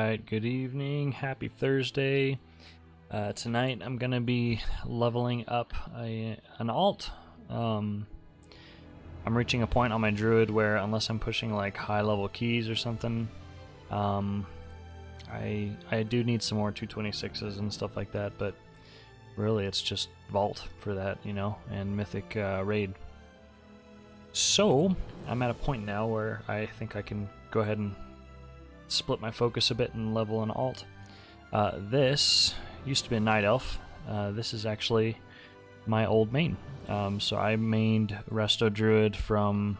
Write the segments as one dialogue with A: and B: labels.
A: Alright, good evening. Happy Thursday. Tonight I'm going to be leveling up an alt. I'm reaching a point on my Druid where unless I'm pushing like high level keys or something, I do need some more 226s and stuff like that, but really it's just Vault for that, you know, and Mythic Raid. So I'm at a point now where I think I can go ahead and split my focus a bit and level an alt. This used to be a Night Elf. This is actually my old main. So I mained Resto Druid from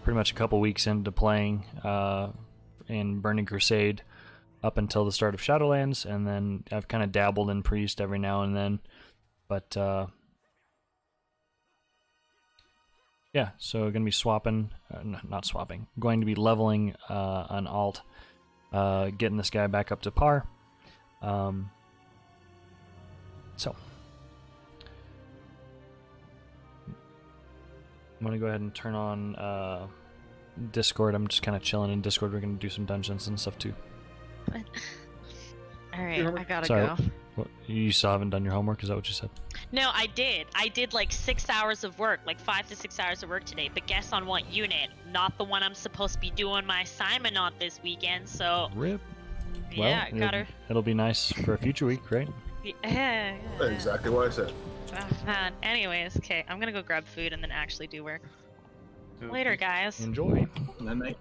A: pretty much a couple weeks into playing in Burning Crusade up until the start of Shadowlands, and then I've kind of dabbled in Priest every now and then. But yeah, so going to be swapping, not swapping, going to be leveling an alt, getting this guy back up to par. So I'm going to go ahead and turn on Discord. I'm just kind of chilling in Discord. We're going to do some dungeons and stuff too.
B: Alright, I gotta
A: Sorry,
B: go.
A: what, you still haven't done your homework? Is that what you said?
B: No, I did. I did like 6 hours of work, like 5 to 6 hours of work today, but guess on what unit? Not the one I'm supposed to be doing my assignment on this weekend, so...
A: RIP.
B: Yeah,
A: Well,
B: got her.
A: It'll be nice for a future week, right?
B: Yeah.
C: Exactly what I said.
B: Man. Anyways, okay, I'm gonna go grab food and then actually do work. Later, guys.
A: Enjoy.
C: Night.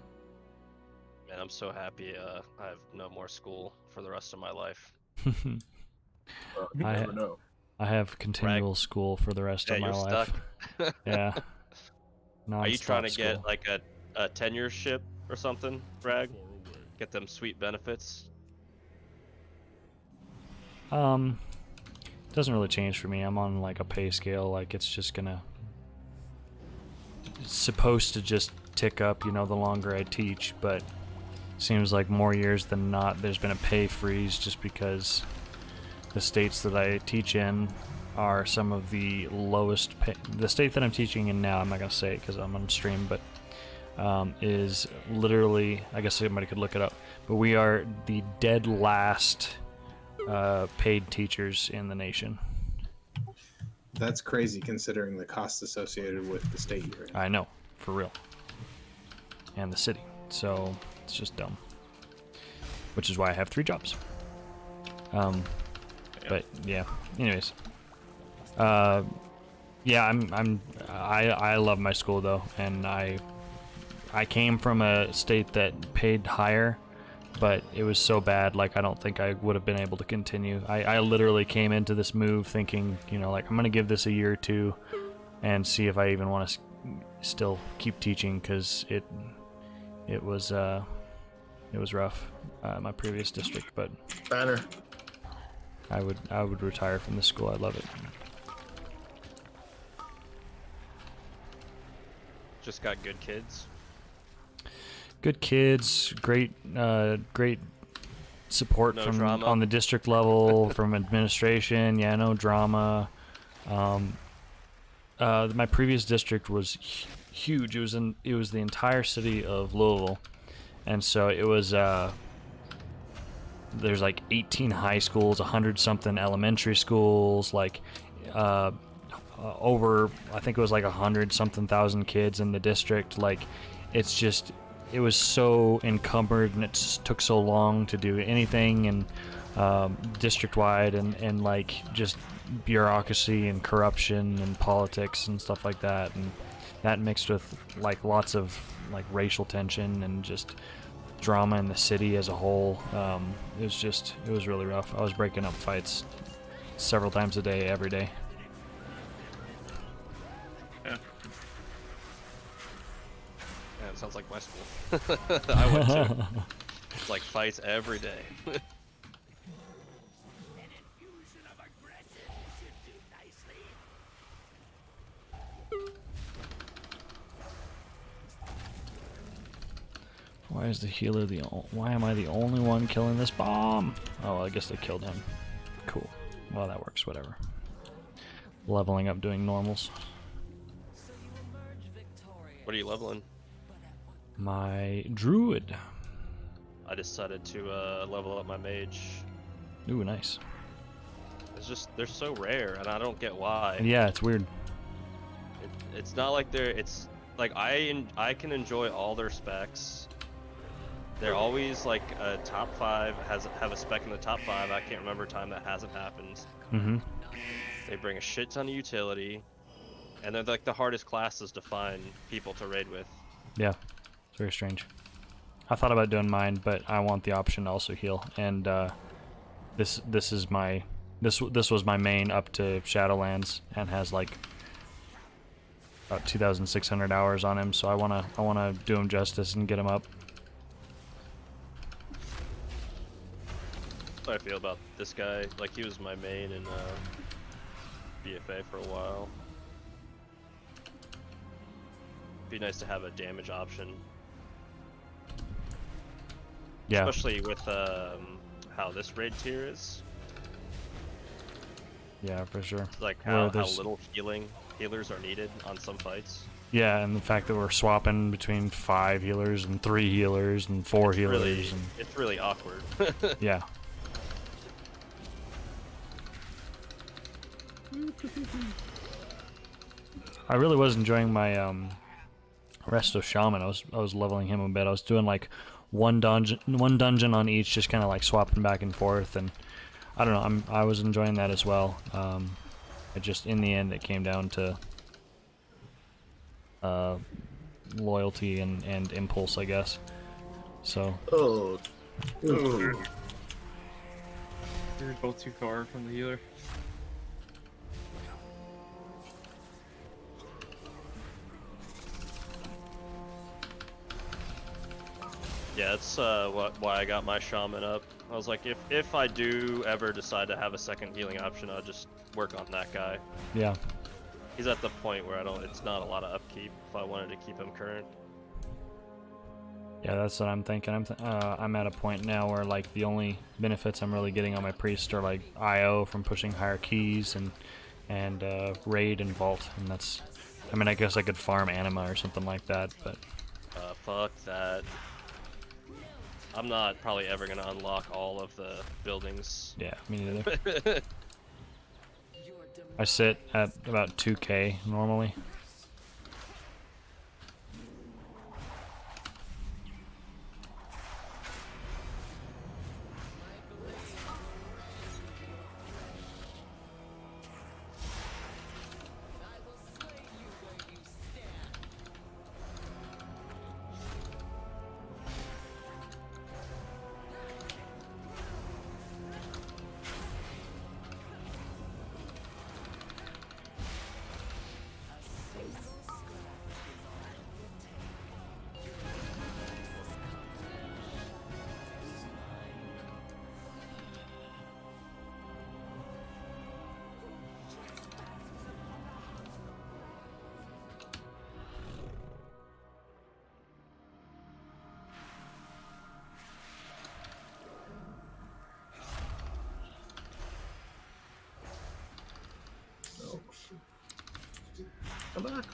D: Man, I'm so happy I have no more school for the rest of my life.
C: You never know.
A: I have continual school for the rest of my
D: you're
A: life.
D: stuck.
A: Yeah.
D: Are you trying to
A: Non-stop
D: get
A: school.
D: like a tenureship or something, Bragg? Get them sweet benefits?
A: Doesn't really change for me. I'm on like a pay scale, like it's just gonna, it's supposed to just tick up, you know, the longer I teach, but seems like more years than not there's been a pay freeze just because the states that I teach in are some of the lowest pay. The state that I'm teaching in now, I'm not gonna say it because I'm on stream, but is literally, I guess somebody could look it up, but we are the dead last paid teachers in the nation.
C: That's crazy considering the costs associated with the state you're in.
A: I know, for real. And the city. So it's just dumb. Which is why I have 3 jobs. But yeah. Anyways. Yeah, I love my school though, and I came from a state that paid higher, but it was so bad, like I don't think I would have been able to continue. I literally came into this move thinking, you know, like I'm gonna give this a year or two and see if I even want to still keep teaching, because it was rough, my previous district, but
C: Banner.
A: I would retire from this school. I love it.
D: Just got good kids.
A: Good kids, great support
D: No
A: from
D: drama.
A: on the district level, from administration. Yeah, no drama. My previous district was huge. It was the entire city of Louisville, and so it was. There's like 18 high schools, 100 something elementary schools, like over, I think it was like 100 something thousand kids in the district. Like, it's just, it was so encumbered, and it just took so long to do anything, and district-wide, and like just bureaucracy and corruption and politics and stuff like that, and that mixed with like lots of like racial tension and just drama in the city as a whole. It was really rough. I was breaking up fights several times a day, every day.
D: Yeah, it sounds like my school. I went to. It's like fights every day.
A: Why is the healer why am I the only one killing this bomb? Oh, I guess they killed him. Cool. Well, that works, whatever. Leveling up, doing normals.
D: What are you leveling?
A: My Druid.
D: I decided to level up my mage.
A: Ooh, nice.
D: It's just they're so rare, and I don't get why.
A: Yeah, it's weird.
D: It's not like they're. It's like I can enjoy all their specs. They're always like a top 5 have a spec in the top 5. I can't remember a time that hasn't happened.
A: Mm-hmm.
D: They bring a shit ton of utility, and they're like the hardest classes to find people to raid with.
A: Yeah, it's very strange. I thought about doing mine, but I want the option to also heal, and this was my main up to Shadowlands, and has like about 2,600 hours on him, so I wanna do him justice and get him up.
D: That's how I feel about this guy. Like, he was my main in BFA for a while. Be nice to have a damage option.
A: Yeah.
D: Especially with how this raid tier is.
A: Yeah, for sure.
D: Like
A: Where
D: how little healers are needed on some fights.
A: Yeah, and the fact that we're swapping between 5 healers and 3 healers and 4 healers.
D: Really,
A: and
D: it's really awkward.
A: yeah. I really was enjoying my Resto Shaman. I was leveling him a bit. I was doing like one dungeon on each, just kind of like swapping back and forth, and I don't know. I was enjoying that as well. It just in the end it came down to loyalty and impulse, I guess. So.
C: Oh.
E: We were both too far from the healer.
D: Yeah, that's why I got my shaman up. I was like, if I do ever decide to have a second healing option, I'll just work on that guy.
A: Yeah.
D: He's at the point where it's not a lot of upkeep if I wanted to keep him current.
A: Yeah, that's what I'm thinking. I'm at a point now where like the only benefits I'm really getting on my priest are like IO from pushing higher keys and raid and vault, and that's. I mean, I guess I could farm anima or something like that, but.
D: Fuck that. I'm not probably ever gonna unlock all of the buildings.
A: Yeah, me neither. I sit at about 2k normally.
C: No. Come back.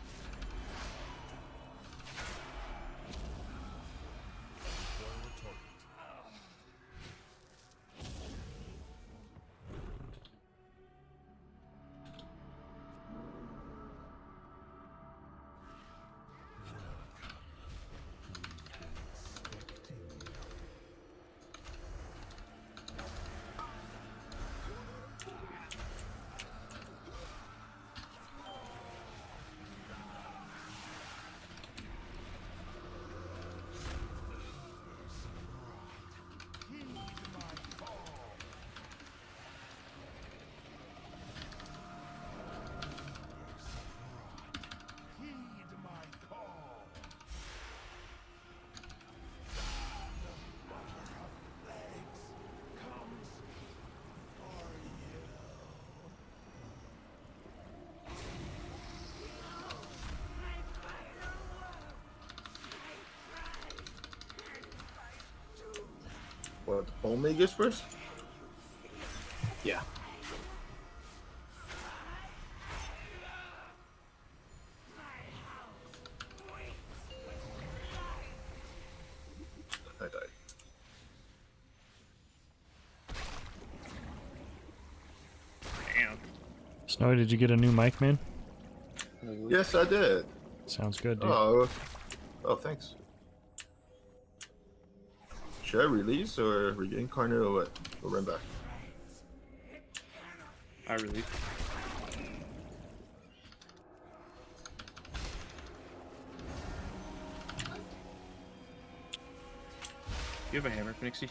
C: What, Omega's first? Yeah. I died.
A: Snowy, did you get a new mic, man?
F: Yes, I did.
A: Sounds good, dude.
F: Oh, thanks. Should I release or reincarnate or what? Or run back?
E: I release. You have a hammer, Phoenixy?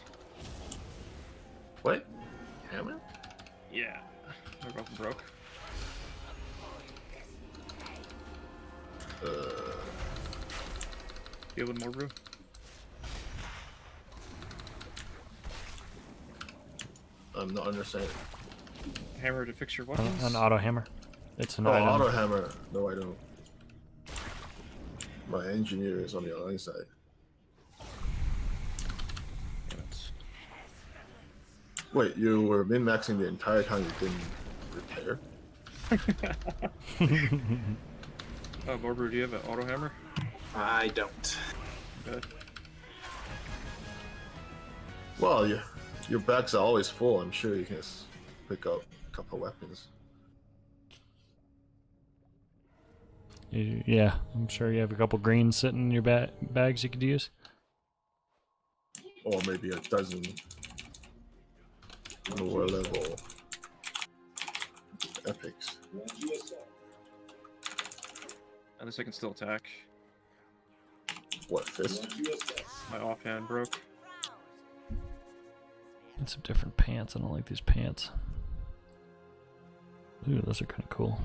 F: What? Hammer?
E: Yeah. They're both broke. You have one more brew?
F: I'm not understanding.
E: Hammer to fix your weapons?
A: An auto hammer. It's an
F: Oh,
A: item.
F: auto hammer. No, I don't. My engineer is on the other side.
E: Damn it.
F: Wait, you were min-maxing the entire time you didn't repair?
E: Morbrew, do you have an auto hammer?
C: I don't.
E: Okay.
F: Well, your bags are always full. I'm sure you can just pick up a couple weapons.
A: Yeah, I'm sure you have a couple greens sitting in your bags you could use.
F: Or maybe a dozen lower level epics.
E: At least I can still attack.
F: What, fist?
E: My offhand broke.
A: And some different pants. I don't like these pants. Ooh, those are kind of cool.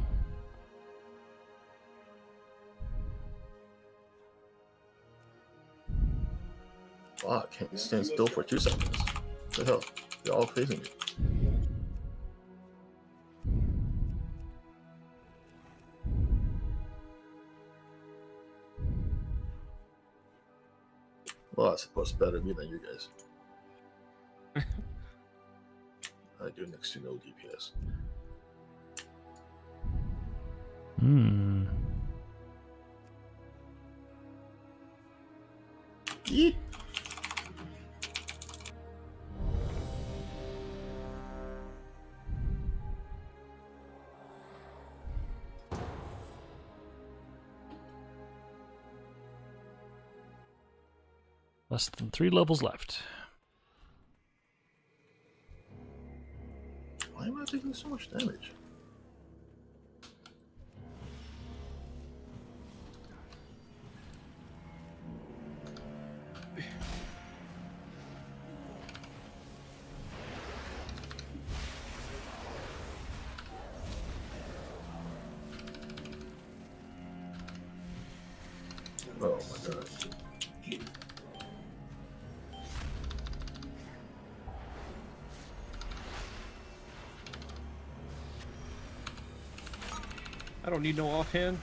F: Wow, I can't stand still for 2 seconds. What the hell? They're all facing me. Well, I suppose better me than you guys. I do next to no DPS.
A: Hmm.
F: Yeet.
A: Less than 3 levels left.
F: Why am I taking so much damage? Oh my god.
E: I don't need no offhand.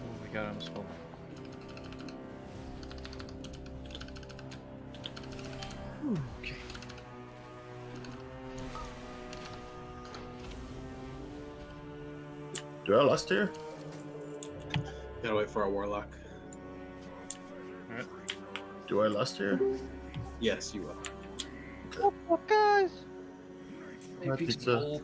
E: Oh my god, I almost fell. Okay.
F: Do I last here?
C: Gotta wait for a warlock.
E: Alright.
F: Do I last here?
C: Yes, you will.
F: My pizza.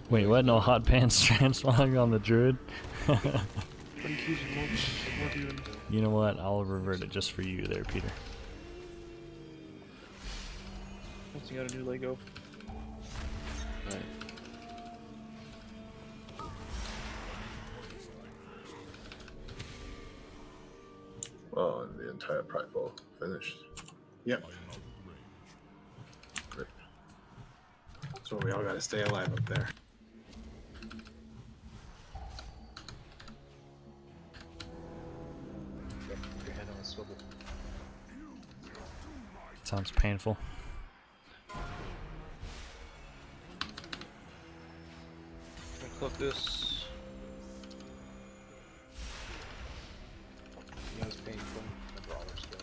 A: Wait, what? No hot pants transferring on the druid? You know what? I'll revert it just for you there, Peter.
E: Once you got a new Lego.
A: Right.
F: Oh, and the entire prideful finished.
C: Yep.
F: Great.
C: So we all gotta stay alive up there.
A: sounds painful.
E: Click this.
G: Yeah, it's painful. The brawler skill.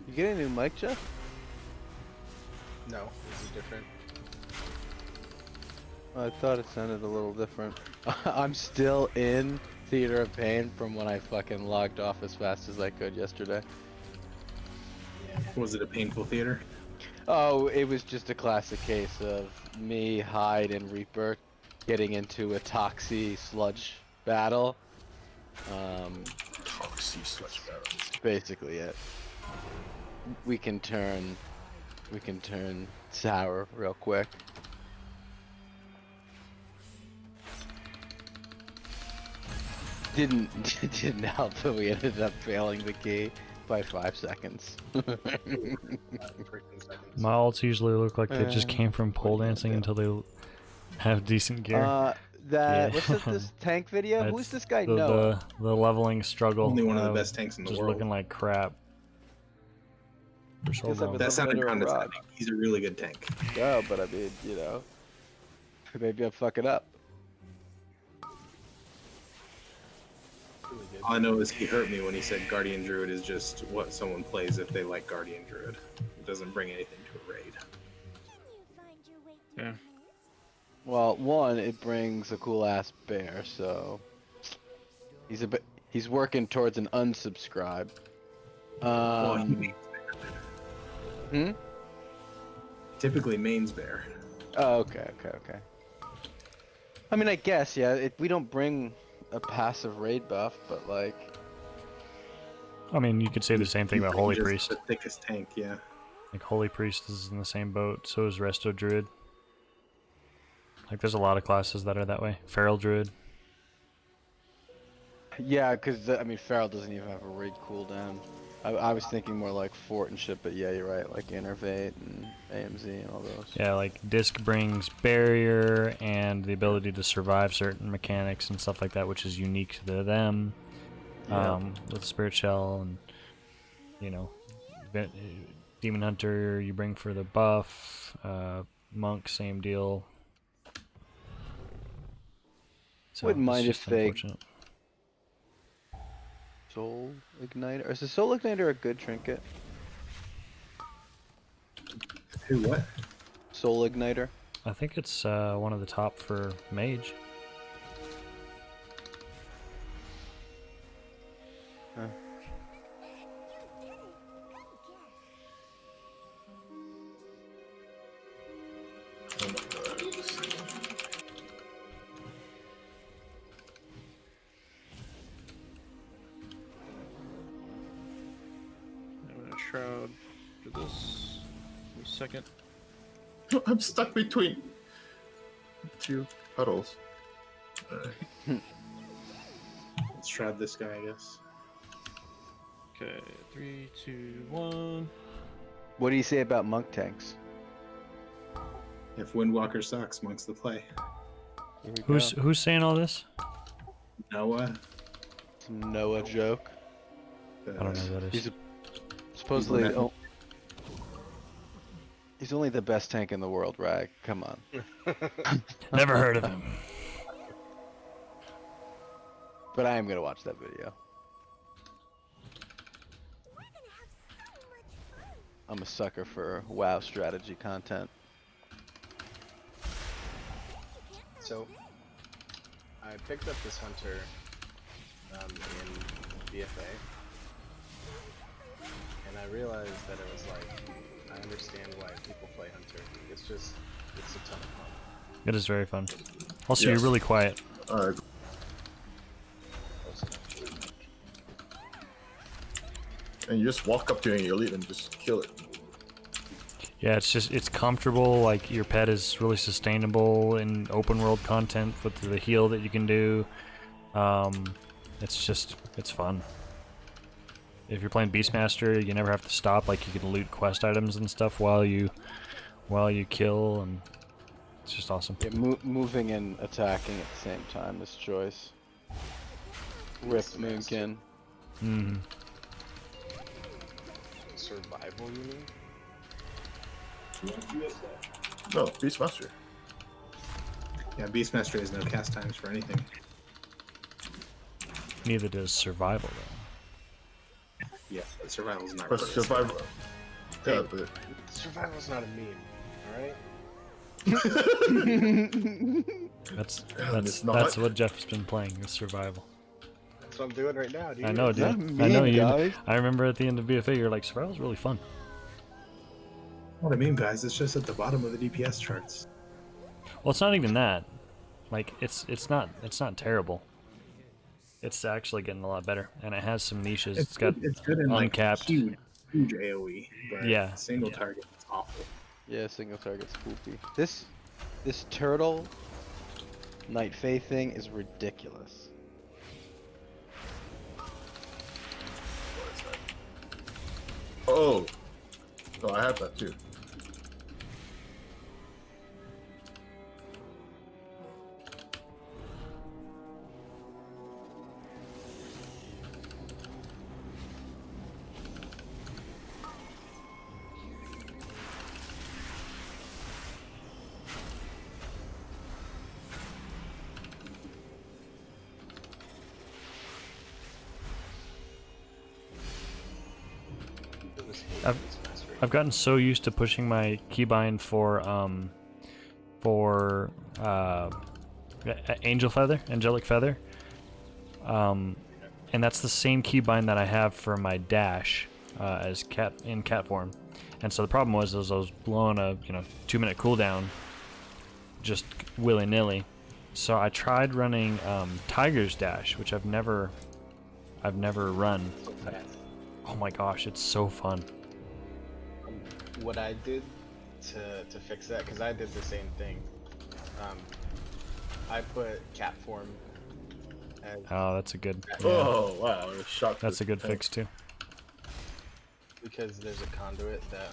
H: You get a new mic, Jeff?
G: No, this is different.
H: I thought it sounded a little different. I'm still in Theater of Pain from when I fucking logged off as fast as I could yesterday.
C: Was it a painful theater?
H: Oh, it was just a classic case of me, Hyde, and Reaper getting into a Toxie sludge battle.
F: Toxie sludge barrel.
H: Basically it. We can turn sour real quick. Didn't help that we ended up failing the key by 5 seconds.
G: 13 seconds.
A: My ults usually look like they just came from pole dancing until they have decent gear.
H: That
A: Yeah.
H: what's this tank video?
A: It's
H: Who's this guy?
A: the,
H: Noah.
A: the leveling struggle.
C: Only one of the best tanks in the
A: just
C: world.
A: looking like crap. For so
H: Guess I'm
A: long.
H: a
C: That sounded
H: Under a rock.
C: condescending. He's a really good tank.
H: Yeah, but I mean, you know, maybe I'm fucking up.
G: Really good.
C: All I know is he hurt me when he said Guardian Druid is just what someone plays if they like Guardian Druid. It doesn't bring anything to a raid.
E: Yeah.
H: Well, one, it brings a cool ass bear, so he's working towards an unsubscribe.
C: Well, he mains
H: Hmm?
C: typically mains bear.
H: Oh, okay. I mean, I guess, yeah. We don't bring a passive raid buff, but like,
A: I mean, you could say the same thing about
C: He's
A: Holy
C: just
A: Priest.
C: the thickest tank, yeah.
A: Like Holy Priest is in the same boat. So is Resto Druid. Like there's a lot of classes that are that way. Feral Druid.
H: yeah, because I mean, Feral doesn't even have a raid cooldown. I was thinking more like Fort and shit, but yeah, you're right. Like Innervate and AMZ and all those.
A: Yeah, like Disc brings barrier and the ability to survive certain mechanics and stuff like that, which is unique to them.
H: Yeah.
A: With Spirit Shell and, you know, Demon Hunter you bring for the buff. Monk, same deal. So
H: Wouldn't
A: it's
H: mind
A: just
H: if they-
A: unfortunate.
H: Soul Igniter. Is the Soul Igniter a good trinket?
C: Who what?
H: Soul Igniter.
A: I think it's one of the top for mage.
H: Huh.
F: Oh my god. let's see.
E: I'm gonna shroud to this. Give me a second.
F: I'm stuck between two puddles.
C: Let's shroud this guy, I guess.
E: Okay, 3, 2, 1.
H: What do you say about monk tanks?
C: If Windwalker sucks, Monk's the play.
H: Here we
A: Who's saying all this?
C: Noah.
H: Some Noah joke.
A: I don't know who that is.
H: He's supposedly
C: He's the
H: he's only the best tank in the world, Rag. Come on.
A: Never heard of him.
H: But I am gonna watch that video. I'm a sucker for WoW strategy content.
G: So, I picked up this hunter in BFA, and I realized that it was like, I understand why people play hunter. It's a ton of fun.
A: It is very fun. Also,
F: Yes.
A: you're really quiet.
G: Close enough.
F: And you just walk up to an elite and just kill it.
A: Yeah, it's comfortable. Like your pet is really sustainable in open world content with the heal that you can do. It's fun. If you're playing Beastmaster, you never have to stop. Like you can loot quest items and stuff while you kill, and it's just awesome.
H: Yeah, moving and attacking at the same time. This choice. Rip
G: It's the master.
H: Moonkin.
A: Mm.
G: survival, you mean?
F: No, Beastmaster.
C: Yeah, Beastmaster has no cast times for anything.
A: Neither does survival though.
C: Yeah, but survival's not
F: But
C: really a
F: survival.
C: skill.
F: Yeah,
C: Hey,
F: but
G: Survival's not a meme, alright?
A: That's
F: it's not.
A: that's what Jeff's been playing is survival.
G: That's what I'm doing right now, dude.
A: I know,
H: It's not
A: dude.
H: a
A: I know
H: meme,
A: you.
H: guys.
A: I remember at the end of BFA, you're like, survival's really fun.
C: What I mean, guys, it's just at the bottom of the DPS charts.
A: Well, it's not even that. Like, it's not terrible. It's actually getting a lot better, and it has some niches. It's got
C: it's good in
A: uncapped.
C: like huge AOE, but
A: Yeah.
C: single target is awful.
H: Yeah, single target's poopy. This turtle Night Fae thing is ridiculous.
F: Oh. No, I have that too.
A: I've gotten so used to pushing my keybind for angelic feather, and that's the same keybind that I have for my dash as cat form. And so the problem was I was blowing a 2-minute cooldown just willy nilly. So I tried running Tiger's Dash, which I've never run. Oh my gosh, it's so fun.
G: What I did to fix that, because I did the same thing. I put cat form as
A: Oh, that's a good. Yeah,
F: Oh wow, I was shocked.
A: that's a good fix too.
G: because there's a conduit that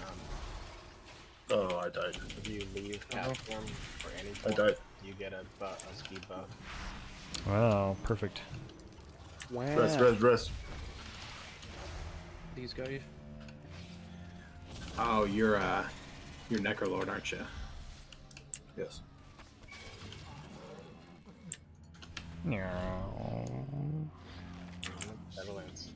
F: Oh, I died.
G: if you leave cat form or any
F: I
G: form,
F: died.
G: you get a speed buff.
A: Wow, perfect.
H: Wow.
F: Rest.
E: These guys.
C: Oh, you're Necrolord, aren't you?
F: Yes.
G: Netherlands.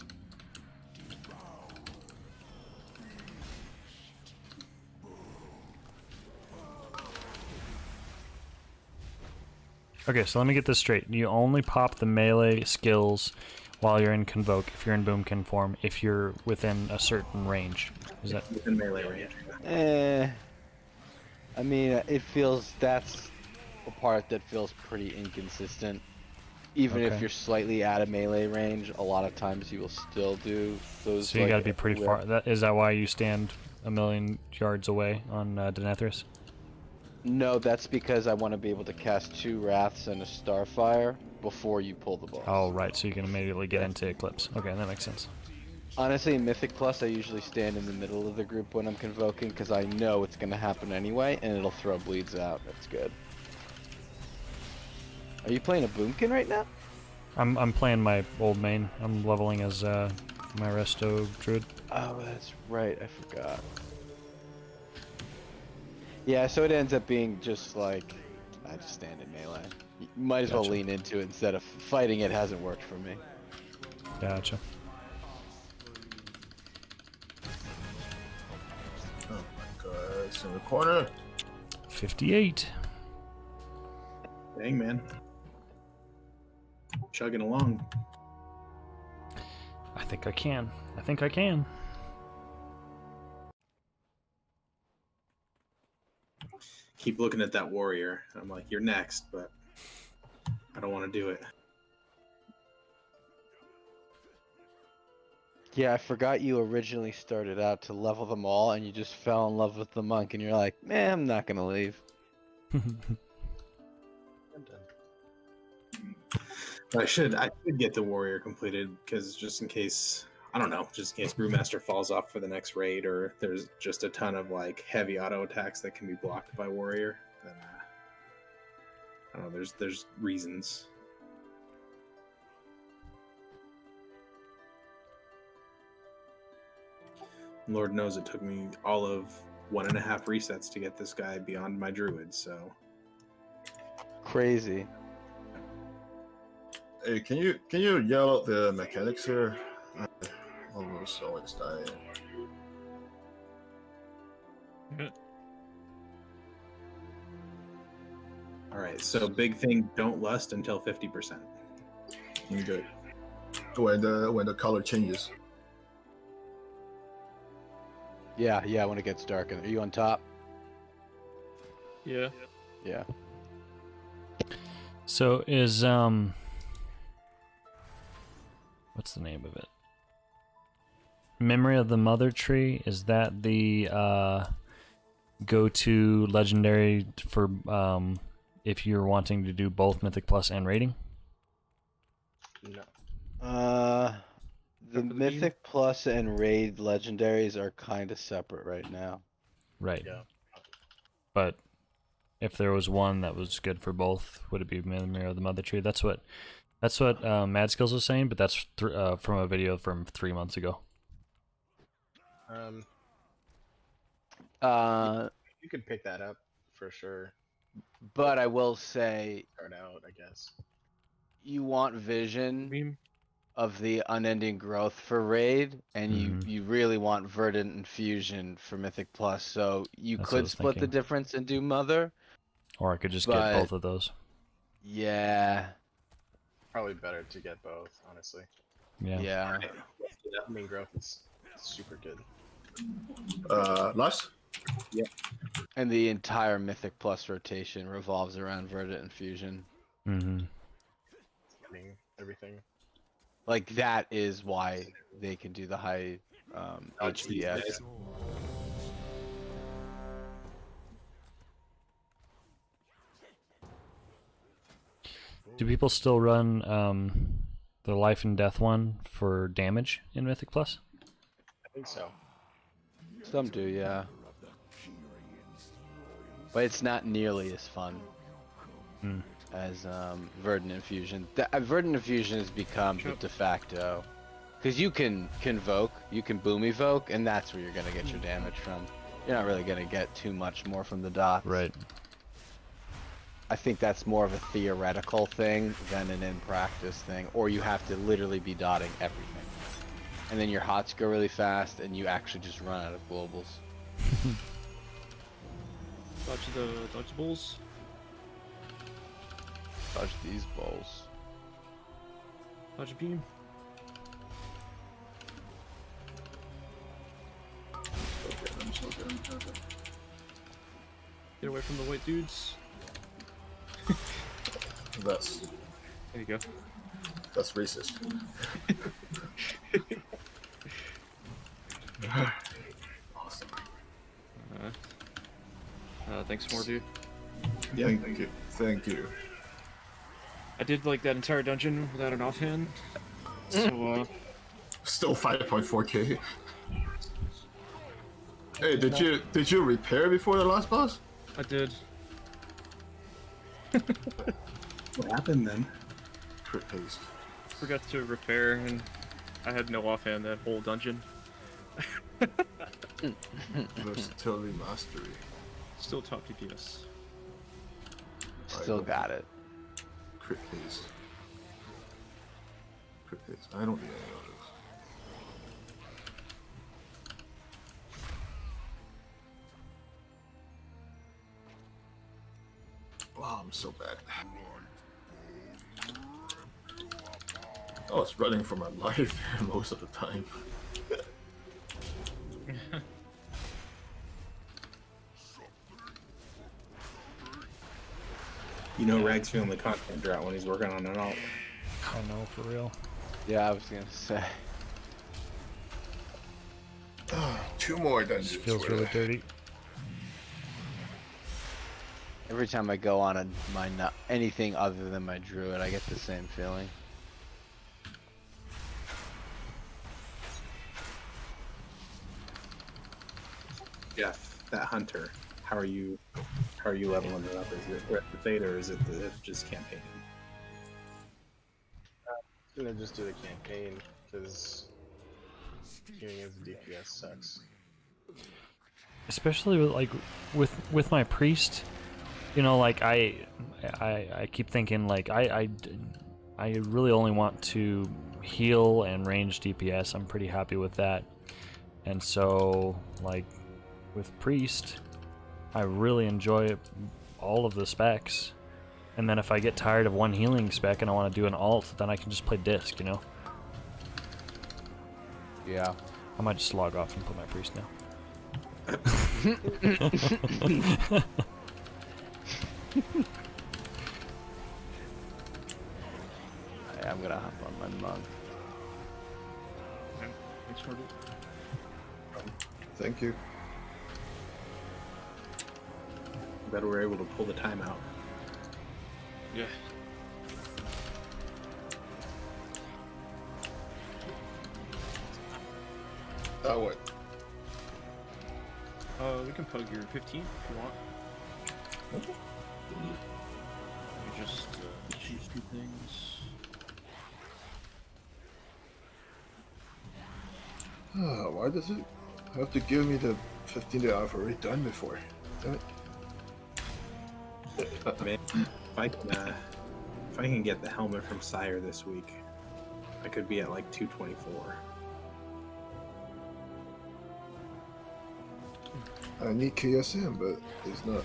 A: Okay, so let me get this straight. You only pop the melee skills while you're in Convoke, if you're in Boomkin form, if you're within a certain range. Is that
C: Within melee range.
H: I mean, it feels that's the part that feels pretty inconsistent. Even if
A: Okay.
H: you're slightly out of melee range, a lot of times you will still do those.
A: so? You
H: like,
A: got to be pretty far. Is that why you stand a million yards away on Denethris?
H: No, that's because I want to be able to cast 2 Wraths and a Starfire before you pull the boss.
A: Oh, right. So you can immediately get into Eclipse. Okay, that makes sense.
H: Honestly, in Mythic Plus, I usually stand in the middle of the group when I'm convoking because I know it's going to happen anyway, and it'll throw bleeds out. That's good. Are you playing a Boomkin right now?
A: I'm playing my old main. I'm leveling as my Resto Druid.
H: Oh, that's right. I forgot. Yeah, so it ends up being just like I just stand in melee. You might as well
A: Gotcha.
H: lean into it instead of fighting. It hasn't worked for me.
A: Gotcha.
F: Oh my god, it's in the corner.
A: 58.
C: Dang, man. Chugging along.
A: I think I can. I think I can.
C: Keep looking at that warrior. I'm like, you're next, but I don't want to do it.
H: Yeah, I forgot you originally started out to level them all, and you just fell in love with the monk, and you're like, man, I'm not gonna leave.
G: I'm done.
C: But I should get the warrior completed, because just in case, I don't know, just in case Brewmaster falls off for the next raid, or there's just a ton of like heavy auto attacks that can be blocked by warrior, then I don't know, there's reasons. Lord knows it took me all of 1.5 resets to get this guy beyond my druid. So
H: Crazy.
F: Hey, can you yell out the mechanics here? I almost always die.
C: all right. So big thing: don't lust until 50%.
F: Okay. When the color changes.
H: Yeah, when it gets dark. Are you on top?
E: Yeah.
H: Yeah.
A: So is what's the name of it? Memory of the Mother Tree, is that the go-to legendary for if you're wanting to do both Mythic Plus and rating?
G: No.
H: The
E: for the
H: Mythic Plus and Raid legendaries are kind of separate right now.
A: Right.
G: Yeah.
A: But if there was one that was good for both, would it be Memory of the Mother Tree? That's what Mad Skills was saying, but that's from a video from 3 months ago.
G: You could pick that up for sure.
H: But I will say,
G: Start out, I guess.
H: you want vision
E: Beam.
H: of the unending growth for Raid, and
A: Mhm.
H: you really want Verdant Infusion for Mythic Plus, so you
A: That's what I
H: could
A: was
H: split the
A: thinking.
H: difference and do Mother.
A: Or I could just get
H: But-
A: both of those.
H: Yeah.
G: Probably better to get both, honestly.
A: Yeah.
H: Yeah.
G: I mean, growth is super good.
F: Last?
H: And the entire Mythic Plus rotation revolves around Verdant Infusion.
A: Mm-hmm.
G: Getting everything.
H: Like, that is why they can do the high
C: Dodge these
H: HPS.
C: guys.
A: Do people still run the life and death one for damage in Mythic Plus?
G: I think so.
H: Some do, yeah. But it's not nearly as fun
A: Hmm.
H: as Verdant Infusion. Verdant Infusion has become the de facto. Because you can convoke, you can boom evoke, and that's where you're going to get your damage from. You're not really going to get too much more from the dots.
A: Right.
H: I think that's more of a theoretical thing than an in-practice thing, or you have to literally be dotting everything. And then your hots go really fast, and you actually just run out of globals.
E: Dodge the bulls.
H: Dodge these bowls.
E: Dodge beam.
F: I'm so good.
E: Get away from the white dudes.
F: That's
E: There you go.
F: racist. Awesome.
E: Thanks more, dude.
F: Thank you. Thank you.
E: I did like that entire dungeon without an offhand. So,
F: Still 5.4k. Hey, did you repair before the last boss?
E: I did.
C: What happened then?
F: Crit haste.
E: Forgot to repair, and I had no offhand that whole dungeon.
F: Versatility mastery.
E: Still top DPS.
H: Still got it.
F: Crit haste. Crit haste. I don't need any of those. Wow, I'm so bad. I was running for my life most of the time.
C: You know, Rag's feeling the content drought when he's working on an alt.
A: I know, for real.
H: Yeah, I was gonna say.
F: 2 more dungeons.
A: This feels really dirty.
H: Every time I go on anything other than my druid, I get the same feeling.
C: Jeff, that hunter. How are you leveling it up? Is it Breath of Fate or is it just campaigning?
G: I'm gonna just do the campaign because queuing as a DPS sucks.
A: Especially with, like, with my priest, you know, like I keep thinking like I really only want to heal and range DPS. I'm pretty happy with that. And so, like, with priest, I really enjoy all of the specs. And then if I get tired of one healing spec and I want to do an alt, then I can just play disc, you know?
H: Yeah.
A: I might just log off and put my priest now.
H: I'm gonna hop on my monk.
E: Okay, thanks for it.
F: Thank you.
C: Glad we were able to pull the time out.
E: Yeah.
F: Oh, what?
E: We can pug your 15 if you want. Let me just choose two things.
F: Why does it have to give me the 15 that I've already done before? Damn it.
C: Man, if I can get the helmet from Sire this week, I could be at like 224.
F: I need KSM, but it's not.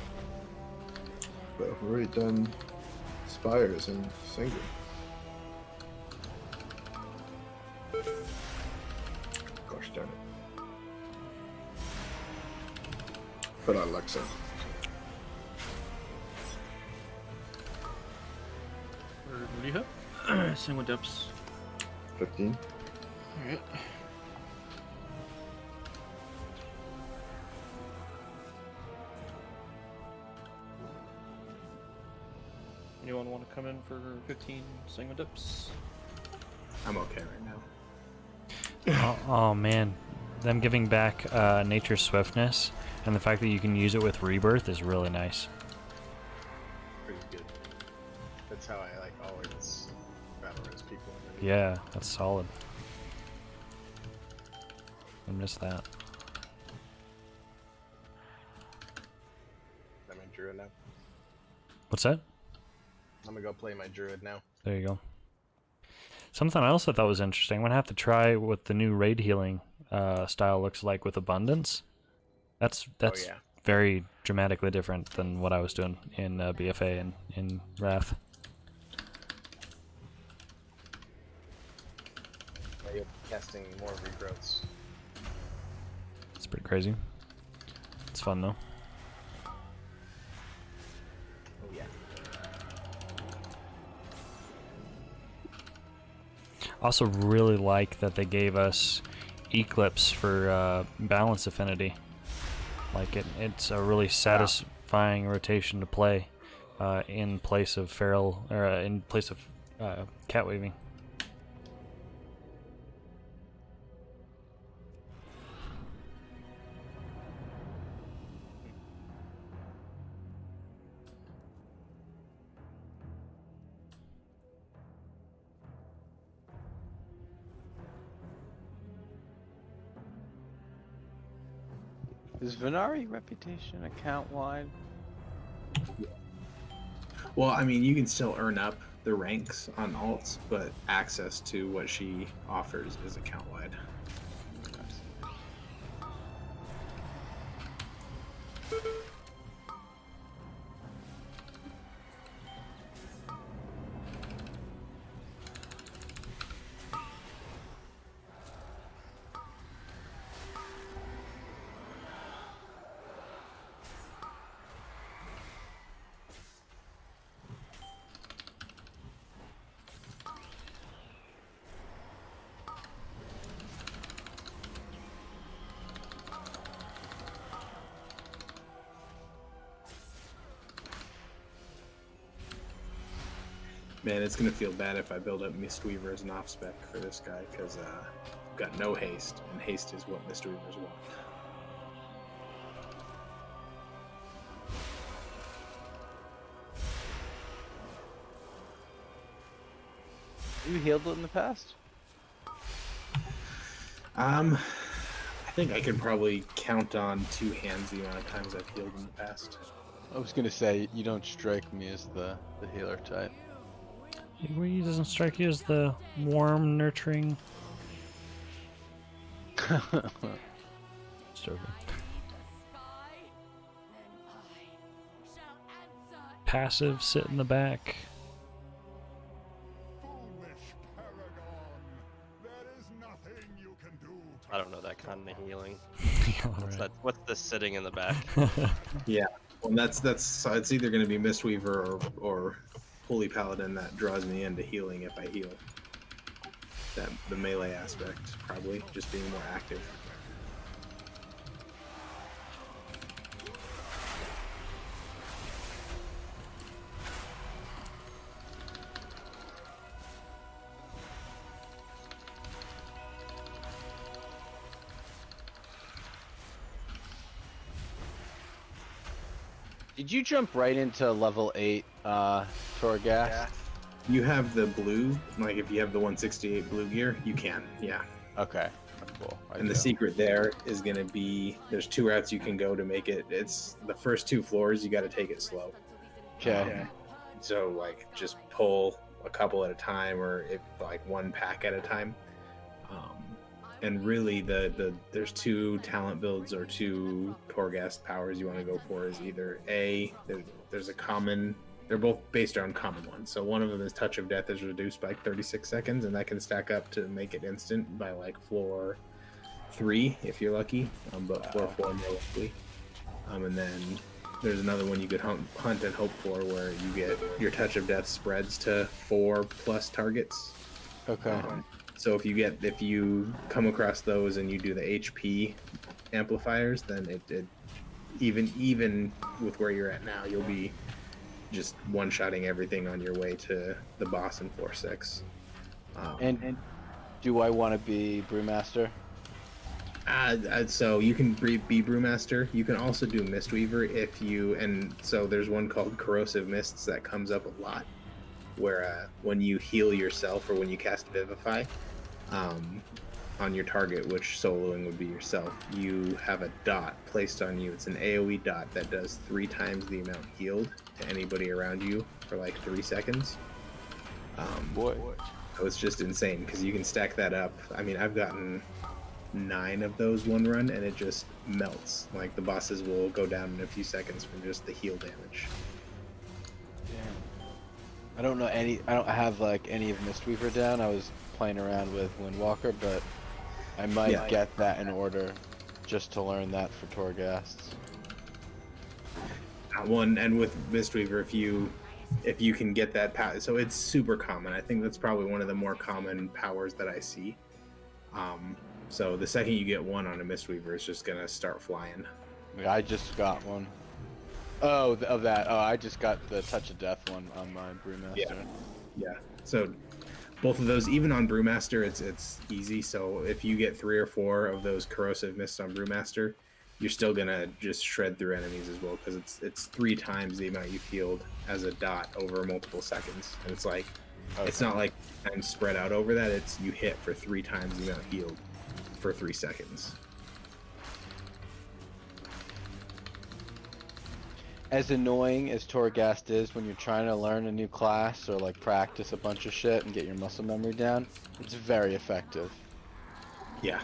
F: But I've already done Spires and Singer. Gosh darn it. But I like so.
E: What do you have? Single depths.
F: 15.
E: Alright. Anyone want to come in for 15 single dips?
C: I'm okay right now.
A: Oh man, them giving back Nature's Swiftness and the fact that you can use it with Rebirth is really nice.
G: Pretty good. That's how I like always battle res people.
A: Yeah, that's solid. I missed that.
G: I'm a druid now.
A: What's that?
G: I'm gonna go play my druid now.
A: There you go. Something else I thought was interesting. I'm gonna have to try what the new raid healing style looks like with Abundance. That's
G: yeah.
A: very dramatically different than what I was doing in BFA and in Wrath.
G: Yeah, you're casting more regrowths.
A: It's pretty crazy. It's fun though.
G: Oh yeah.
A: Also really like that they gave us Eclipse for balance affinity. Like it's a really satisfying rotation to play in place of feral or in place of cat weaving.
H: Is Venari reputation account wide?
C: Well, I mean, you can still earn up the ranks on alts, but access to what she offers is account wide. Man, it's gonna feel bad if I build up Mistweaver as an off spec for this guy, because I've got no haste, and haste is what Mistweavers want.
H: You healed it in the past?
C: I think I could probably count on 2 hands the amount of times I've healed in the past.
H: I was gonna say, you don't strike me as the healer type.
A: He doesn't strike you as the warm, nurturing. Disturbing. Passive, sit in the back.
D: I don't know that kind of healing.
A: Alright.
D: What's the sitting in the back?
C: Yeah, well, that's so it's either going to be Mistweaver or Holy Paladin that draws me into healing if I heal. That the melee aspect probably just being more active.
H: Did you jump right into level 8 Torghast?
C: You have the blue, like if you have the 168 blue gear, you can, yeah.
H: Okay, cool.
C: And the secret there is going to be there's 2 routes you can go to make it. It's the first 2 floors you got to take it slow.
H: Okay.
C: So like just pull a couple at a time, or if like 1 pack at a time. And really there's 2 talent builds or 2 Torghast powers you want to go for. Is either there's a common. They're both based on common ones. So one of them is Touch of Death is reduced by 36 seconds, and that can stack up to make it instant by like floor 3 if you're lucky, but floor 4 more likely. And then there's another one you could hunt and hope for, where you get your Touch of Death spreads to 4+ targets.
H: Okay.
C: So if you come across those and you do the HP amplifiers, then it even with where you're at now, you'll be just one-shotting everything on your way to the boss in floor 6.
H: And do I want to be Brewmaster?
C: So you can be Brewmaster. You can also do Mistweaver and so there's one called Corrosive Mists that comes up a lot, where when you heal yourself or when you cast Vivify on your target, which soloing would be yourself, you have a dot placed on you. It's an AoE dot that does 3 times the amount healed to anybody around you for like 3 seconds.
H: Boy.
C: So it's just insane because you can stack that up. I mean, I've gotten 9 of those one run, and it just melts. Like the bosses will go down in a few seconds from just the heal damage.
H: I don't have like any of Mistweaver down. I was playing around with Windwalker, but I might get that in order just to learn that for Torghasts.
C: One, and with Mistweaver, if you can get that power, so it's super common. I think that's probably one of the more common powers that I see. So the second you get one on a Mistweaver, it's just gonna start flying.
H: I just got one. Oh, of that. Oh, I just got the Touch of Death one on my Brewmaster.
C: Yeah. So both of those, even on Brewmaster, it's easy. So if you get 3 or 4 of those Corrosive Mists on Brewmaster, you're still gonna just shred through enemies as well, because it's 3 times the amount you've healed as a dot over multiple seconds. And it's like, it's not like time spread out over that. It's you hit for 3 times the amount healed for 3 seconds.
H: As annoying as Torghast is when you're trying to learn a new class or like practice a bunch of shit and get your muscle memory down, it's very effective.
C: Yeah.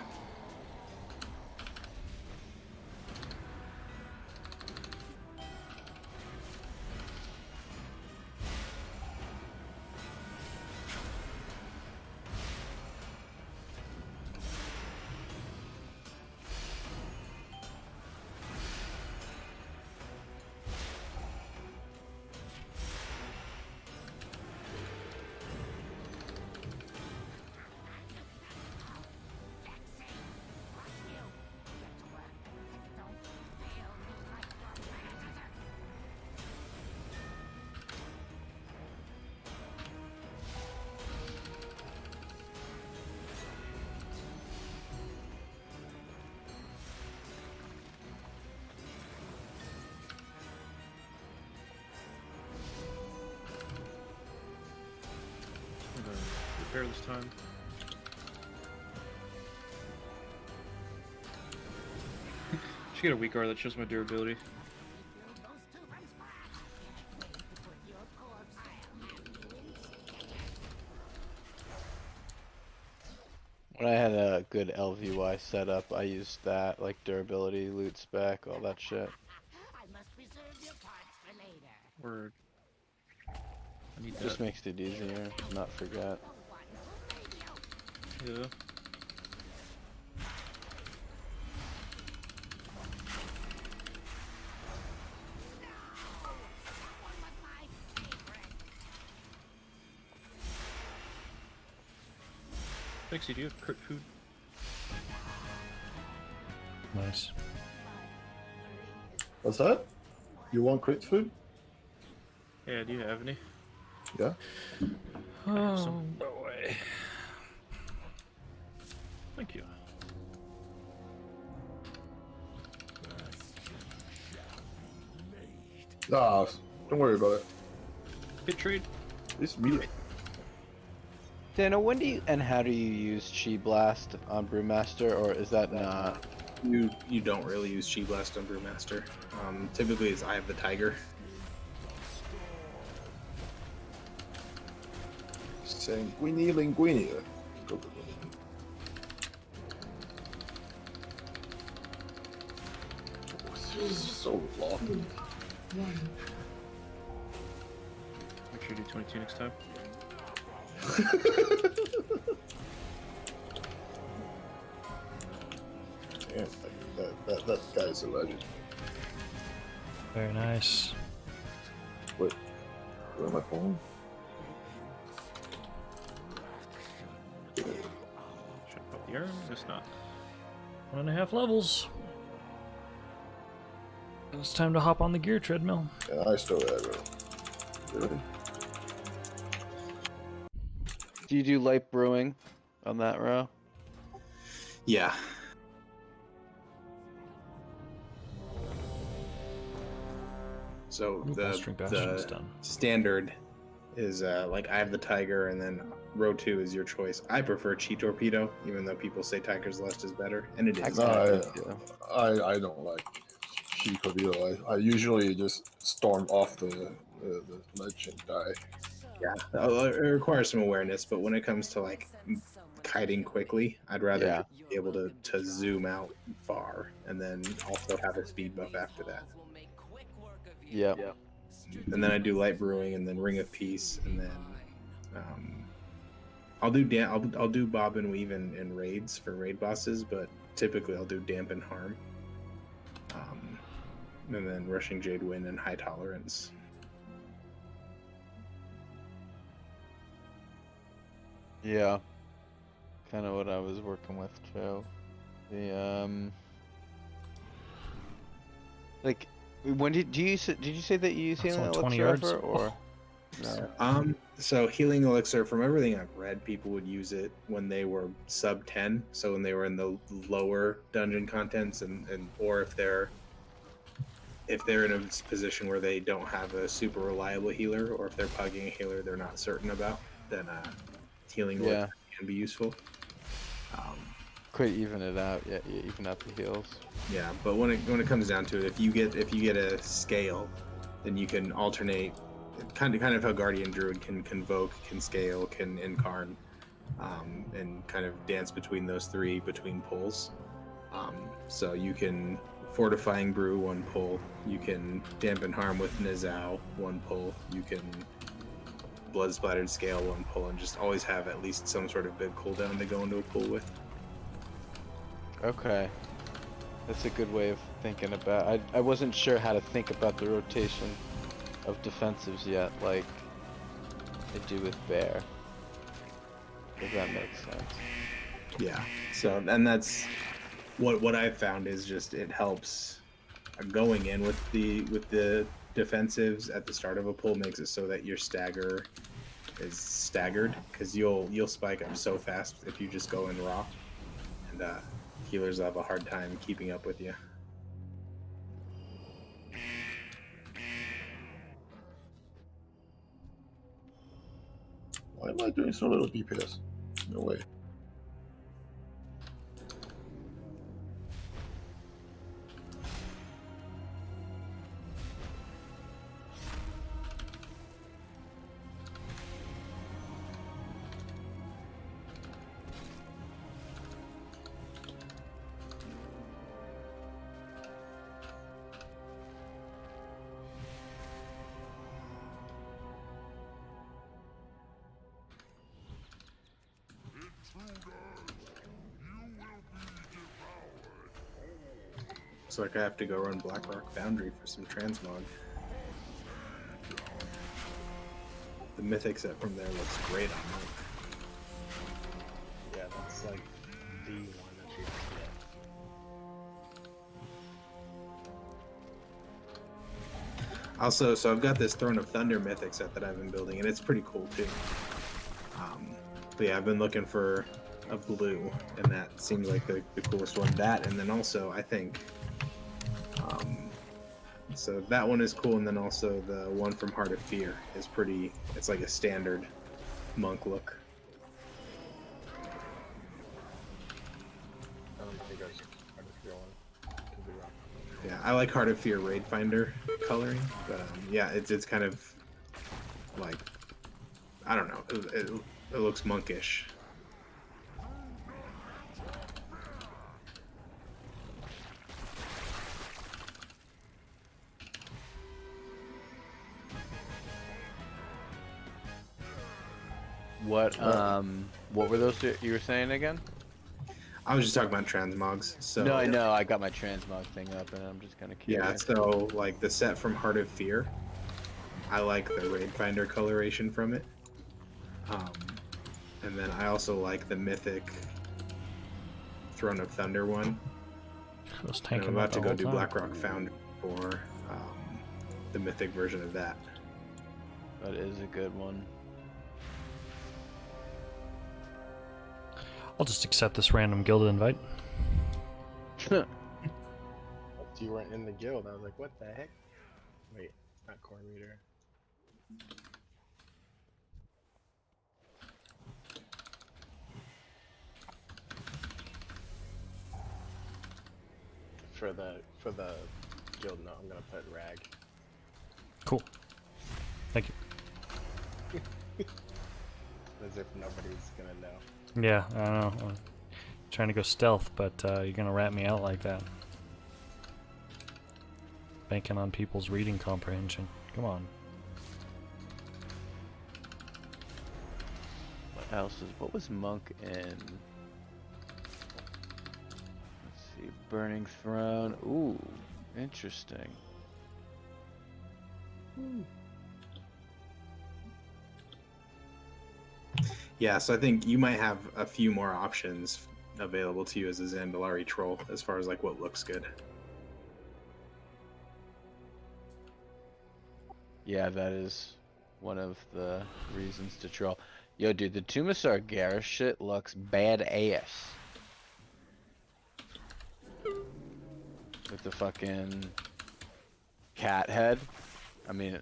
E: I'm gonna repair this time. Should get a weak guard that shows my durability.
H: When I had a good LVY setup, I used that, like durability, loot spec, all that shit.
E: Word. I need
H: Just
E: that.
H: makes it easier to not forget.
E: Yeah. Pixie, do you have crit food?
A: Nice.
F: What's that? You want crit food?
E: Yeah, do you have any?
F: Yeah.
A: Oh, no way.
E: Thank you.
F: Ah, don't worry about it.
E: Hit trade.
F: It's me.
H: Dana, when do you and how do you use Chi Blast on Brewmaster, or is that not?
C: You don't really use Chi Blast on Brewmaster. Typically, it's Eye of the Tiger.
F: Sanguini linguini. So long.
E: Make sure you do 22 next time.
F: Yeah, that guy's a legend.
A: Very nice.
F: Wait, where am I falling?
E: Should pop the arm? Guess not.
A: 1.5 levels. It's time to hop on the gear treadmill.
F: Yeah, I still have it. Really?
H: Do you do light brewing on that row?
C: Yeah. So
A: Ooh, Bowstring Bastion's
C: the
A: done.
C: standard is like Eye of the Tiger, and then row 2 is your choice. I prefer Chi Torpedo, even though people say Tiger's Lust is better, and it is.
F: I don't like sheep torpedo. I usually just storm off the ledge and die.
C: Yeah, it requires some awareness, but when it comes to like kiting quickly, I'd rather be able to zoom out far and then also have a speed buff after that.
H: Yep.
C: And then I do light brewing and then Ring of Peace, and then I'll do Bob and Weave in raids for raid bosses, but typically I'll do Dampen Harm, and then Rushing Jade Wind and High Tolerance.
H: Yeah. Kind of what I was working with too. The like, when did you say that you use
A: That's
H: healing
A: only 20
H: elixir
A: yards.
H: ever, or no?
C: So Healing Elixir, from everything I've read, people would use it when they were sub 10, so when they were in the lower dungeon contents, and or if they're in a position where they don't have a super reliable healer, or if they're pugging a healer they're not certain about, then Healing Elixir can be useful.
H: Could even it out, even out the heals.
C: Yeah, but when it comes down to it, if you get a scale, then you can alternate, kind of how Guardian Druid can convoke, can scale, can incarn, and kind of dance between those three between pulls. So you can Fortifying Brew 1 pull, you can Dampen Harm with Nizao 1 pull, you can Blood Splattered Scale 1 pull, and just always have at least some sort of big cooldown to go into a pull with.
H: Okay. That's a good way of thinking about. I wasn't sure how to think about the rotation of defensives yet, like I do with Bear. If that makes sense.
C: Yeah. So, and that's what I've found is just it helps going in with the defensives at the start of a pull, makes it so that your stagger is staggered, because you'll spike up so fast if you just go in raw, and healers have a hard time keeping up with you.
F: Why am I doing so little DPS? No way.
C: Looks like I have to go run Blackrock Foundry for some transmog. The mythic set from there looks great on Monk.
G: Yeah, that's like the one that you can get.
C: Also, so I've got this Throne of Thunder mythic set that I've been building, and it's pretty cool too. But yeah, I've been looking for a blue, and that seems like the coolest one. That, and then also I think, so that one is cool, and then also the one from Heart of Fear is pretty. It's like a standard monk look.
G: I don't think there's Heart of Fear one. Could be wrong.
C: Yeah, I like Heart of Fear Raid Finder coloring, but yeah, it's kind of like, I don't know, it looks monkish.
H: What were those you were saying again?
C: I was just talking about transmogs. So
H: No, I know. I got my transmog thing up, and I'm just kind of curious.
C: yeah, so like the set from Heart of Fear, I like the Raid Finder coloration from it. And then I also like the mythic Throne of Thunder one.
A: I was
C: And
A: tanking
C: I'm about
A: that
C: to
A: the
C: go
A: whole
C: do
A: time.
C: Blackrock Foundry for the mythic version of that.
H: That is a good one.
A: I'll just accept this random guild invite.
G: Once you weren't in the guild, I was like, what the heck? Wait, not core reader. For the guild note, I'm gonna put rag.
A: Cool. Thank you.
G: As if nobody's gonna know.
A: Yeah, I don't know. I'm trying to go stealth, but you're gonna rat me out like that. Banking on people's reading comprehension. Come on.
H: What else is? What was Monk in? Let's see. Burning Throne. Ooh, interesting.
C: Yeah, so I think you might have a few more options available to you as a Zandalari troll as far as like what looks good.
H: Yeah, that is one of the reasons to troll. Yo, dude, the Tomb of Sargeras shit looks badass. With the fucking cat head. I mean,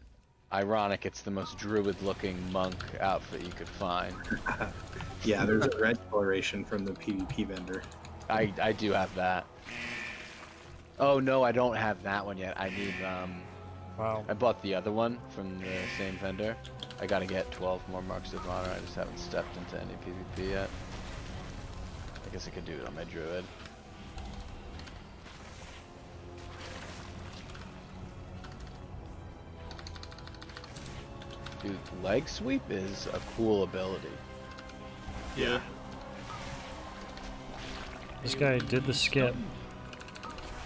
H: ironic, it's the most druid-looking monk outfit you could find.
C: Yeah, there's a red coloration from the PvP vendor.
H: I do have that. Oh no, I don't have that one yet. I need
A: Wow.
H: I bought the other one from the same vendor. I gotta get 12 more Marks of Honor. I just haven't stepped into any PvP yet. I guess I could do it on my druid. Dude, leg sweep is a cool ability.
C: Yeah.
A: This guy did the skip,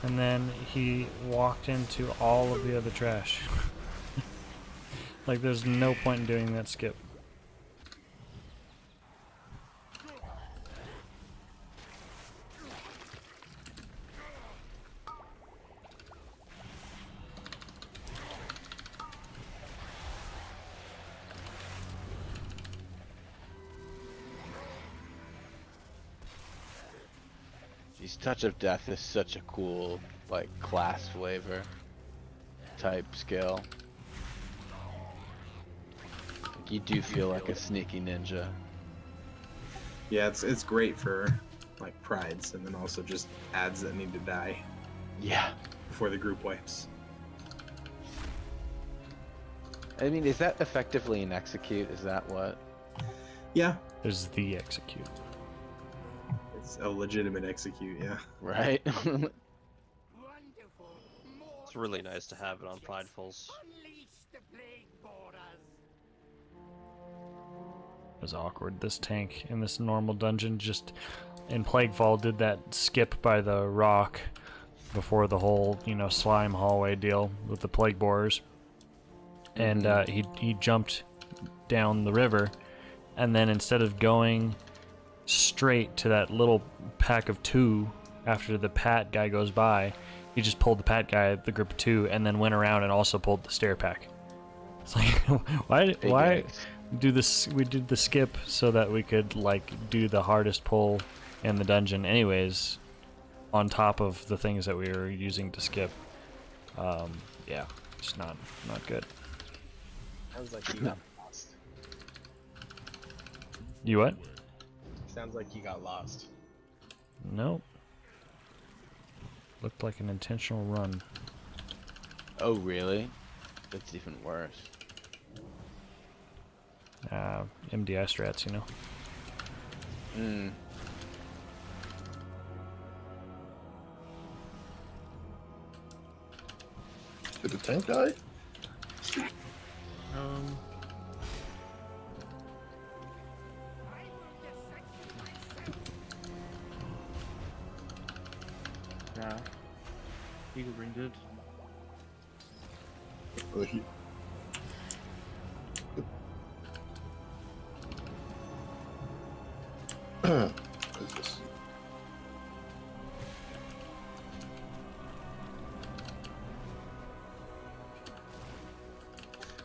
A: and then he walked into all of the other trash. Like, there's no point in doing that skip.
H: His Touch of Death is such a cool, like, class flavor type skill. Like, you do feel like a sneaky ninja.
C: Yeah, it's great for like prides and then also just ads that need to die
H: Yeah.
C: before the group wipes.
H: I mean, is that effectively an execute? Is that what?
C: Yeah,
A: There's the execute.
C: it's a legitimate execute, yeah.
H: Right?
D: It's really nice to have it on Pridefuls.
A: It was awkward. This tank in this normal dungeon just in Plaguefall did that skip by the rock before the whole, slime hallway deal with the plague borers. And he jumped down the river, and then instead of going straight to that little pack of 2 after the pat guy goes by, he just pulled the pat guy, the group of 2, and then went around and also pulled the stair pack. It's like, why do this? We did the skip so that we could do the hardest pull in the dungeon anyways, on top of the things that we were using to skip. Yeah, it's not good.
G: Sounds like you got lost.
A: You what?
G: Sounds like you got lost.
A: Nope. Looked like an intentional run.
H: Oh, really? That's even worse.
A: MDI strats,
H: Hmm.
F: Did the tank die?
E: Yeah. Eagle Ring did.
F: Or he... What is this?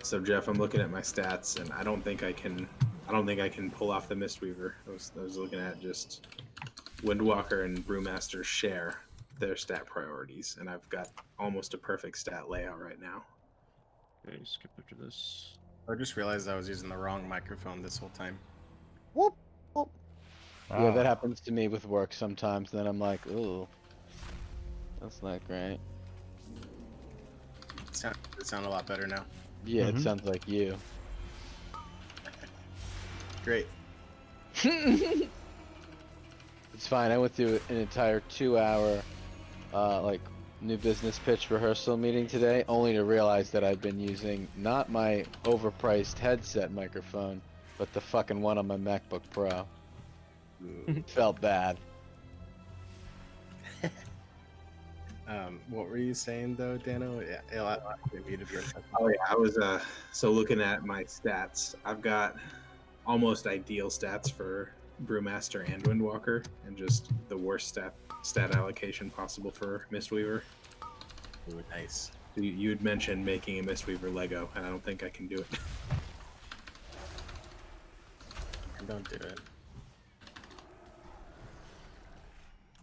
C: So Jeff, I'm looking at my stats, and I don't think I can pull off the Mistweaver. I was looking at just Windwalker and Brewmaster share their stat priorities, and I've got almost a perfect stat layout right now.
E: Okay, skip after this.
G: I just realized I was using the wrong microphone this whole time.
H: Whoop, whoop. Yeah,
A: Ah.
H: that happens to me with work sometimes. Then I'm like, ooh, that's not great.
G: It sound a lot better now.
H: Yeah,
A: Mhm.
H: it sounds like you.
G: Great.
H: It's fine. I went through an entire 2-hour, new business pitch rehearsal meeting today, only to realize that I've been using not my overpriced headset microphone, but the fucking one on my MacBook Pro. Felt bad.
G: What were you saying though, Dano? Yeah, I muted for a second.
C: Oh yeah, I was so looking at my stats. I've got almost ideal stats for Brewmaster and Windwalker, and just the worst stat allocation possible for Mistweaver.
G: Ooh, nice.
C: You had mentioned making a Mistweaver Lego, and I don't think I can do it.
G: Don't do it.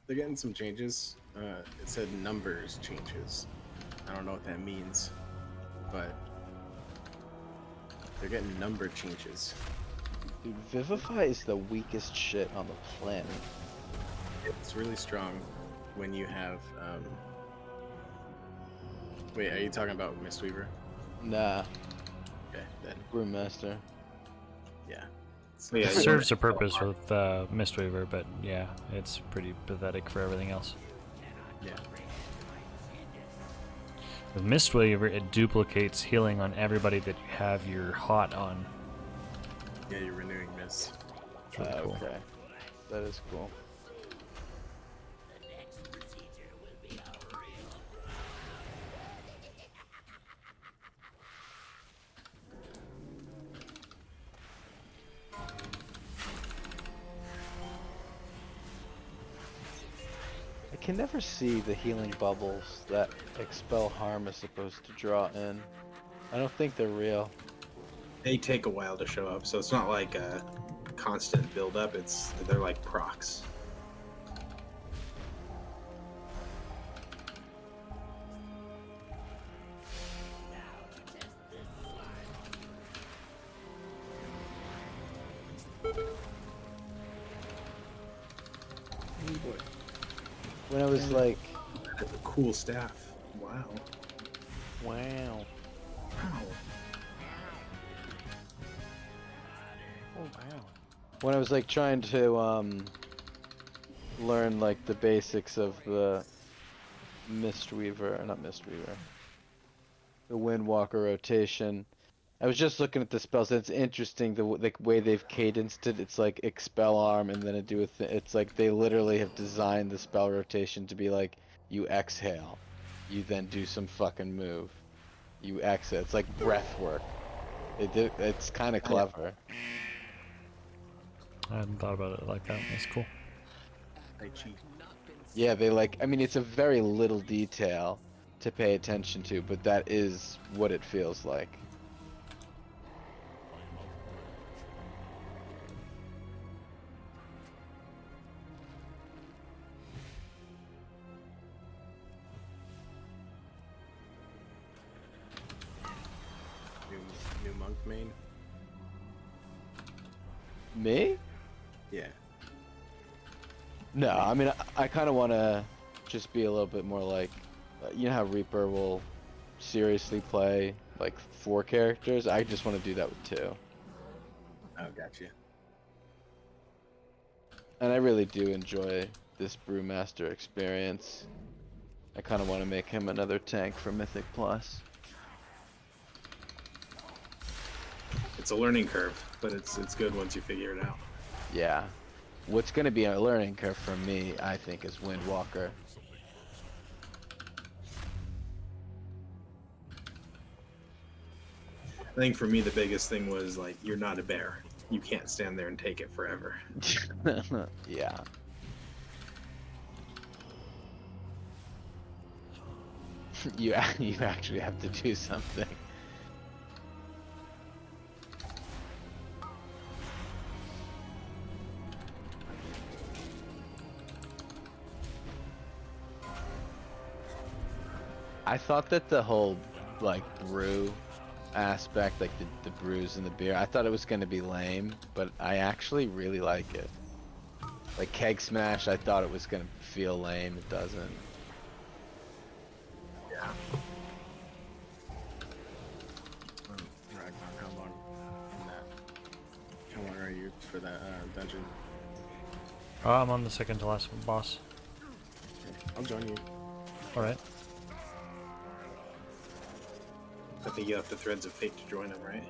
G: They're getting some changes. It said numbers changes. I don't know what that means, but they're getting number changes.
H: Dude, Vivify is the weakest shit on the planet.
G: It's really strong when you have. Wait, are you talking about Mistweaver?
H: Nah,
G: Okay, then
H: Brewmaster.
G: yeah.
C: So, yeah,
A: It
C: you
A: serves a
C: wanna-
A: purpose with Mistweaver, but yeah, it's pretty pathetic for everything else.
G: Yeah.
A: With Mistweaver, it duplicates healing on everybody that you have your hot on.
G: Yeah, you're renewing Mist.
A: It's really cool.
H: Okay, that is cool. I can never see the healing bubbles that Expel Harm is supposed to draw in. I don't think they're real.
C: They take a while to show up, so it's not like a constant build up. They're like procs.
H: When I was like,
C: That's a cool staff. Wow.
H: wow.
C: Wow.
H: Oh wow. When I was like trying to learn like the basics of the not Mistweaver, the Windwalker rotation, I was just looking at the spells. It's interesting the way they've cadenced it. It's like Expel Arm and then it's like they literally have designed the spell rotation to be like you exhale, you then do some fucking move, you exhale. It's like breath work. It's kind of clever.
A: I hadn't thought about it like that. That's cool.
G: Tai Chi.
H: Yeah, they like, I mean, it's a very little detail to pay attention to, but that is what it feels like.
G: New monk main.
H: Me?
G: Yeah.
H: No, I mean, I kind of want to just be a little bit more like, you know how Reaper will seriously play like 4 characters? I just want to do that with 2.
G: Oh, gotcha.
H: And I really do enjoy this Brewmaster experience. I kind of want to make him another tank for Mythic Plus.
C: It's a learning curve, but it's good once you figure it out.
H: Yeah. What's going to be a learning curve for me, I think, is Windwalker.
C: I think for me the biggest thing was like you're not a bear. You can't stand there and take it forever.
H: Yeah. You actually have to do something. I thought that the whole like brew aspect, like the brews and the beer, I thought it was gonna be lame, but I actually really like it. Like Keg Smash, I thought it was gonna feel lame. It doesn't.
C: Yeah.
G: Ragnar, how long in that? How long are you for that dungeon?
A: I'm on the second to last boss.
G: I'll join you.
A: Alright.
C: I think you have the Threads of Fate to join them, right?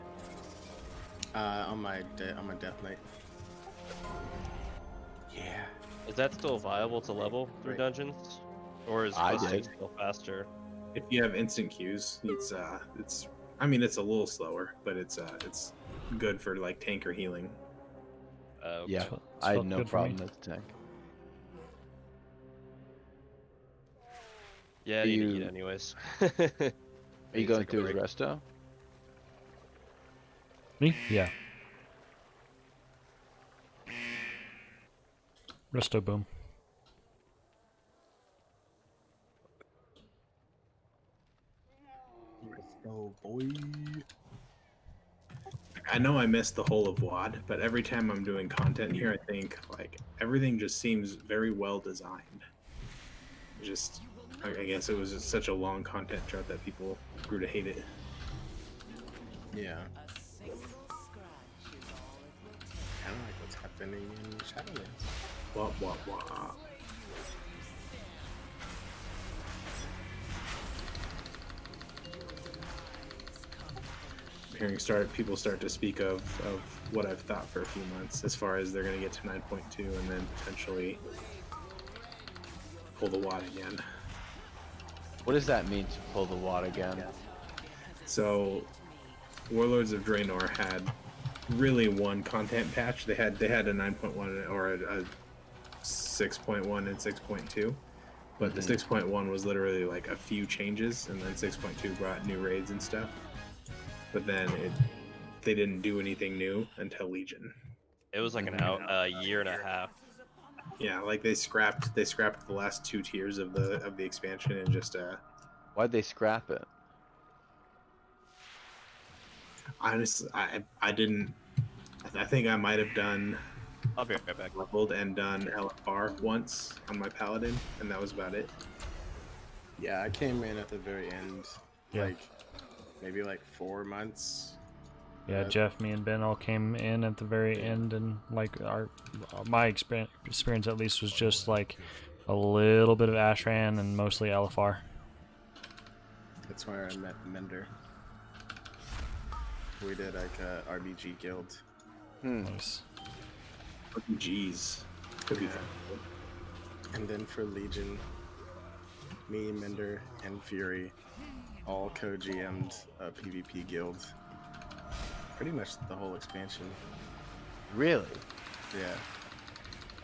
G: On my death knight. Yeah.
D: Is that still viable to level through
G: Right.
D: dungeons, or is
H: I
D: Twisting
H: did.
D: still faster?
C: If you have instant queues, it's I mean it's a little slower, but it's good for like tank or healing.
H: Yeah,
A: It's
H: I had
A: felt
H: no
A: good for me.
H: problem with the tank.
D: Yeah, I
H: Are
D: need to
H: you-
D: eat anyways.
H: Are you going through his resto?
A: Me? Yeah. Resto boom.
G: Oh boy.
C: I know I missed the whole of WAD, but every time I'm doing content here, I think like everything just seems very well designed. Just, I guess it was just such a long content drought that people grew to hate it.
G: Yeah. Kind of like what's happening in Shadowlands.
C: Wah wah wah. Hearing people start to speak of what I've thought for a few months, as far as they're going to get to 9.2 and then potentially pull the WAD again.
H: What does that mean to pull the WAD again?
C: So, Warlords of Draenor had really one content patch. They had a 9.1 or a 6.1 and 6.2, but the 6.1 was literally like a few changes, and then 6.2 brought new raids and stuff. But then they didn't do anything new until Legion.
D: It was like a year and a half.
C: Yeah, like they scrapped the last 2 tiers of the expansion and just
H: Why'd they scrap it?
C: honestly I didn't. I think I might have done
D: I'll be right back.
C: leveled and done LFR once on my paladin, and that was about it.
G: Yeah, I came in at the very end.
A: Yeah.
G: Like maybe like 4 months.
A: Yeah, Jeff, me, and Ben all came in at the very end, and like my experience at least was just like a little bit of Ashran and mostly LFR.
G: That's where I met Mender. We did like a RBG guild.
A: Nice.
C: Jeez, could be fun.
G: And then for Legion, me, Mender, and Fury all co-GM'd a PvP guild. Pretty much the whole expansion.
H: Really?
G: Yeah.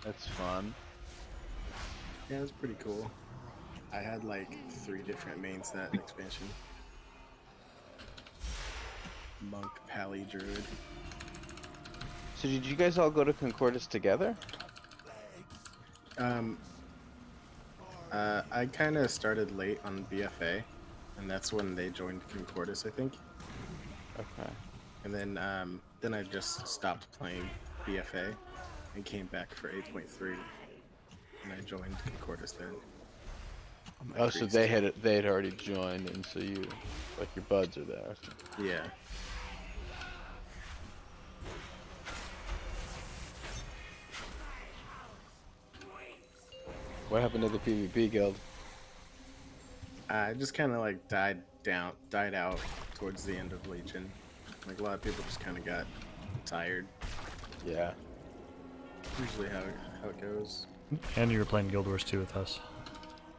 H: That's fun.
G: Yeah, it was pretty cool. I had like 3 different mains that expansion. Monk, Pally, Druid.
H: So did you guys all go to Concordus together?
G: I kind of started late on BFA, and that's when they joined Concordus, I think.
H: Okay.
G: And then I just stopped playing BFA and came back for 8.3, and I joined Concordus then.
H: Oh, so they had already joined, and so you, like, your buds are there.
G: Yeah.
H: What happened to the PvP guild?
G: I just kind of like died out towards the end of Legion. Like a lot of people just kind of got tired.
H: Yeah.
G: Usually how it goes.
A: And you were playing Guild Wars 2 with us.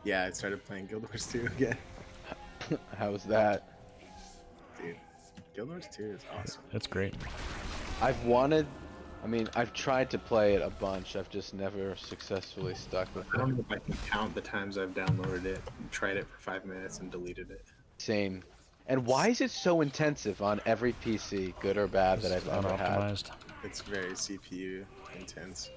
G: Yeah, I started playing Guild Wars 2 again.
H: How was that?
G: Dude, Guild Wars 2 is awesome.
A: It's great.
H: I've tried to play it a bunch. I've just never successfully stuck with
C: I don't
H: it.
C: know if I can count the times I've downloaded it, tried it for 5 minutes, and deleted it.
H: Same. And why is it so intensive on every PC, good or bad, that I've ever had?
A: Unoptimized.
G: It's very CPU intense.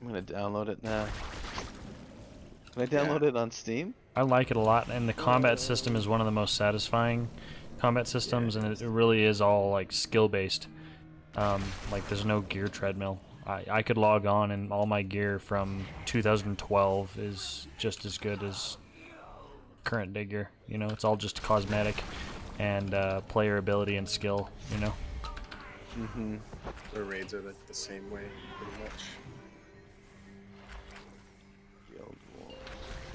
H: I'm gonna download it now. Can I download it on Steam?
A: I like it a lot, and the combat system is one of the most satisfying combat systems, and it really is all like skill based. Like there's no gear treadmill. I could log on and all my gear from 2012 is just as good as current day gear. You know, it's all just cosmetic and player ability and skill. You know.
H: Mm-hmm.
G: The raids are like the same way, pretty much.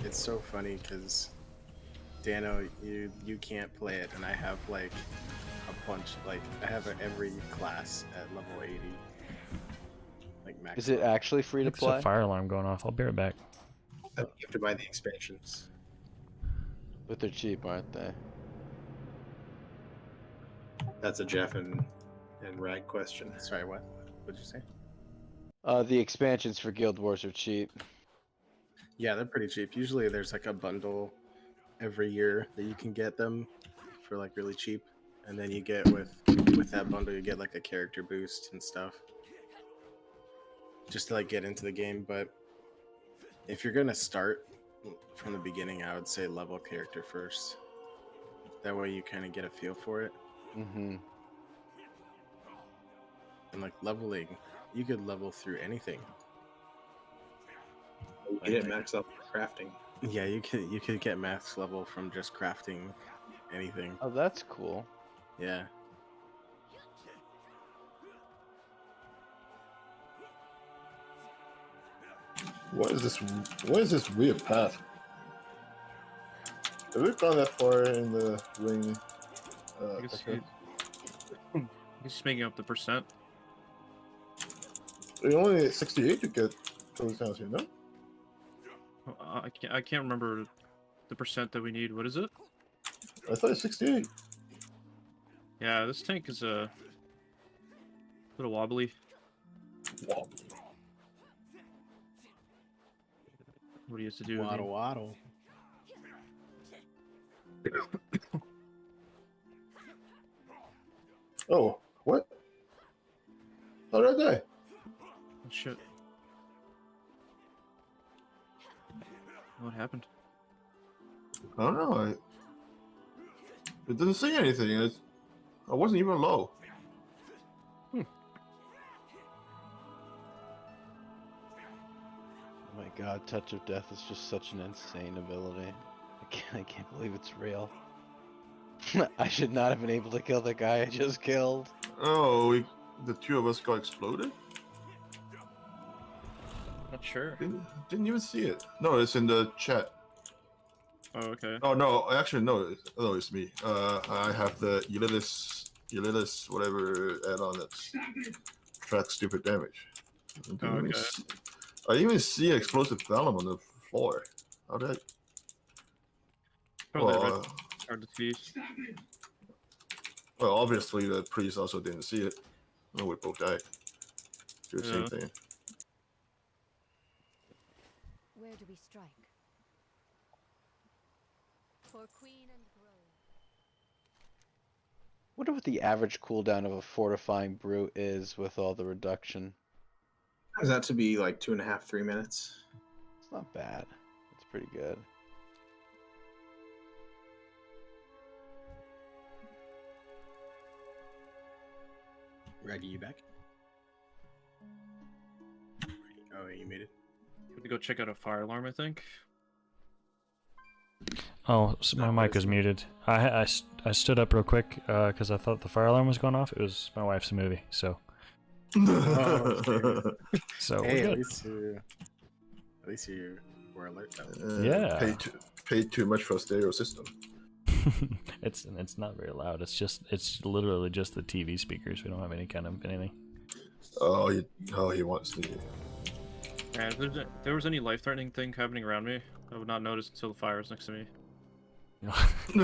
G: It's so funny because Dano, you can't play it, and I have like a bunch. Like I have every class at level 80. Like max.
H: Is it actually free to
A: There's
H: play?
A: a fire alarm going off. I'll be right back.
C: You have to buy the expansions.
H: But they're cheap, aren't they?
C: That's a Jeff and Rag question.
G: Sorry, what? What'd you say?
H: The expansions for Guild Wars are cheap.
G: Yeah, they're pretty cheap. Usually there's like a bundle every year that you can get them for like really cheap. And then you get with that bundle you get like a character boost and stuff. Just to like get into the game, but if you're gonna start from the beginning, I would say level character first. That way you kind of get a feel for it.
H: Mm-hmm.
G: And like leveling, you could level through anything.
C: You get it maxed up for crafting.
G: Yeah, you could get max level from just crafting anything.
H: Oh, that's cool.
G: Yeah.
F: What is this? What is this weird path? Have we gone that far in the ring?
E: I guess he's just making up the percent.
F: You only need 68 to get those down here, no?
E: I can't remember the percent that we need. What is it?
F: I thought it's 68.
E: Yeah, this tank is a little wobbly.
F: Wow.
E: What he has to do?
G: Waddle waddle.
F: Oh, what? How did I die?
E: Oh, shit. What happened?
F: I don't know. It doesn't say anything. I wasn't even low.
H: Oh my god, Touch of Death is just such an insane ability. I can't believe it's real. I should not have been able to kill the guy I just killed.
F: Oh, the two of us got exploded?
E: Not sure.
F: Didn't even see it. No, it's in the chat.
E: Oh, okay.
F: Oh no, actually no, it's me. I have the Ulysses whatever add-on that tracks stupid damage.
E: Oh, okay.
F: I didn't even see an explosive venom on the floor. How did I...
E: Probably
F: Well,
E: red. Hard to see.
F: well, obviously the priest also didn't see it. No, we both died. Do the same
E: Yeah.
F: thing.
I: Where do we strike? For Queen and Grove.
H: Wonder what the average cooldown of a fortifying brew is with all the reduction.
C: Is that to be like 2.5, 3 minutes?
H: It's not bad. It's pretty good.
G: Raggy, you back? Oh, you made it.
E: Have to go check out a fire alarm, I think.
A: Oh, so my mic was muted. I stood up real quick because I thought the fire alarm was going off. It was my wife's movie, so
G: Oh,
A: so
G: hey,
A: we're
G: at
A: good.
G: least you were alert.
A: Yeah.
F: Paid too much for a stereo system.
A: it's not very loud. It's literally just the TV speakers. We don't have any kind of anything.
F: Oh, he wants to.
E: Yeah, if there was any life-threatening thing happening around me, I would not notice until the fire was next to me.
A: Like,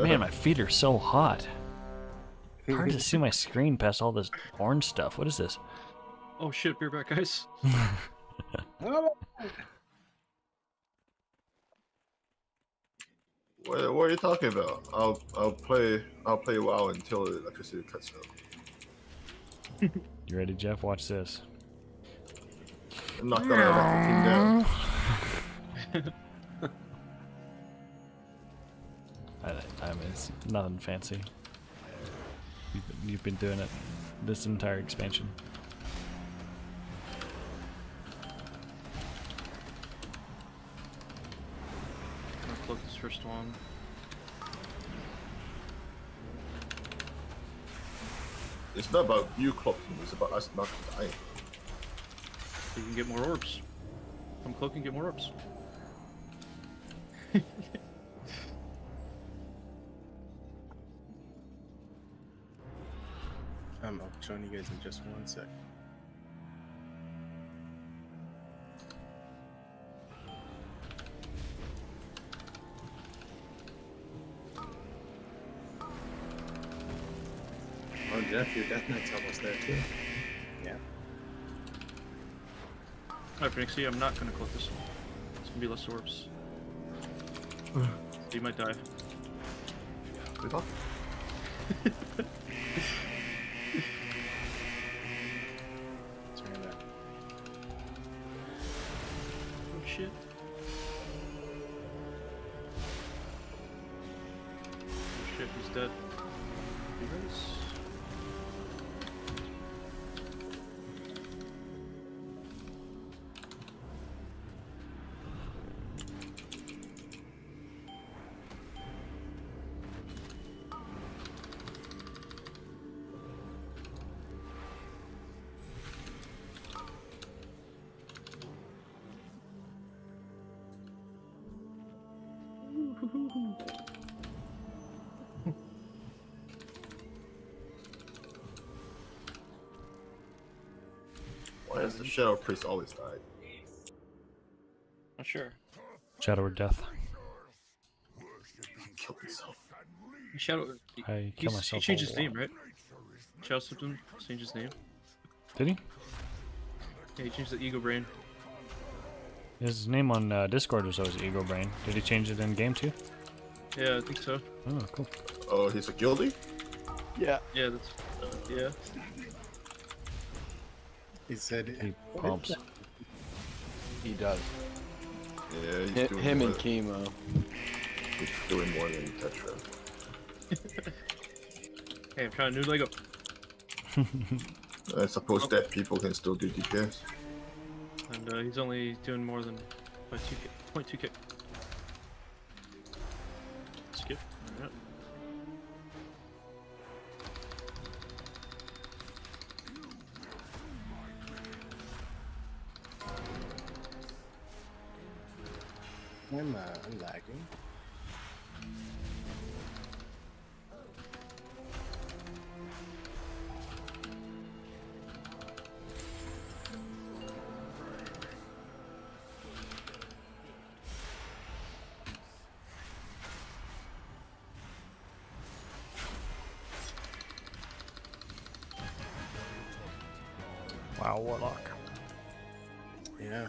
A: man, my feet are so hot. Hard to see my screen past all this orange stuff. What is this?
E: Oh shit, be right back, guys.
F: What are you talking about? I'll play WoW until the electricity cuts out.
A: You ready, Jeff? Watch this.
F: I'm not gonna let the king down.
A: I mean, it's nothing fancy. You've been doing it this entire expansion.
E: I'm gonna cloak this first one.
F: It's not about you cloaking, it's about us not dying.
E: You can get more orbs. Come cloak and get more orbs.
G: I'll join you guys in just 1 sec.
C: Oh, Jeff, your Death Knight's almost there too.
G: Yeah.
E: Alright, Phoenix, see, I'm not gonna cloak this one. It's gonna be less orbs. So you might die.
F: We talk?
G: Turn that.
E: Oh shit. Oh shit, he's dead. He is.
F: Why does the Shadow Priest always die?
E: Not sure.
A: Shadow or death?
F: He killed himself.
E: Shadow.
A: I kill myself.
E: He changed
A: a
E: his name,
A: lot.
E: right? Shadow Symptom changed his name.
A: Did he?
E: Yeah, he changed the Ego Brain.
A: His name on Discord was always Ego Brain. Did he change it in game too?
E: Yeah, I think so.
A: Oh, cool.
F: Oh, he's a guilty?
H: Yeah.
E: Yeah, that's. Yeah.
G: He said
A: He pumps.
H: He does.
F: Yeah, he's doing
H: Him
F: more
H: and chemo.
F: He's doing more than Tetra.
E: Hey, I'm trying a new Lego.
F: I suppose dead people can still do DPS.
E: And he's only doing more than by 0.2k. Skip. Alright.
G: I'm lagging.
A: warlock.
G: Yeah.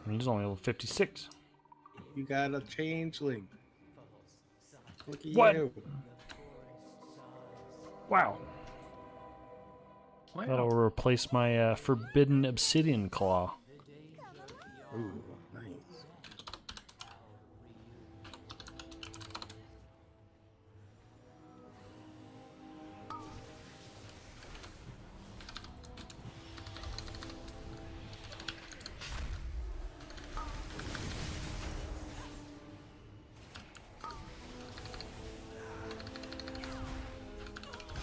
A: And he's only level 56.
G: You got a changeling. Look at
A: What?
G: you.
A: Wow.
E: Wow.
A: That'll replace my forbidden obsidian claw.
G: Ooh, nice.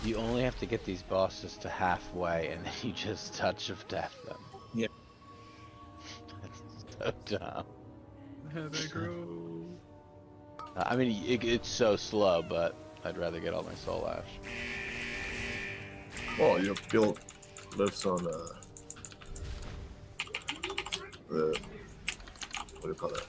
H: You only have to get these bosses to halfway, and then you just touch of death them.
C: Yeah.
H: That's so dumb.
E: Have I grow?
H: I mean, it's so slow, but I'd rather get all my soul ash.
F: Oh, your build lives on the what do you call that?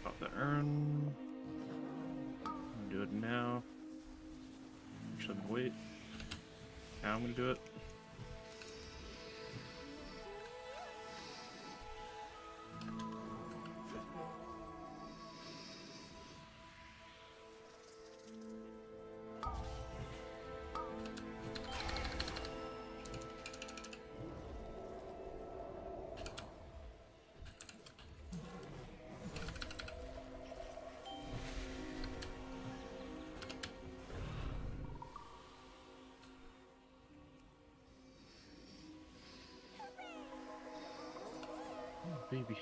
E: Pop the urn. I'm gonna do it now. Actually, I'm gonna wait. Now I'm gonna do it. Oh, baby.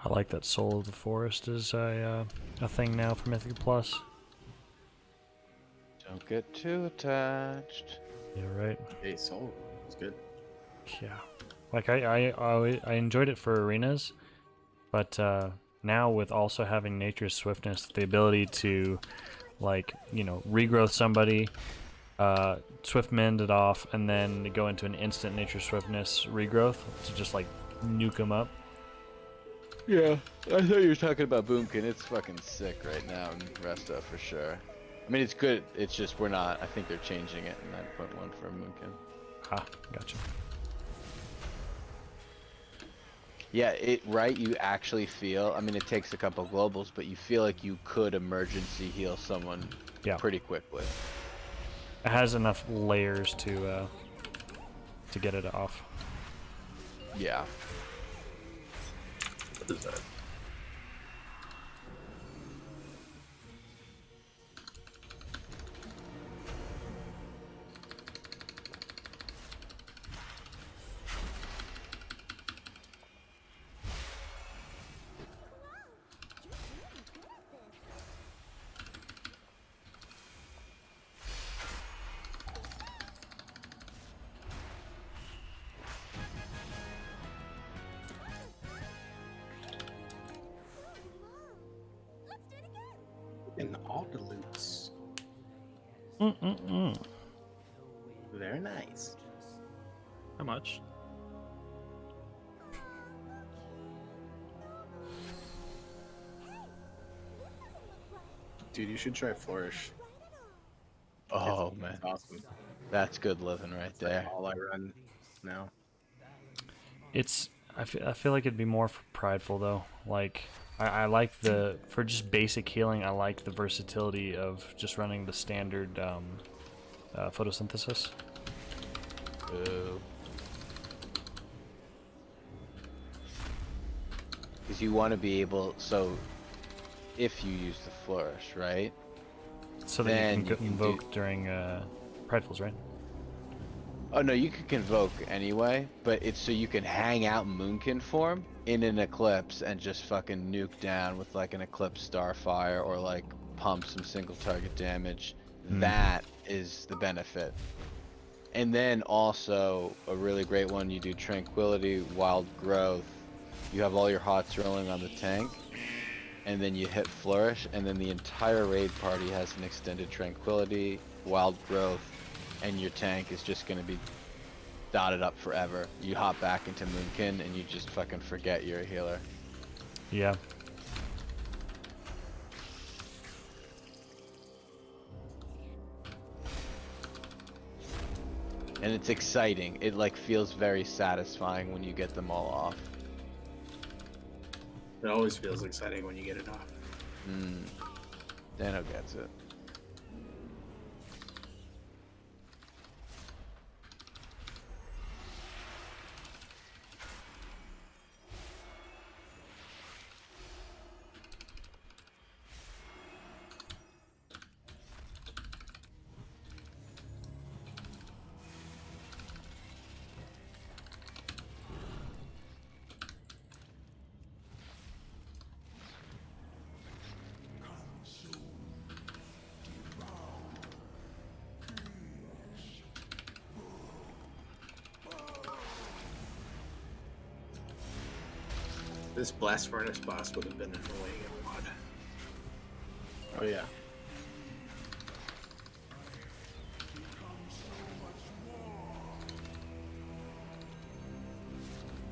A: I like that Soul of the Forest is a thing now for Mythic Plus.
H: Don't get too attached.
A: Yeah, right.
G: Hey, soul. It's good.
A: Yeah, like I enjoyed it for arenas, but now with also having Nature's Swiftness, the ability to, like, you know, regrowth somebody, swift mend it off, and then go into an instant Nature's Swiftness regrowth to just like nuke them up.
H: Yeah, I thought you were talking about Boomkin. It's fucking sick right now in Resto for sure. I mean, it's good. It's just we're not. I think they're changing it in 9.1 for Boomkin.
A: Ah, gotcha.
H: Yeah, right. You actually feel. I mean, it takes a couple globals, but you feel like you could emergency heal someone pretty quickly.
A: It has enough layers to get it off.
H: Yeah.
F: What is that?
G: And all the loots.
A: Mm-mm-mm.
G: Very nice.
E: How much?
G: Dude, you should try Flourish.
H: Oh man,
G: It's awesome.
H: that's good living right
G: It's like
H: there.
G: all I run now.
A: I feel like it'd be more prideful though. Like I like the for just basic healing. I like the versatility of just running the standard photosynthesis.
H: Boo. Because you want to be able, so if you use the flourish, right?
A: So that
H: Then
A: you
H: you
A: can
H: can
A: invoke during pridefuls, right?
H: Oh no, you can convoke anyway, but it's so you can hang out Moonkin form in an eclipse and just fucking nuke down with like an eclipse starfire or like pump some single target damage. That is the benefit. And then also a really great one, you do Tranquility, Wild Growth. You have all your hots rolling on the tank, and then you hit Flourish, and then the entire raid party has an extended Tranquility, Wild Growth, and your tank is just gonna be dotted up forever. You hop back into Moonkin, and you just fucking forget you're a healer.
A: Yeah.
H: And it's exciting. It like feels very satisfying when you get them all off.
C: It always feels exciting when you get it off.
H: Dano gets it.
C: This blast furnace boss would have been annoying in mod.
G: Oh yeah.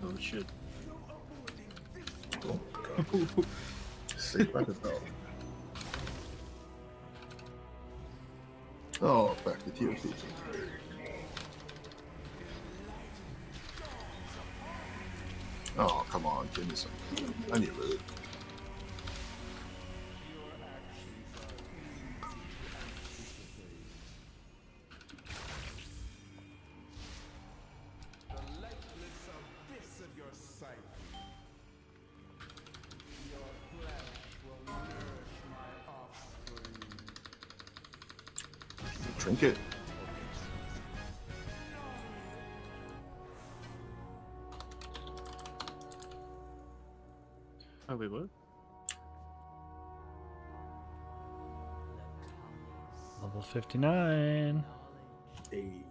E: Oh shit.
F: Oh, God. Saved by the bell. Oh, back to TOP. Oh, come on, give me some. I need loot. Trinket.
E: Oh wait, what?
A: Level 59.
G: Hey.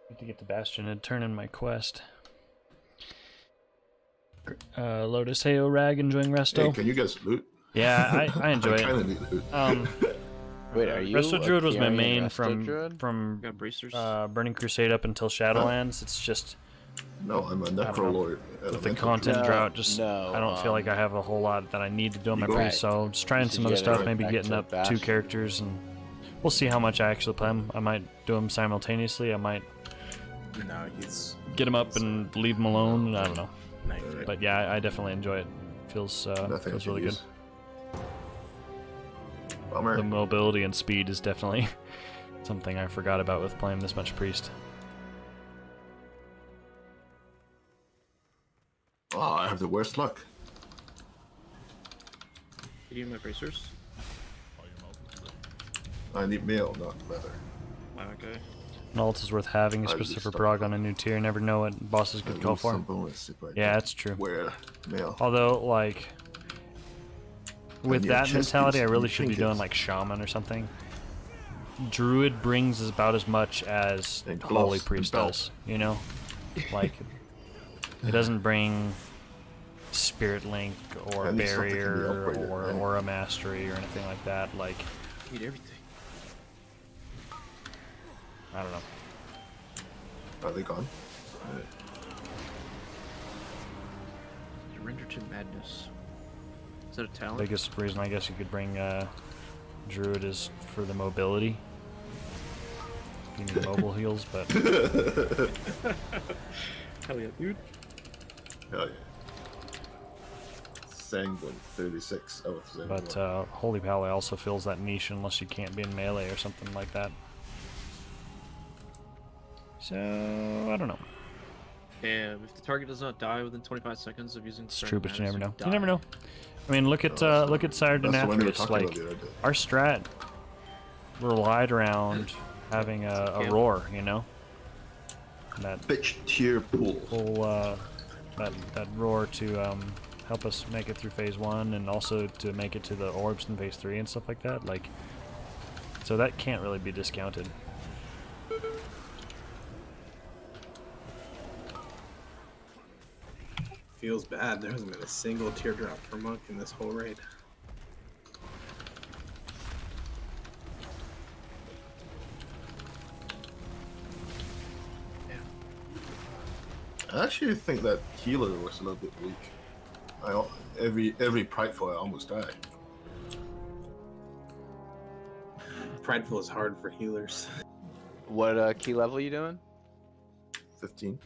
A: Need to get the Bastion and turn in my quest. Lotus, hey, Rag, enjoying Resto?
F: Hey, can you guys loot?
A: Yeah, I enjoy
F: I
A: it.
F: kind of need loot.
H: Wait, are you
A: Resto
H: a
A: Druid was my
H: Kyrian
A: main
H: Resto Druid?
A: from
E: Got bracers.
A: Burning Crusade up until Shadowlands. It's just
F: No, I'm a
A: know.
F: Necrolord.
A: with the
F: Elemental
A: content
H: No,
A: drought, just
H: no,
A: I don't feel like I have a whole lot that I need to do on my
F: You go-
A: priest. So just trying
H: Should
A: some other
H: get it
A: stuff,
H: right
A: maybe
H: back
A: getting
H: to
A: up
H: Bastion.
A: 2 characters, and we'll see how much I actually play them. I might do them simultaneously. I might
G: No, he's
A: get them up and leave them alone. I don't know,
G: knife.
A: but yeah, I definitely enjoy it. Feels
F: Nothing I
A: feels
F: can
A: really good.
F: use. Bummer.
A: The mobility and speed is definitely something I forgot about with playing this much priest.
F: Oh, I have the worst luck.
E: Can you my bracers?
F: I need mail, not leather.
E: Okay.
A: An ult is worth having,
F: I
A: especially
F: just
A: for
F: stuck
A: prog on a new tier. Never know what bosses
F: I
A: could call
F: lose
A: for.
F: some bonus if I
A: Yeah,
F: don't
A: that's true.
F: wear mail.
A: Although, like, with
F: And your
A: that
F: chest
A: mentality,
F: piece
A: I
F: and
A: really
F: your
A: should be doing
F: trinkets.
A: like shaman or something. Druid brings about as much as
F: And
A: Holy
F: gloves and
A: Priest
F: belt.
A: does, you know? Like, it doesn't bring Spirit Link or
F: And it's something in the
A: Barrier
F: operator,
A: or
F: right?
A: Aura Mastery or anything like that. Like,
E: Need everything.
A: I don't know.
F: Are they gone?
E: Merchant Madness. Is that a talent?
A: Biggest reason I guess you could bring Druid is for the mobility. You need mobile heals, but
E: Hell yeah, dude.
F: Hell yeah. Sanguine 36. Oh, it's Sanguine.
A: but Holy Pally also fills that niche unless you can't be in melee or something like that. So I don't know.
E: And if the target does not die within 25 seconds of using
A: It's true, but you never know.
E: die.
A: You never know. I mean, look at Sire
F: That's the one we were
A: Denathrius.
F: talking
A: Like
F: about the other day.
A: our strat relied around having a roar, you know. That
F: Bitch tier pool.
A: whole that roar to help us make it through phase 1 and also to make it to the orbs in phase 3 and stuff like that. Like, so that can't really be discounted.
C: Feels bad. There hasn't been a single teardrop for Monk in this whole raid.
F: I actually think that healer was a little bit weak. Every prideful I almost died.
C: Prideful is hard for healers.
H: What key level you doing?
F: 15.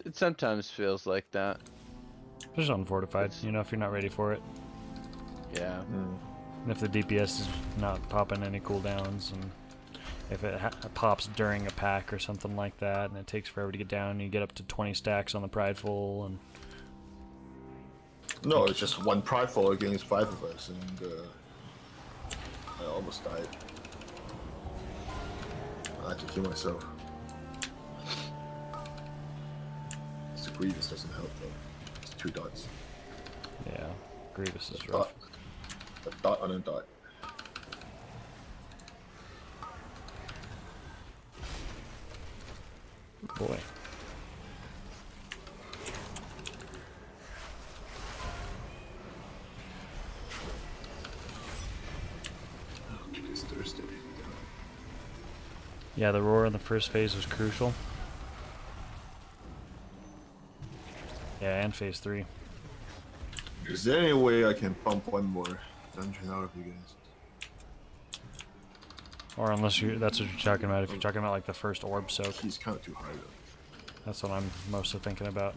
H: It sometimes feels like that.
A: Just unfortified, you know, if you're not ready for it.
H: Yeah.
A: And if the DPS is not popping any cooldowns, and if it pops during a pack or something like that, and it takes forever to get down, and you get up to 20 stacks on the Prideful, and
F: No, it's just one prideful against 5 of us, and I almost died. I had to kill myself. This Grievous doesn't help though. It's 2 dots.
A: yeah, Grievous is
F: A
A: rough.
F: dot on a dot.
A: Boy.
F: It's Thursday.
A: Yeah, the roar in the first phase was crucial. Yeah, and phase 3.
F: Is there any way I can pump one more dungeon out of you guys?
A: Or unless that's what you're talking about. If you're talking about like the first orb soak,
F: He's kind of too high though.
A: that's what I'm mostly thinking about.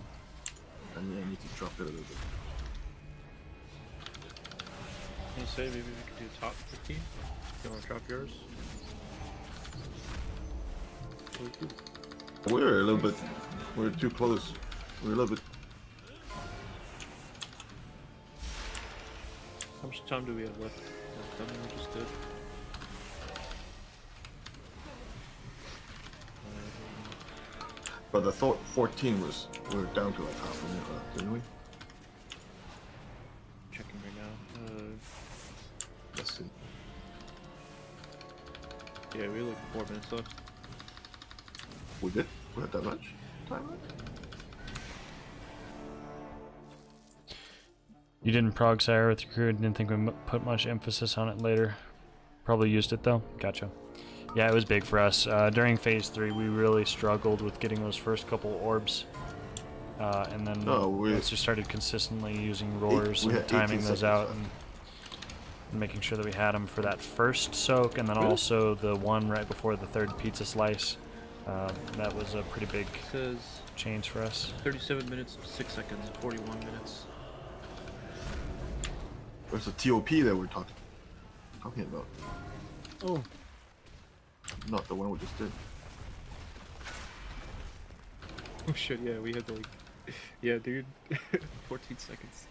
F: I need to drop it a little bit.
E: I'm gonna say maybe we could do top 15. You wanna drop yours?
F: We're a little bit. We're too close. We're a little bit.
E: How much time do we have left? How many we just did?
F: But I thought 14 was. We're down to like half a minute left, didn't we?
E: Checking right now.
F: Let's see.
E: Yeah, we have like 4 minutes left.
F: We did? We had that much time left?
A: You didn't prog Sire with your crew, didn't think we put much emphasis on it later. Probably used it though. Gotcha. Yeah, it was big for us. During phase 3, we really struggled with getting those first couple orbs. And then once we started consistently using roars
F: we
A: and
F: had
A: timing
F: 18
A: those
F: seconds
A: out
F: left.
A: and making sure that we had them for that first soak, and then also the one right before the third pizza slice. That was a pretty big
E: It says
A: change for us.
E: 37 minutes, 6 seconds, 41 minutes.
F: Where's the TOP that we're talking about?
A: Oh.
F: Not the one we just did.
E: Oh shit, yeah, we had to like... Yeah, dude. 14 seconds.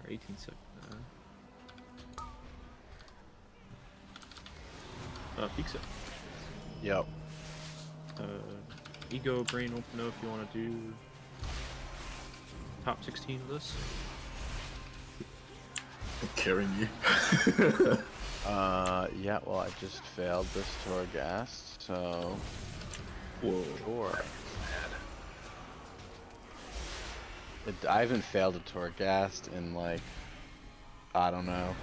E: Or 18 seconds. Pizza.
H: Yep.
E: Ego, Brain, open up if you want to do top 16 of this.
F: I'm carrying you.
H: Yeah, well, I just failed this Torghast, so...
F: Whoa.
H: Sure. I haven't failed a Torghast in, like, I don't know,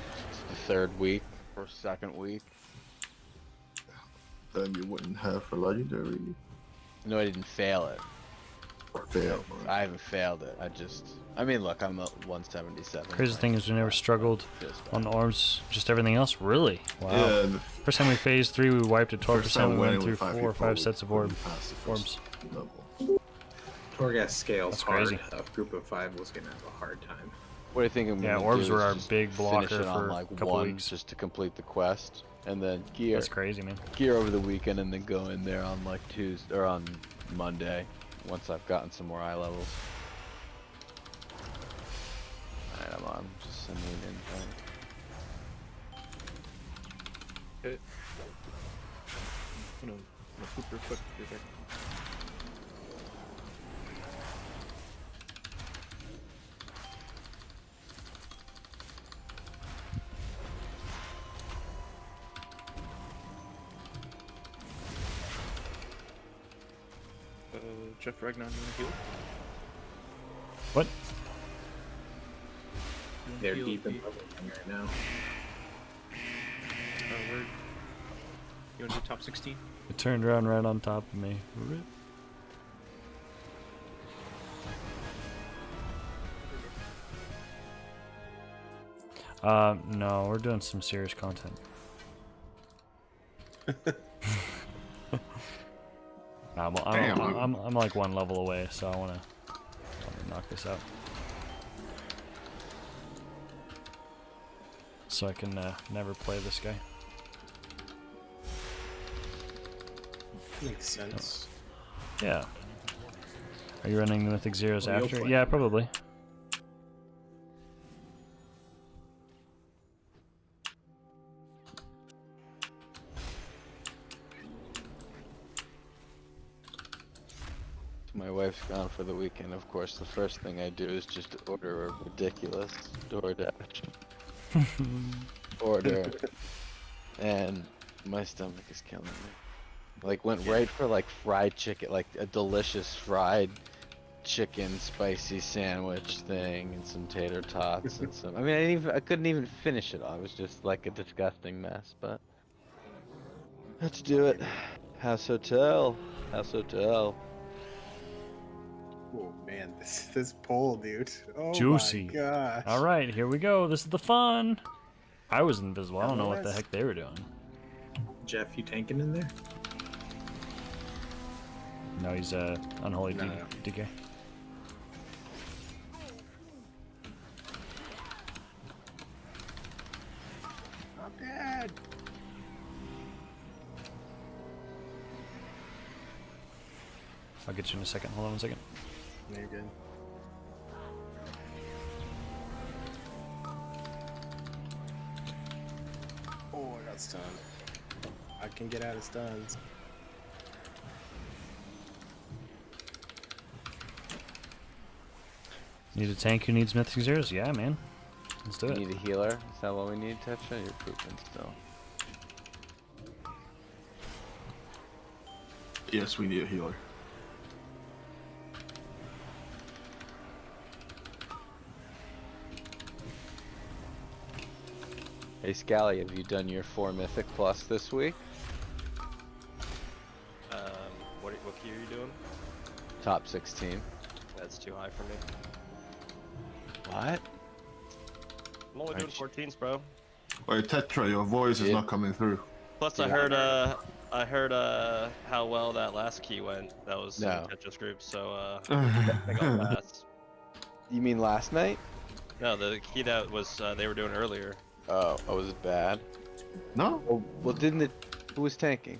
H: the 3rd week or 2nd week.
F: Then you wouldn't have a legendary.
H: No, I didn't fail it.
F: Fail.
H: I haven't failed it. I mean, look, I'm at 177.
A: Crazy thing is we never struggled
H: Feels bad.
A: on orbs, just everything else. Really? Wow.
F: Yeah,
A: First time we phase 3, we wiped at 12%.
F: first time
A: We went
F: winning
A: through
F: with 5
A: 4 or
F: people,
A: 5 sets of orbs.
F: past the first level.
C: Torghast scales
A: That's
C: hard.
A: crazy.
C: A group of 5 was gonna have a hard time.
H: What do you think I'm
A: Yeah,
H: gonna
A: orbs
H: do
A: were
H: is
A: our
H: just
A: big blocker
H: finish it on
A: for
H: like
A: a couple
H: one
A: weeks.
H: just to complete the quest, and then gear
A: That's crazy, man.
H: gear over the weekend, and then go in there on like Tuesday or on Monday once I've gotten some more eye levels. Alright, I'm on. Just send me an invite.
E: Okay. I'm gonna poop real quick. Be back. Jeff Ragnar, you wanna heal?
A: What?
E: You wanna
C: They're
E: heal
C: deep in
E: the-
C: level right now.
E: where- You wanna do top 16?
A: It turned around right on top of me. Rip. No, we're doing some serious content. I'm like one level away, so I wanna knock this out. So I can never play this guy.
G: Makes sense.
A: Yeah. Are you running the Mythic Zeros
C: Well, you'll
A: after?
C: play.
A: Yeah, probably.
H: My wife's gone for the weekend. Of course, the first thing I do is just order a ridiculous DoorDash order, and my stomach is killing me. Like, went right for like fried chicken, like a delicious fried chicken spicy sandwich thing, and some tater tots and some. I mean, I couldn't even finish it all. It was just like a disgusting mess, but had to do it. House hotel, house hotel.
G: Oh man, this poll, dude. Oh
A: Juicy.
G: my gosh.
A: All right, here we go. This is the fun. I was invisible. I don't know what the
G: MLS.
A: heck they were doing.
C: Jeff, you tanking in there?
A: No, he's unholy
G: No.
A: DK.
G: I'm dead.
A: I'll get you in a second. Hold on 1 second.
G: No, you're good. Oh, I got stunned. I can get out of stuns.
A: Need a tank who needs Mythic Zeros? Yeah, man. Let's do
H: We
A: it.
H: need a healer. Is that what we need, Tetra? You're pooping still.
F: Yes, we need a healer.
H: Hey Scally, have you done your 4 Mythic Plus this week?
D: What key are you doing?
H: Top 16.
D: That's too high for me.
H: What?
D: I'm only doing 14s, bro.
F: Wait, Tetra, your voice is
H: Yeah.
F: not coming through.
D: Plus, I heard how well that last key went. That was
H: No.
D: Tetris group, so I got last.
H: You mean last night?
D: No, the key that was they were doing earlier.
H: Oh, was it bad?
F: No?
H: Well, didn't it? Who was tanking?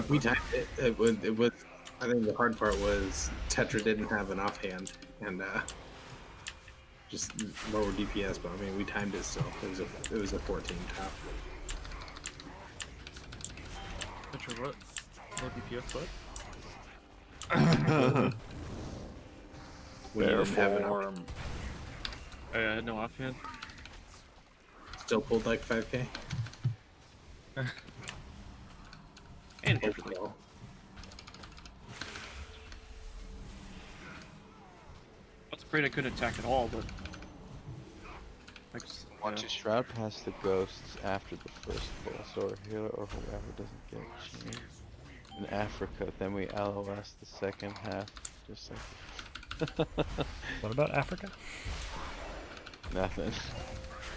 C: We timed it. It was. I think the hard part was Tetra didn't have an offhand and just lower DPS. But I mean, we timed it still. It was a 14 top.
E: Petra, what? No DPS, what?
C: We didn't have an offhand.
E: I had no offhand.
C: Still pulled like 5k.
E: And everything.
C: Overall.
E: I was afraid I couldn't attack at all, but.
H: Watch a shroud past the ghosts after the first boss, or healer, or whoever doesn't get chained. in Africa, then we LOS the second half, just like.
A: What about Africa?
H: Nothing.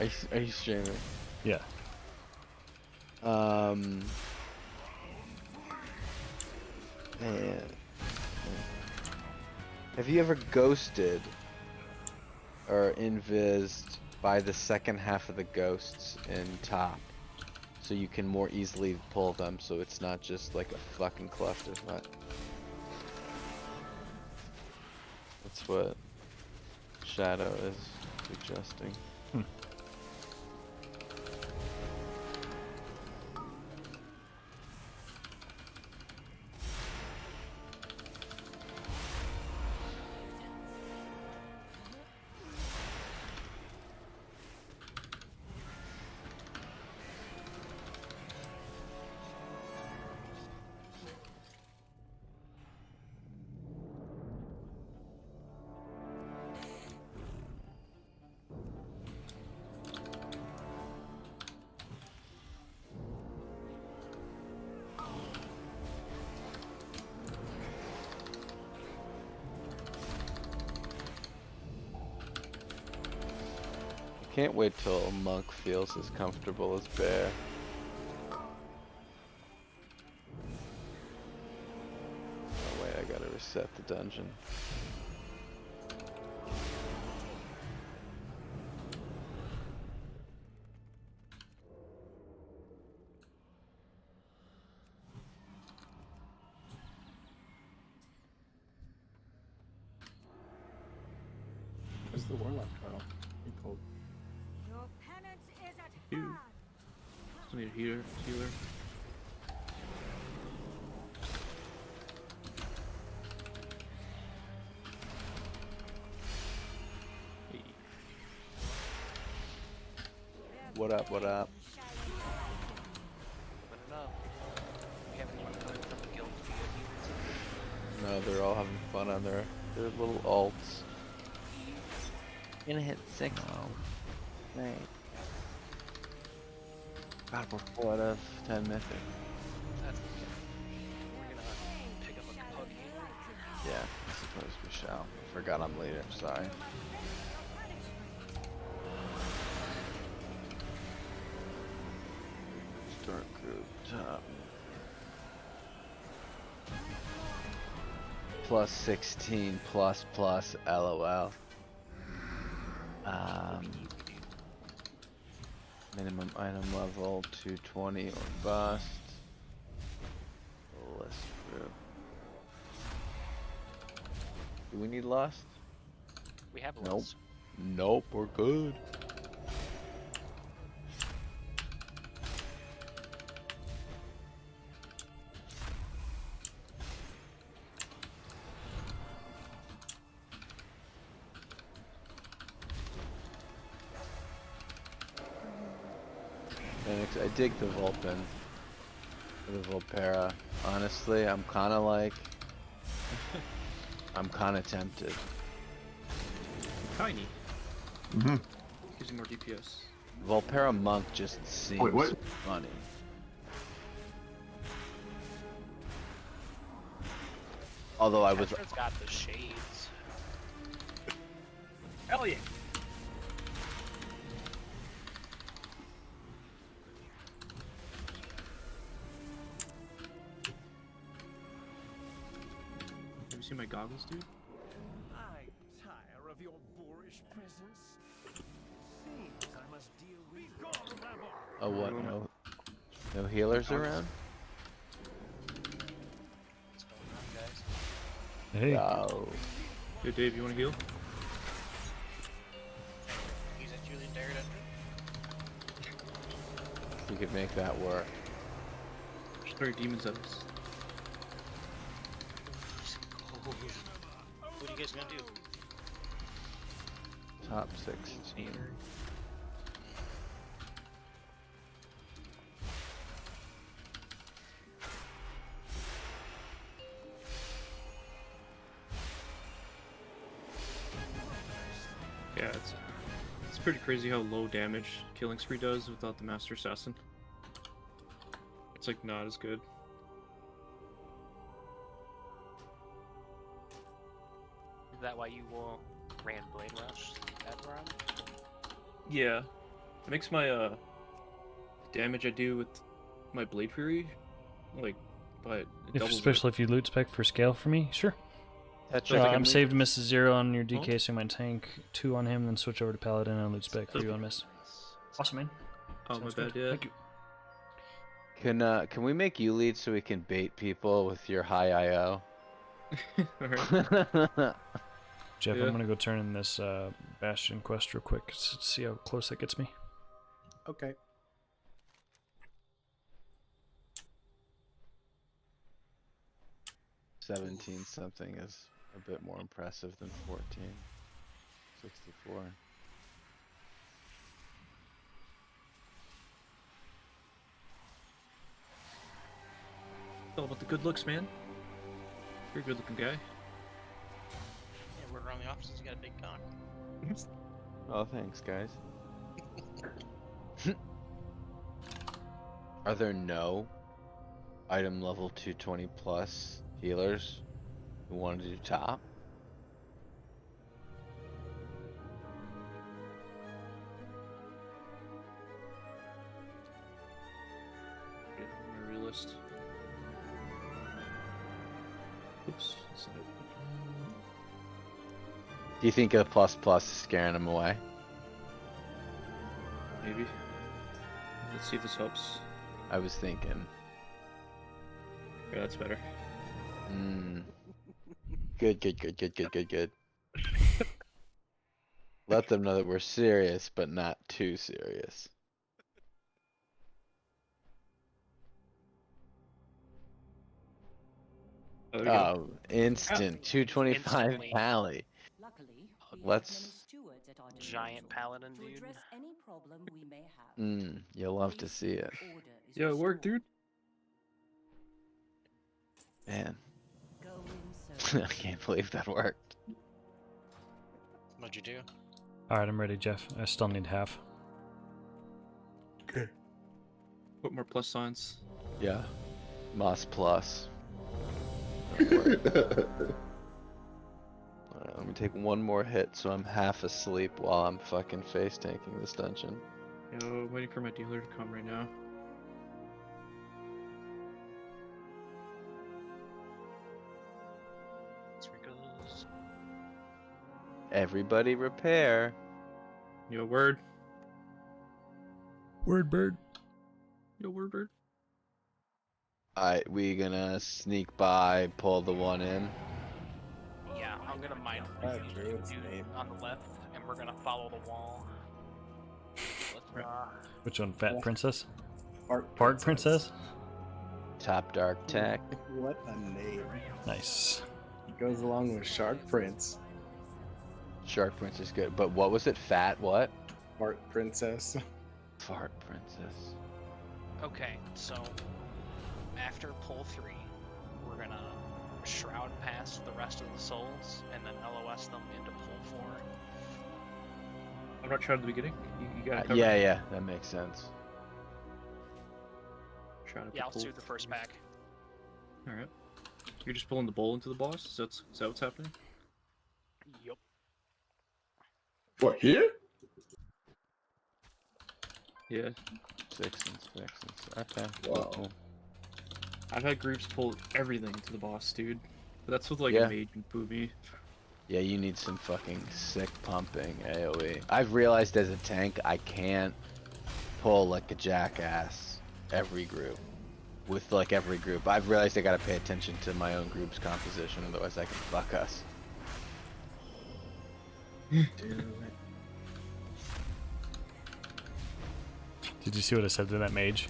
H: Are you streaming?
A: Yeah.
H: Man. Have you ever ghosted or invised by the second half of the ghosts in top, so you can more easily pull them, so it's not just like a fucking clusterfuck? That's what Shadow is suggesting. Can't wait till a monk feels as comfortable as Bear. Oh wait, I gotta reset the dungeon.
G: Where's the warlock trial? Pretty cool.
I: Your penance is at
E: Ew.
I: hand.
E: Still need a healer. Hey.
H: What up, what up? No, they're all having fun on their little alts. Gonna hit 6. Oh. Right. God, we're 4 out of 10 mythic.
J: That's okay. We're gonna pick up a puggy.
H: Yeah, I suppose we shall. Forgot I'm later, sorry. Start group top. Plus 16 plus LOL. Minimum item level 220 or bust. List group. Do we need lust?
J: We have a
H: Nope.
J: list.
H: Nope, we're good. I dig the Vulpin, the Vulpera. Honestly, I'm kind of like, I'm kind of tempted.
E: Tiny.
F: Mm-hmm.
E: Gives you more DPS.
H: Vulpera Monk just seems
F: what?
H: funny. Although I was,
J: Catherine's got the shades. Hell yeah.
E: Have you seen my goggles, dude?
K: I tire of your boorish presence. Seems I must deal with
H: oh what? No healers around?
J: What's going on, guys?
A: Hey.
H: Oh.
E: Hey, Dave, you want to heal?
J: He's at Julian Derrida.
H: We could make that work.
E: Just throw your demons at us.
J: What are you guys gonna do?
H: Top 16.
E: Yeah, it's pretty crazy how low damage Killing Spree does without the Master Assassin. It's like not as good.
J: that why you ran Blade Rush that run?
E: Yeah. It makes my damage I do with my Blade Fury, like, but
A: Especially if you loot spec for scale for me, sure. I'm saved miss 0 on your DK, so my tank 2 on him, then switch over to Paladin and loot spec for you on miss. Awesome, man.
E: Oh,
A: Sounds
E: my bad,
A: good.
E: yeah.
A: Thank you.
H: Can we make you lead so we can bait people with your high IO?
E: Alright.
A: Jeff,
E: Yeah.
A: I'm gonna go turn in this Bastion quest real quick. See how close that gets me.
G: Okay.
H: $17 something is a bit more impressive than 14. 64.
E: It's all about the good looks, man. You're a good looking guy.
J: Yeah, we're on the opposites. You got a big cock.
H: Oh, thanks, guys. Are there no item level 220 plus healers who want to do top?
E: Yeah, I'm a realist. Oops. That's not it.
H: Do you think a plus plus is scaring them away?
E: Maybe. Let's see if this helps.
H: I was thinking.
E: Yeah, that's better.
H: Good. Let them know that we're serious, but not too serious.
E: Oh, there we go.
H: Oh, instant 225
J: Instantly.
H: pally.
I: Luckily,
H: Let's.
J: Giant paladin,
I: to
J: dude.
I: address any problem we may have.
H: You'll love to see it.
I: Order is
E: Yeah, it worked,
I: restored.
H: dude. Man,
I: Go in
H: I
I: search.
H: can't believe that worked.
J: What'd you do?
A: Alright, I'm ready, Jeff. I still need half.
E: Put more plus signs.
H: Yeah. Moss plus. Alright, let me take one more hit so I'm half asleep while I'm fucking face tanking this dungeon.
E: Yo, waiting for my dealer to come right now.
J: Sprinkles.
H: Everybody repair.
E: Yo, word.
A: Word bird.
E: Yo, word, bird.
H: Alright, we gonna sneak by, pull the one in.
J: Yeah, I'm gonna mine
G: Druid's
J: dude
G: name.
J: on the left, and we're gonna follow the wall. Let's
A: Which one? Fat Princess?
G: Park
A: Princess?
H: Top dark tech.
G: What a name.
A: Nice.
G: It goes along with Shark Prince.
H: Shark Prince is good, but what was it? Fat what?
G: Fart Princess.
H: Fart Princess.
J: Okay, so after pull 3, we're gonna shroud past the rest of the souls and then LOS them into pull 4.
E: I'm not trying at the beginning. You got it covered.
H: Yeah, that makes sense.
E: Trying to
J: Yeah, I'll
E: pull.
J: do the first pack.
E: Alright. You're just pulling the bowl into the boss? Is that what's happening?
J: Yup.
F: What, here?
E: Yeah.
H: 6 and 6 and 6. Okay.
F: Wow.
H: Cool.
E: I've had groups pull everything to the boss, dude. But that's with like
H: Yeah.
E: a mage and booby.
H: Yeah, you need some fucking sick pumping AoE. I've realized as a tank, I can't pull like a jackass every group. With like every group. I've realized I gotta pay attention to my own group's composition, otherwise I can fuck us.
A: Did you see what I said to that mage?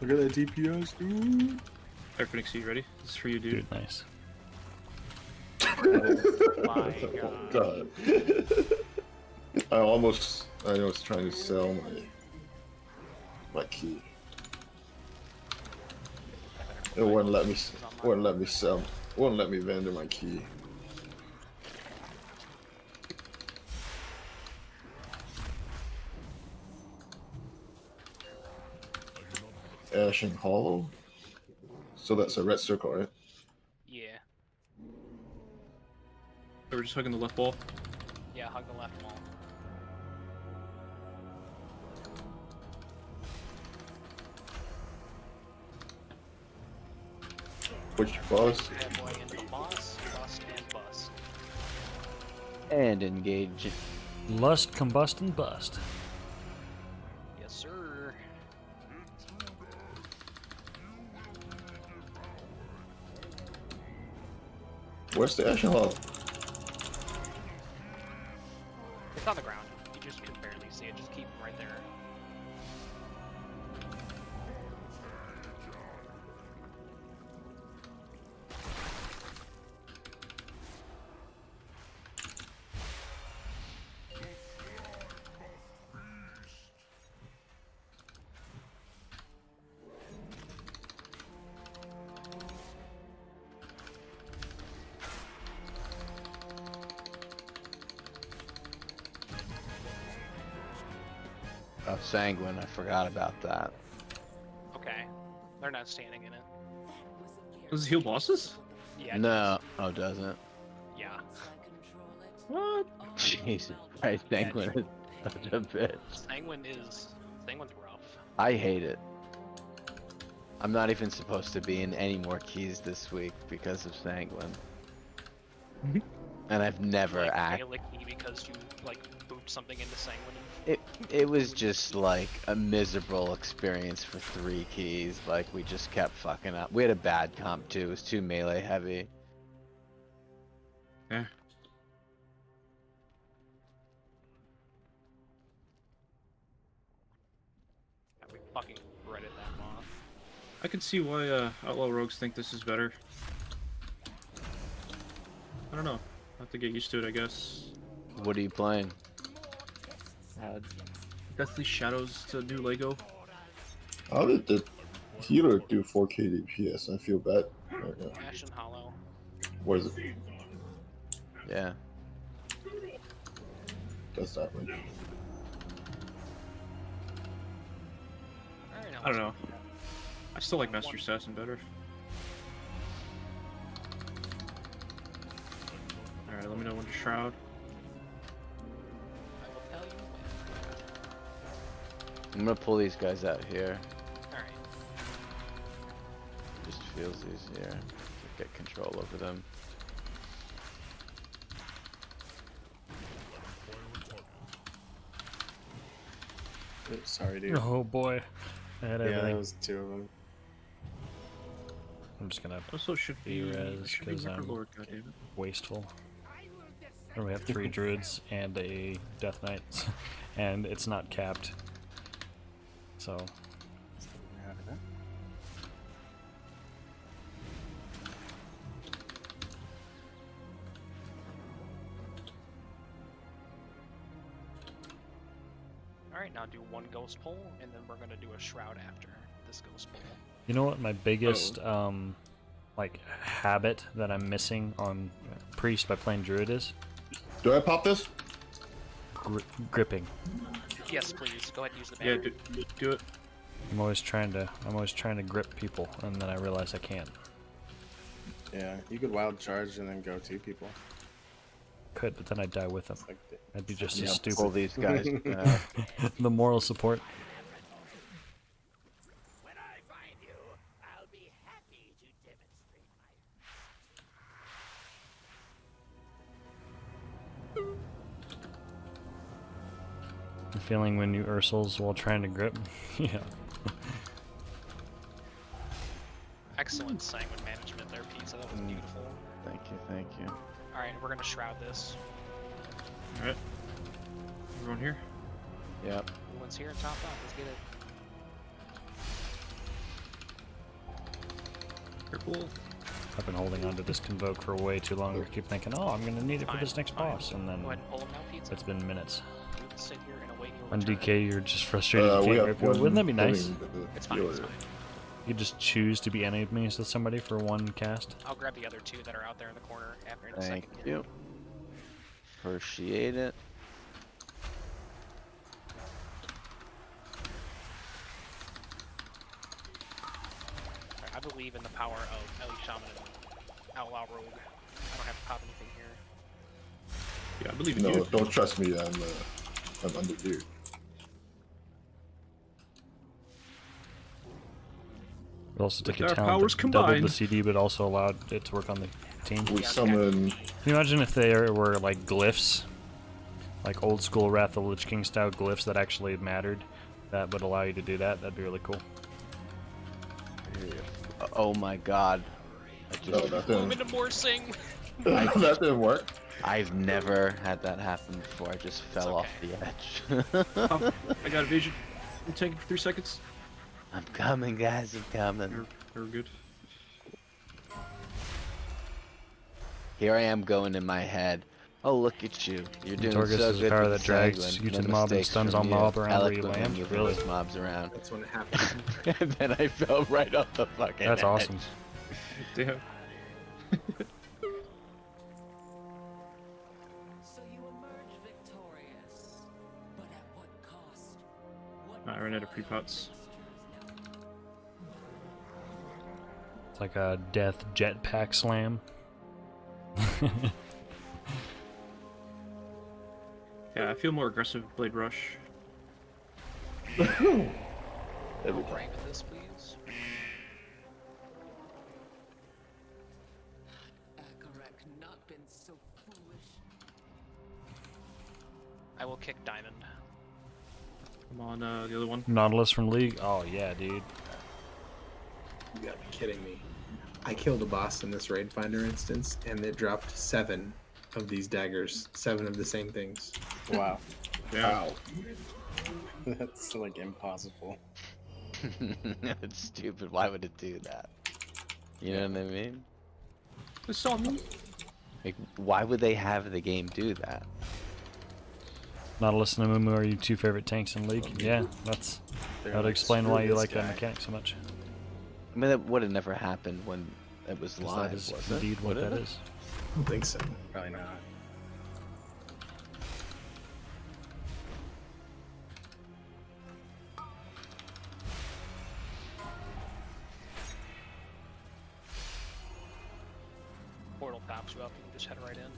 G: Look at that DPS, dude.
E: Alright, Phoenix, you ready? This is for you, dude.
A: Dude, nice.
J: My
F: Oh,
J: god.
F: God. I was trying to sell my key. It wouldn't let me sell. Wouldn't let me vendor my key. Ashen Hollow. So that's a red circle, right?
J: Yeah.
E: We're just hugging the left wall.
J: Yeah, hug the left wall.
F: Which boss?
J: Halfway into boss, bust, and bust.
H: And engage.
A: Lust, combust, and bust.
J: Yes, sir.
F: Where's the action hall?
J: It's on the ground. You just can barely see it. Just keep them right there.
H: Oh, Sanguine, I forgot about that.
J: Okay. They're not standing in it.
E: Does it heal bosses?
J: Yeah. it
H: No. Oh, doesn't.
J: does. Yeah.
E: What?
H: Jesus Christ, Sanguine is such a bitch.
J: Sanguine's rough.
H: I hate it. I'm not even supposed to be in any more keys this week because of Sanguine. And I've never
J: Like,
H: act.
J: fail a key because you like booped something into Sanguine.
H: It was just like a miserable experience for 3 keys. Like we just kept fucking up. We had a bad comp too. It was too melee heavy.
E: Yeah.
J: We fucking breaded that moth.
E: I can see why outlaw rogues think this is better. I don't know. I have to get used to it, I guess.
H: What are you playing?
E: Deathly Shadows to new Lego.
F: How did the healer do 4k DPS? I feel bad right now.
J: Ashen Hollow.
F: What is it?
H: Yeah.
F: That's that much.
J: Alright,
E: I don't know. I still like Master Assassin better. Alright, let me know when to shroud.
J: I will tell you when.
H: I'm gonna pull these guys out here.
J: Alright.
H: Just feels easier to get control over them.
G: Sorry, dude.
A: Oh boy. I had
G: Yeah,
A: everything.
G: that was 2 of them.
A: I'm just gonna
E: Also should be
A: res
E: should be
A: because I'm
E: Necrolord, goddammit.
A: wasteful. And we have 3 druids and a death knight, and it's not capped. So
J: Alright, now do 1 ghost pull, and then we're gonna do a shroud after this ghost pull.
A: you know what my biggest like habit that I'm missing on priest by playing druid is?
F: Do I pop this?
A: Gripping.
J: Yes, please. Go ahead and use the
E: Yeah,
J: banner.
E: do it.
A: I'm always trying to grip people, and then I realize I can't.
G: Yeah, you could wild charge and then go 2 people.
A: Could, but then I'd die with them.
G: It's like
A: I'd be just
H: Yeah,
A: as
H: pull
A: stupid.
H: these guys.
A: The moral support.
K: When I find you, I'll be happy to demonstrate my.
A: The feeling when you Ursels while trying to grip. Yeah.
J: Excellent Sanguine management there, Pizza. That was beautiful.
H: Thank you, thank you.
J: Alright, we're gonna shroud this.
E: Alright. Everyone here?
H: Yep.
J: Everyone's here, top up. Let's get it.
E: Careful.
A: I've been holding on to this convoke for way too long. I keep thinking, oh, I'm gonna need it for
J: Fine,
A: this next
J: fine.
A: boss, and then
J: Go ahead and pull them now, Pizza.
A: it's been minutes.
J: You can sit here and await your
A: On
J: return.
A: DK, you're just frustrated you
F: We
A: can't
F: have
A: grip people. Wouldn't that be nice?
J: It's fine, it's fine.
A: You just choose to be enemies with somebody for one cast.
J: I'll grab the other 2 that are out there in the corner after in a
H: Thank
J: second.
H: you. Appreciate it.
J: Alright, I believe in the power of Ellie Shaman and Outlaw Rogue. I don't have to pop anything here.
E: Yeah, I believe in
F: No,
E: you.
F: don't trust me. I'm under dude.
A: We also took a
E: With our
A: talent
E: powers
A: that doubled the
E: combined.
A: CD, but also allowed it to work on the team.
F: We summon.
A: Can you imagine if there were like glyphs, like old school Wrath of the Lich King style glyphs that actually mattered, that would allow you to do that? That'd be really cool.
H: Oh my god.
F: No, that didn't.
J: Move into Morsing.
F: That didn't work.
H: I've never had that happen before. I just fell off the edge.
E: Oh, I got a vision. I'm taking for 3 seconds.
H: I'm coming, guys. I'm coming.
E: You're good.
H: Here I am going in my head. Oh, look at you. You're doing
A: Torgus
H: so
A: is a
H: good
A: power
H: with
A: that drags
H: Saglin.
A: you to
H: No
A: the mob and
H: mistakes
A: stuns
H: from
A: all
H: you.
A: mob around where you
H: Eloquently
A: land.
H: moving
A: Really?
H: those mobs around.
C: That's when it happens.
H: And then I fell right off the fucking
A: That's
H: edge.
A: awesome.
E: Damn.
I: So you emerge victorious, but at what cost?
E: I ran out of pre-pots.
A: It's like a death jetpack slam.
E: Yeah, I feel more aggressive with Blade Rush.
J: No break with this, please.
I: Akarek not been so foolish.
J: I will kick Diamond.
E: I'm on the other one.
A: Nautilus from League. Oh yeah, dude.
C: You gotta be kidding me. I killed a boss in this Raid Finder instance, and it dropped 7 of these daggers. 7 of the same things.
G: Wow.
E: Yeah.
G: Wow. That's like impossible.
H: It's stupid. Why would it do that? You know what I mean?
E: It's so
H: Like, why would they have the game do that?
A: Nautilus and Amumu are your 2 favorite tanks in League? Yeah, that would explain why you like that mechanic so much.
H: I mean, that would have never happened when it was
A: 'Cause
H: live,
A: that is
H: was it?
A: indeed what
H: Would
A: that
H: it?
A: is.
C: I don't think so.
G: Probably not.
J: Portal pops you up, you can just head right in.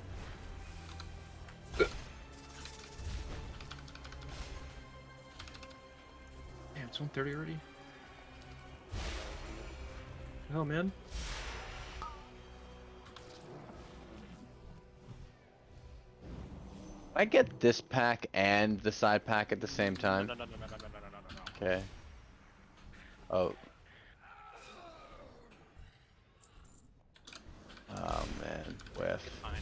E: Damn, it's 1:30 already. Hell, man.
H: I get this pack and the side pack at the same time.
J: No.
H: Okay. Oh. Oh man, whiff.
J: Fine.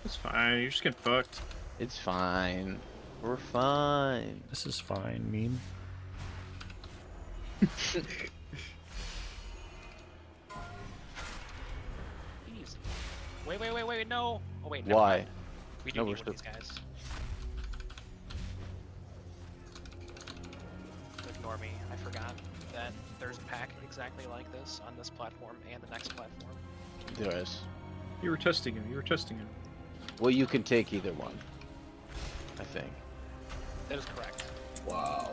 E: It's fine. You're just getting fucked.
H: It's fine. We're fine.
A: This is fine, meme.
J: Easy. Wait, no! Oh wait, never
H: Why?
J: mind. We do
H: No,
J: need
H: we're
J: one of these guys. Ignore me, I forgot that there's a pack exactly like this on this platform and the next platform.
H: There is.
E: You were testing him.
H: Well, you can take either one. I think.
J: That is correct.
F: Wow.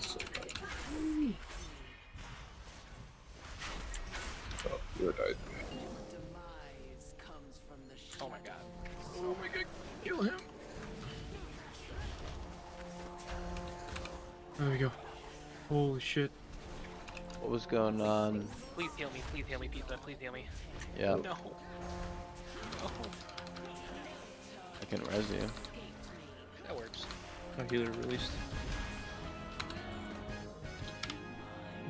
F: So bad. Oh, you died.
I: Demise comes from the
J: Oh my god.
E: Oh my god, kill him. There we go. Holy shit.
H: What was going on?
J: Please heal me, pizza, please heal me.
H: Yeah,
J: No. No.
H: I can res you.
J: That works.
E: My healer released.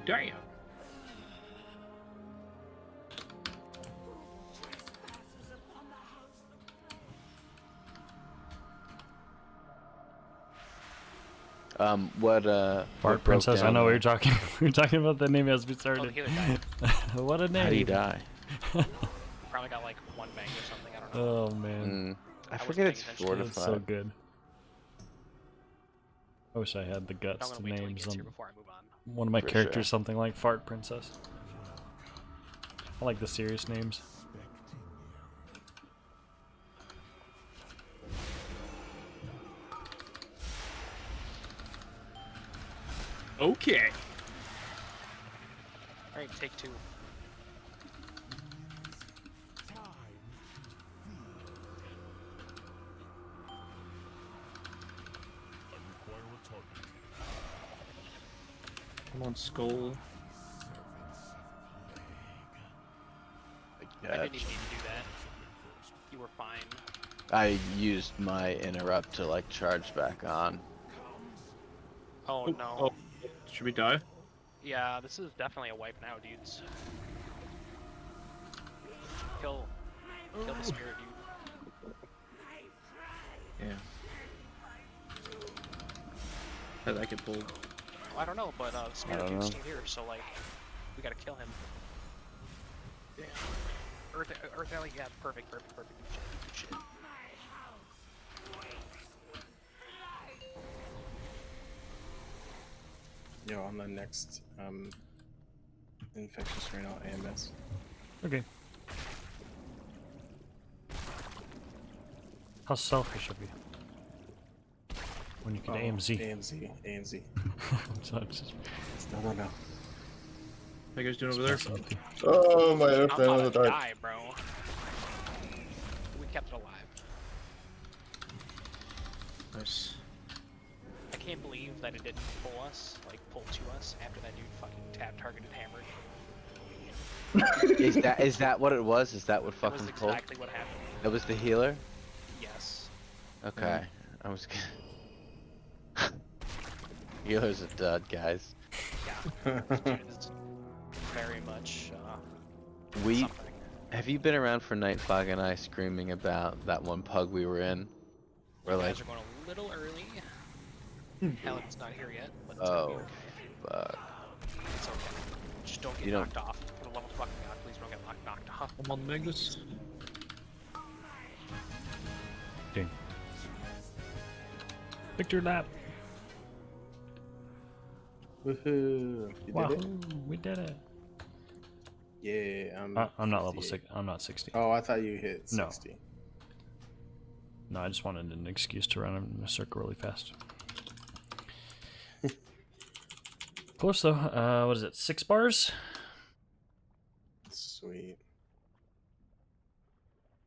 E: Damn.
H: What
A: Fart
H: broke
A: Princess, I
H: down
A: know we
H: there?
A: were talking we were talking about the name as we
J: Oh,
A: started.
J: the healer died.
A: What a name.
H: How'd he die?
J: Probably got like 1 bang or something, I don't know.
A: Oh man.
H: I
J: wasn't
H: forget
J: paying
H: it's
J: attention.
H: fortified.
A: That's so good. I wish I had the guts
J: I'm
A: to
J: gonna wait till he
A: names
J: gets here
A: on
J: before I move on.
A: one of my
H: For
A: characters
H: sure.
A: something like Fart Princess. I like the serious names.
E: Okay.
J: Alright, take 2.
E: Come on, skull.
J: I didn't even need to do that. You were fine.
H: I used my interrupt to like charge back on.
J: Oh no.
E: Oh, should we die?
J: Yeah, this is definitely a wipe now, dudes. Kill the spirit, dude.
E: Yeah. How did I get pulled?
J: Oh, I don't know, but the spirit
H: don't
J: dude's
H: know.
J: still here, so like, we gotta kill him. Yeah. Earth Alley, yeah, perfect. Good shit.
G: Yo, on the next infectious right now, AMS.
A: Okay. How selfish of you. When you can AMZ.
G: AMZ.
A: So it's just
G: No.
E: How you guys doing over there?
A: empty.
F: Oh, my
J: I'm
F: airplane on the
J: about to
F: dark.
J: die, bro. We kept it alive.
E: Nice.
J: I can't believe that it didn't pull us, like pull to us after that dude fucking targeted hammered.
H: Is that what it was? Is that what
J: That was
H: fucking pulled?
J: exactly what happened.
H: That was the healer?
J: Yes.
H: Okay. I was gonna... Healer's a dud, guys.
J: Yeah. Dude is very much
H: We...
J: something.
H: Have you been around for Nightfog and I screaming about that one pug we were in? Where
J: You
H: like...
J: guys are going a little early. Helen's not here yet, but it's gonna be
H: Oh,
J: okay.
H: fuck.
J: It's okay. Just don't get
H: You don't-
J: knocked off. For the love of fucking god, please don't get knocked off.
E: I'm on Magnus.
A: Ding. Victor lap.
G: Woohoo! You
A: Wow,
G: did it?
A: we did it.
G: Yeah,
A: I'm not level
G: 58.
A: 6. I'm not 60.
G: Oh, I thought you hit
A: No.
G: 60.
A: No, I just wanted an excuse to run in a circle really fast. Close though. What is it? 6 bars?
G: Sweet.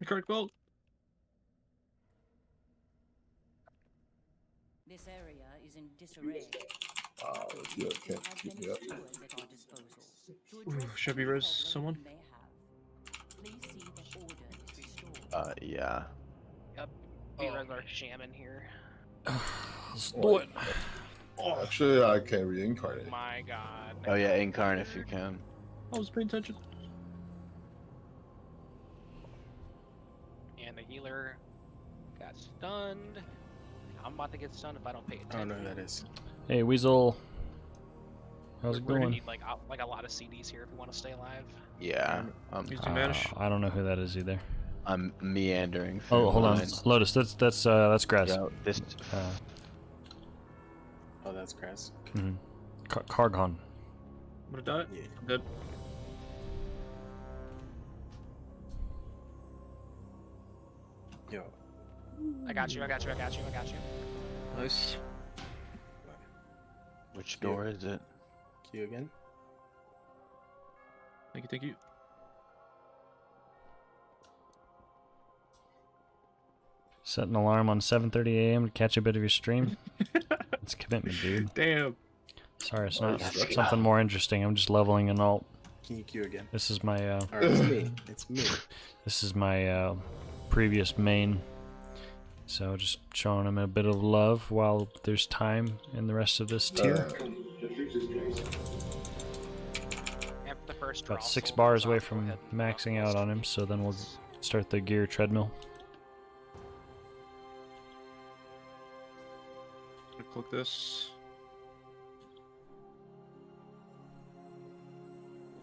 E: Correct well.
I: This area is in disarray.
F: Wow, you
I: We
F: can't
I: have
F: keep
I: many
F: me up.
I: tools at our disposal. To
E: Ooh,
I: address
E: should we
I: any
E: res
I: problem
E: someone?
I: you may have, please see that order is restored.
H: Yeah.
J: Yep. We res our shaman here.
A: Let's do it.
F: Actually, I can't reincarnate.
J: My god.
H: Oh yeah, incarnate if you can.
E: I was paying attention.
J: And the healer got stunned. I'm about to get stunned if I don't pay
G: Oh
J: attention.
G: no, that is.
A: Hey, Weasel. How's it
J: We're gonna
A: going?
J: need like a lot of CDs here if we want to stay alive.
H: Yeah.
E: Using Vanish.
A: I don't know who that is either.
H: I'm meandering through
A: Oh, hold on.
H: lines.
A: Lotus, that's grass.
H: Yo, this...
G: Oh, that's grass.
A: Mhm. Cargon.
E: I'm gonna die.
G: Yeah.
E: I'm dead.
G: Yo.
J: I got you.
E: Nice.
H: Which door is it?
G: Q again.
E: Thank you.
A: Set an alarm on 7:30 a.m. to catch a bit of your stream. It's commitment, dude.
E: Damn.
A: Sorry, it's not
H: That's
A: something more interesting. I'm just leveling an alt.
G: Can you Q again?
A: This is my
G: Alright, it's me. It's me.
A: this is my previous main. So just showing him a bit of love while there's time in the rest of this tier.
J: After the first draw,
A: About 6
J: soul
A: bars
J: goes
A: away
J: off, go
A: from
J: ahead and
A: maxing
J: drop
A: out
J: those
A: on him, so then we'll start the gear treadmill.
E: Click this.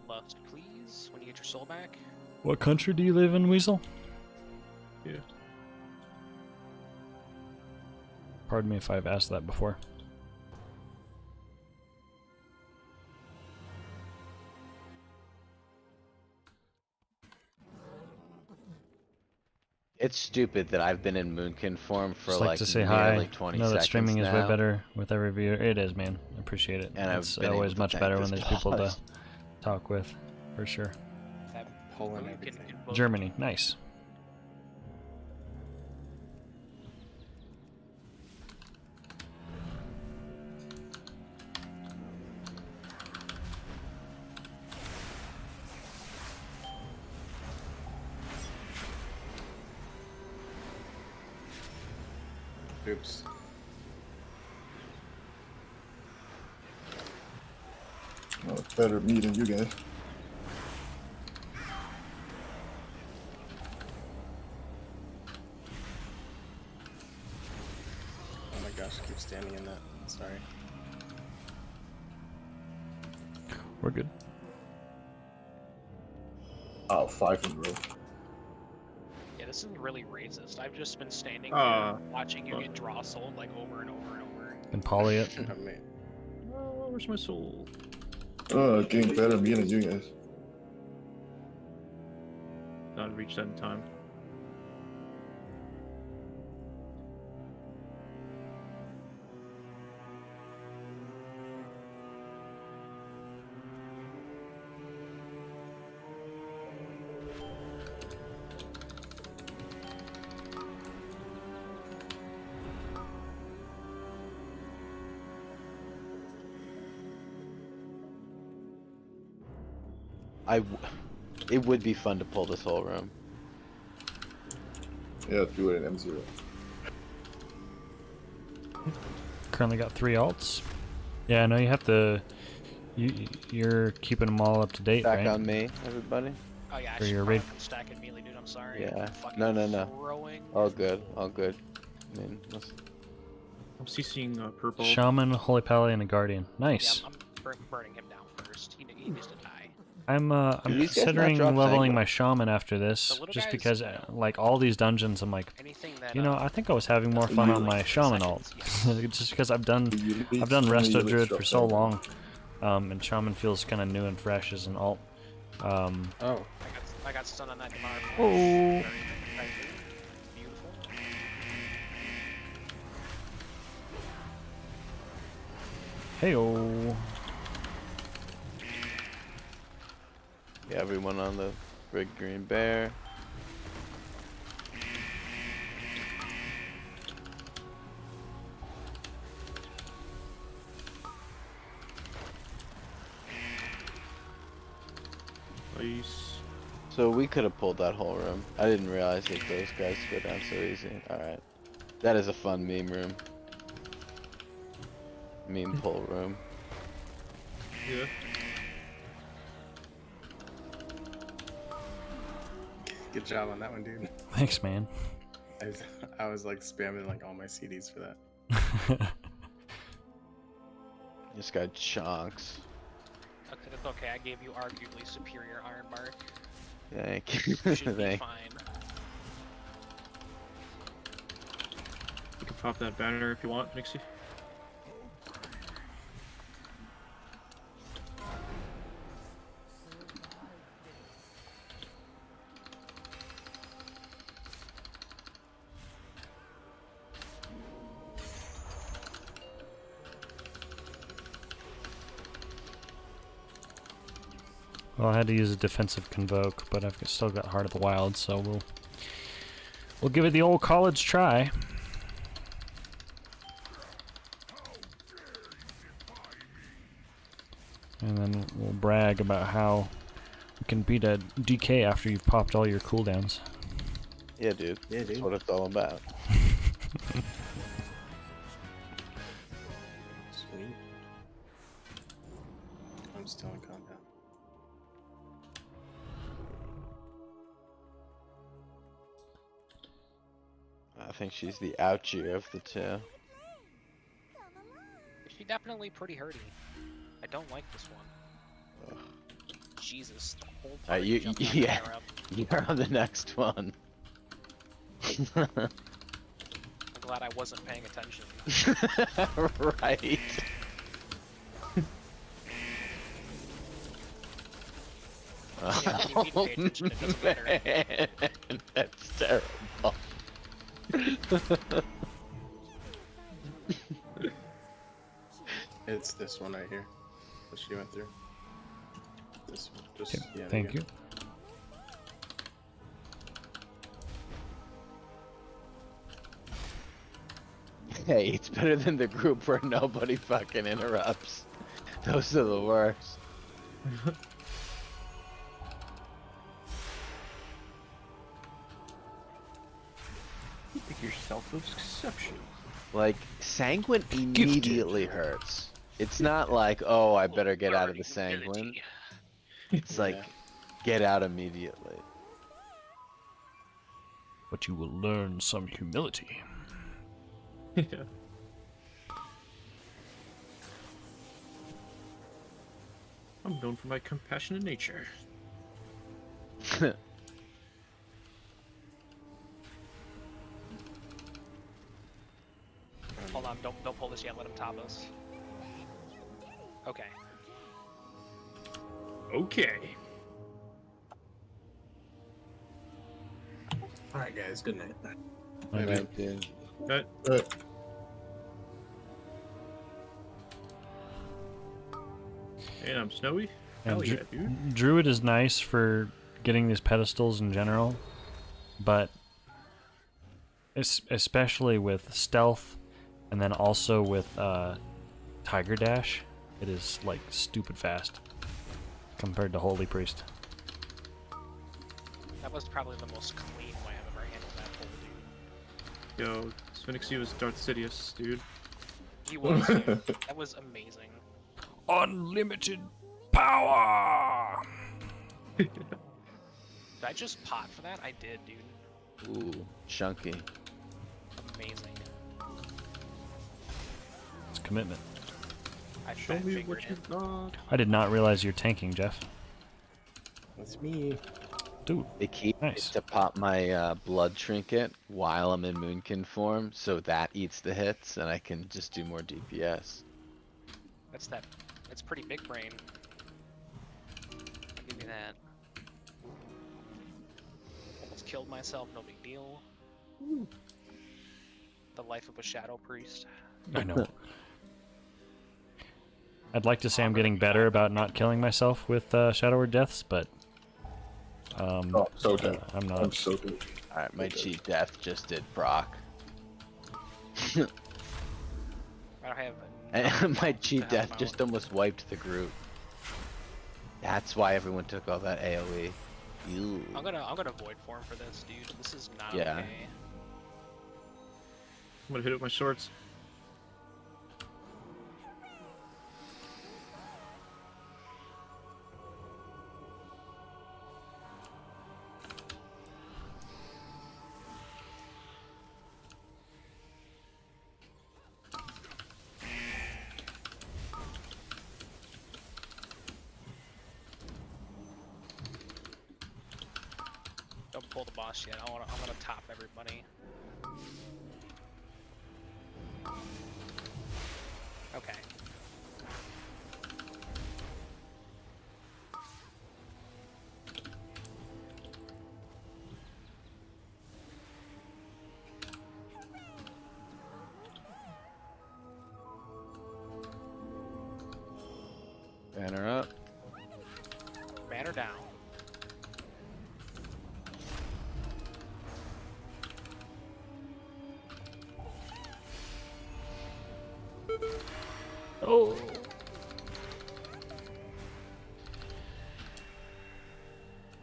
J: Lust, please. When you get your soul back.
A: What country do you live in, Weasel?
E: Yeah.
A: Pardon me if I've asked that before.
H: It's stupid that I've been in Moonkin form for
A: Just
H: like
A: like to say
H: nearly
A: hi.
H: 20
A: Know that
H: seconds
A: streaming is
H: now.
A: way better with every viewer. It is, man. I appreciate it.
H: And I've
A: It's
H: been
A: always
H: able to
A: much
H: thank
A: better when
H: this
A: there's people to
H: cause.
A: talk with, for sure.
J: That
G: Poland,
J: Druid can
G: everything.
J: invoke-
A: Germany, nice.
G: Oops.
F: Oh, better me than you guys.
G: Oh my gosh, I keep standing in that. Sorry.
A: We're good.
F: Oh, 5 in a row.
J: Yeah, this is really racist. I've just been standing
E: Ah.
J: here watching you get draw sold like over and over and over.
A: Can poly it.
G: I mean,
E: Oh, where's my soul?
F: Oh, getting better me than you guys.
E: Not reached that in time.
H: It would be fun to pull this whole room.
F: Yeah, do it in M0.
A: Currently got 3 alts. Yeah, I know you have to. You're keeping them all up to date,
H: Back
A: right?
H: on me, everybody.
J: Oh yeah, I
A: For
J: should
A: your
J: probably
A: raid-
J: been stacking melee, dude. I'm sorry.
H: Yeah.
J: Fucking
H: No.
J: Throwing.
H: All good, all good. I mean,
E: I'm CCing purple.
A: Shaman, Holy Pally, and a Guardian. Nice.
J: Yeah, I'm burning him down first. He needs to die.
A: I'm
H: Do these guys not
A: considering
H: drop
A: leveling
H: Sanguine?
A: my Shaman after this,
J: The little
A: just
J: guys,
A: because
J: you know.
A: like all these dungeons, I'm like,
J: Anything that
A: you know, I think I was having more fun on my Shaman alt, just because I've done Resto Druid for so long, and Shaman feels kind of new and fresh as an alt.
G: oh,
J: I got stun on that Damar.
A: Oh.
J: Beautiful.
A: Heyo.
H: yeah, everyone on the Red Green Bear.
E: Nice.
H: So we could have pulled that whole room. I didn't realize that those guys go down so easy. Alright. That is a fun meme room. Meme pull room.
E: Yeah.
G: good job on that one, dude.
A: Thanks, man.
G: I was like spamming like all my CDs for that.
H: This guy chonks.
J: Okay, that's okay. I gave you arguably superior Iron Bark.
H: Thank you.
J: You should be
H: Thank-
J: fine.
E: You can pop that banner if you want, Nixie.
A: Well, I had to use a defensive convoke, but I've still got Heart of the Wild, so we'll give it the old college try. And then we'll brag about how we can beat a DK after you've popped all your cooldowns.
H: Yeah, dude.
G: Yeah,
H: That's
G: dude.
H: what it's all about.
G: Sweet. I'm still in combat.
H: I think she's the ouchier of the two.
J: She's definitely pretty hurty. I don't like this one.
H: Ugh.
J: Jesus, the whole
H: Alright,
J: party jumped on
H: yeah.
J: her up.
H: You're on the next one.
J: I'm glad I wasn't paying attention.
H: Right.
J: Yeah, you need to pay attention, it doesn't matter.
H: Man, that's terrible.
G: It's this one right here. What she went through. this. Just
A: Okay,
G: yeah. there
A: thank
G: go.
A: you.
H: Hey, it's better than the group where nobody fucking interrupts. Those are the worst.
E: You think yourself of exception.
H: Like, sanguine immediately hurts. It's not like, oh, I better get out of the sanguine. It's
G: Yeah.
H: like, get out immediately.
A: But you will learn some humility.
E: Yeah. I'm known for my compassionate nature.
J: Hold on, don't pull this yet. Let him top us. Okay.
E: Okay.
C: All right, guys. Good night.
A: My
F: Maybe.
A: bad.
H: Dude.
E: But and I'm snowy.
A: And
E: Hell yeah, dude.
A: Druid is nice for getting these pedestals in general, but especially with stealth, and then also with Tiger Dash, it is like stupid fast compared to Holy Priest.
J: That was probably the most clean way I've ever handled that pull, dude.
E: Yo, Sphinx was Darth Sidious, dude.
J: He was, dude. That was amazing.
A: Unlimited power!
J: Did I just pot for that? I did, dude.
H: Ooh, chunky.
J: Amazing.
A: It's commitment.
J: I
E: Show
J: fat
E: me
J: fingered
E: what
J: it.
E: you've got.
A: I did not realize you're tanking, Jeff.
G: That's me.
A: Dude,
H: The key
A: Nice.
H: is to pop my blood trinket while I'm in Moonkin form, so that eats the hits, and I can just do more DPS.
J: That's pretty big brain. I'll give you that. Almost killed myself, no big deal. The life of a shadow priest.
A: I know. I'd like to say I'm getting better about not killing myself with Shadow or Deaths, but
F: Oh, so dead.
A: I'm not.
F: I'm so good.
H: Alright, my cheat death just did proc.
J: I don't have.
H: And my cheat
J: to help
H: death
J: out.
H: just almost wiped the group. That's why everyone took all that AoE. Ew.
J: I'm gonna void form for this, dude. This is not
H: Yeah.
J: okay.
E: I'm gonna hit it with my swords.
J: Don't pull the boss yet. I'm gonna top everybody. Okay.
H: Banner up.
J: Banner down.
A: Oh.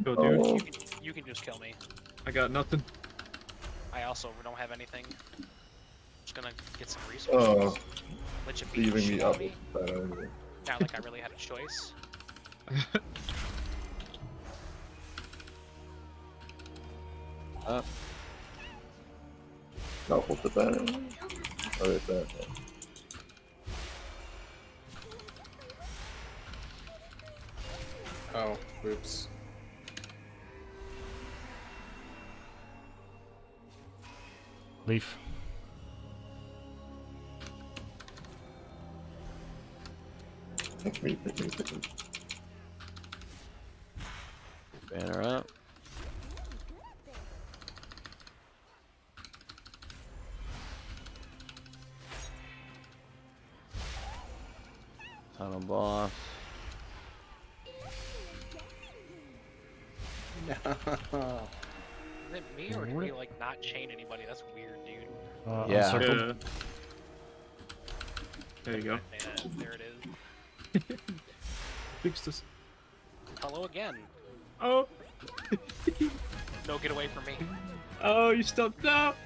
E: Go, dude.
F: Oh.
J: You can just kill me.
E: I got nothing.
J: I also don't have anything. Just gonna get some resources. Let you beat the
F: Leaving
J: shit
F: me
J: out
F: up
J: of me.
F: with that anyway.
J: Not like I really had a choice.
H: Up.
F: No, hold the banner. Oh, it's that.
G: Oh, oops.
A: Leaf.
F: Pick me, pick me, pick me.
H: Banner up. Tunnel boss.
G: No.
J: Is it me or did we like not chain anybody? That's weird, dude.
H: Yeah.
A: Uncircled.
E: There you go.
J: There it is.
E: Fix this.
J: Hello again.
E: Oh.
J: No, get away from me.
E: Oh, you stumped out.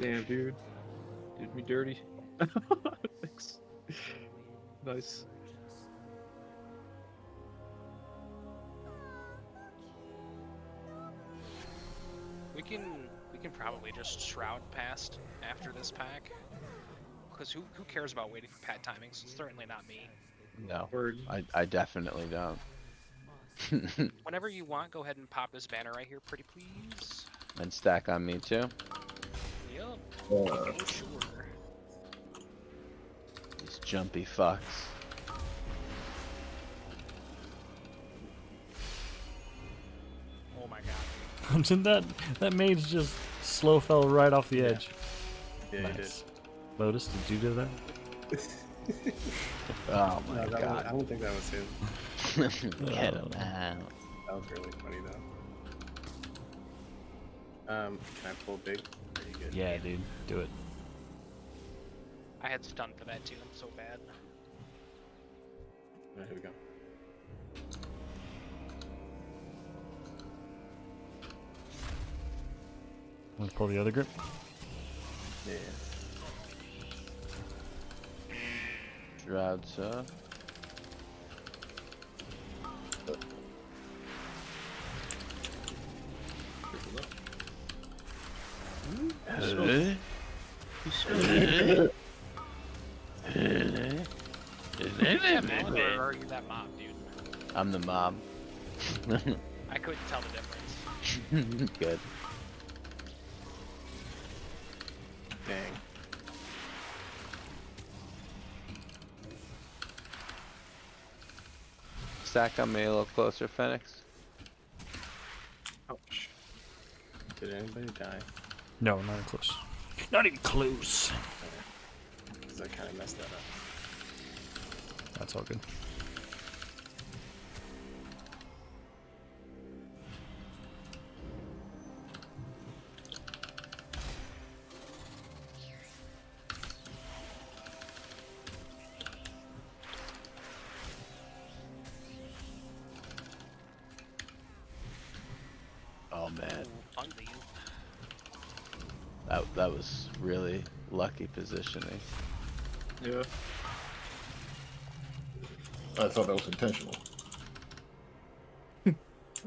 E: Damn, dude. Did me dirty. Thanks. Nice.
J: We can probably just shroud past after this pack. Because who cares about waiting for pat timings? Certainly not me.
H: No,
E: Word.
H: I definitely don't.
J: Whenever you want, go ahead and pop this banner right here, pretty please.
H: And stack on me too.
J: Yep. For sure.
H: These jumpy fucks.
J: Oh my god.
A: Didn't that mage just slow fell right off the edge?
G: Yeah, you did.
A: Nice. Lotus, did you do that?
H: Oh my
G: No, I
H: god.
G: don't think that was him.
H: Get him out.
G: That was really funny though. Can I pull big? Are you good?
A: Yeah, dude, do it.
J: I had stun for that too. I'm so bad.
G: Alright, here we go.
A: Let's pull the other grip.
G: Yeah.
H: Shroud, sir.
J: Or are you that mob, dude?
H: I'm the mob.
J: I couldn't tell the difference.
H: Good.
G: Dang.
H: Stack on me a little closer, Phoenix.
G: Ouch. Did anybody die?
A: No, not even close. Not even close.
G: Because I kind of messed that up.
A: That's all good.
H: Oh man,
J: Funny.
H: that was really lucky positioning.
E: Yeah.
F: I thought that was intentional.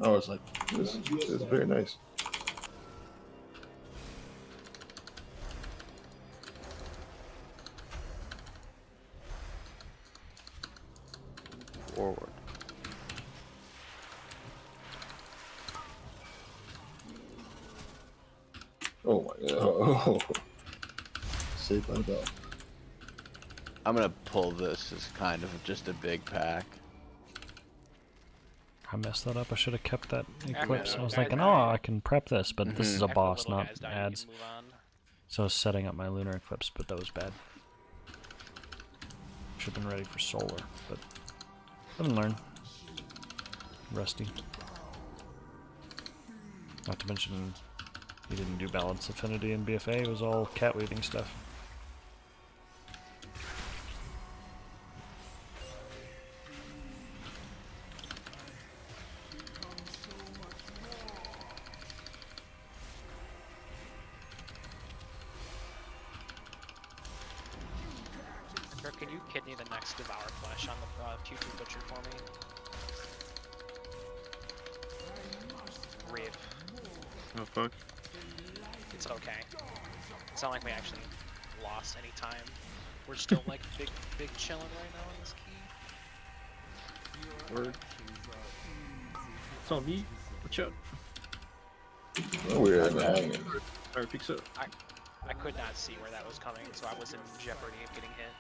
F: I was like, this is very nice.
H: Forward.
F: Oh my god. Oh. Saved by the bell.
H: I'm gonna pull this as kind of just a big pack.
A: I messed that up. I should have kept that
J: After
A: equipped.
J: the
A: I was
J: guys
A: thinking,
J: die-
A: oh, I can prep this, but this is a
J: After the
A: boss,
J: little
A: not
J: guys die, you
A: ads.
J: can move on.
A: So I was setting up my lunar eclipse, but that was bad. Should have been ready for solar, but live and learn. Rusty. Not to mention, he didn't do balance affinity in BFA. It was all cat weaving stuff.
J: Or can you kidney the next Devour Flesh on the 2-2 Butcher for me? Reeve.
E: Oh fuck.
J: It's okay. It's not like we actually lost any time. We're still like big chilling right now on this key.
E: Word. It's on me. Watch out.
F: Oh, we're hanging.
E: Alright, peeks up.
J: I could not see where that was coming, so I was in jeopardy of getting hit.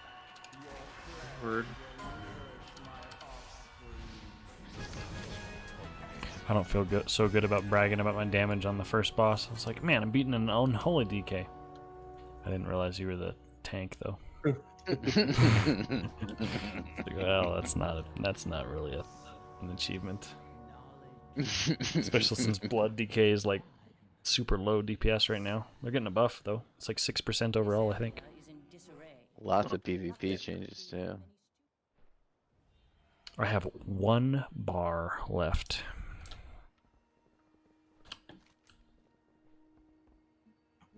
E: Word.
A: I don't feel so good about bragging about my damage on the first boss. It's like, man, I'm beating an unholy DK. I didn't realize you were the tank, though. Like, well, that's not really an achievement. Especially since Blood Decay is like super low DPS right now. They're getting a buff though. It's like 6% overall, I think.
H: Lots of PvP changes too.
A: I have 1 bar left.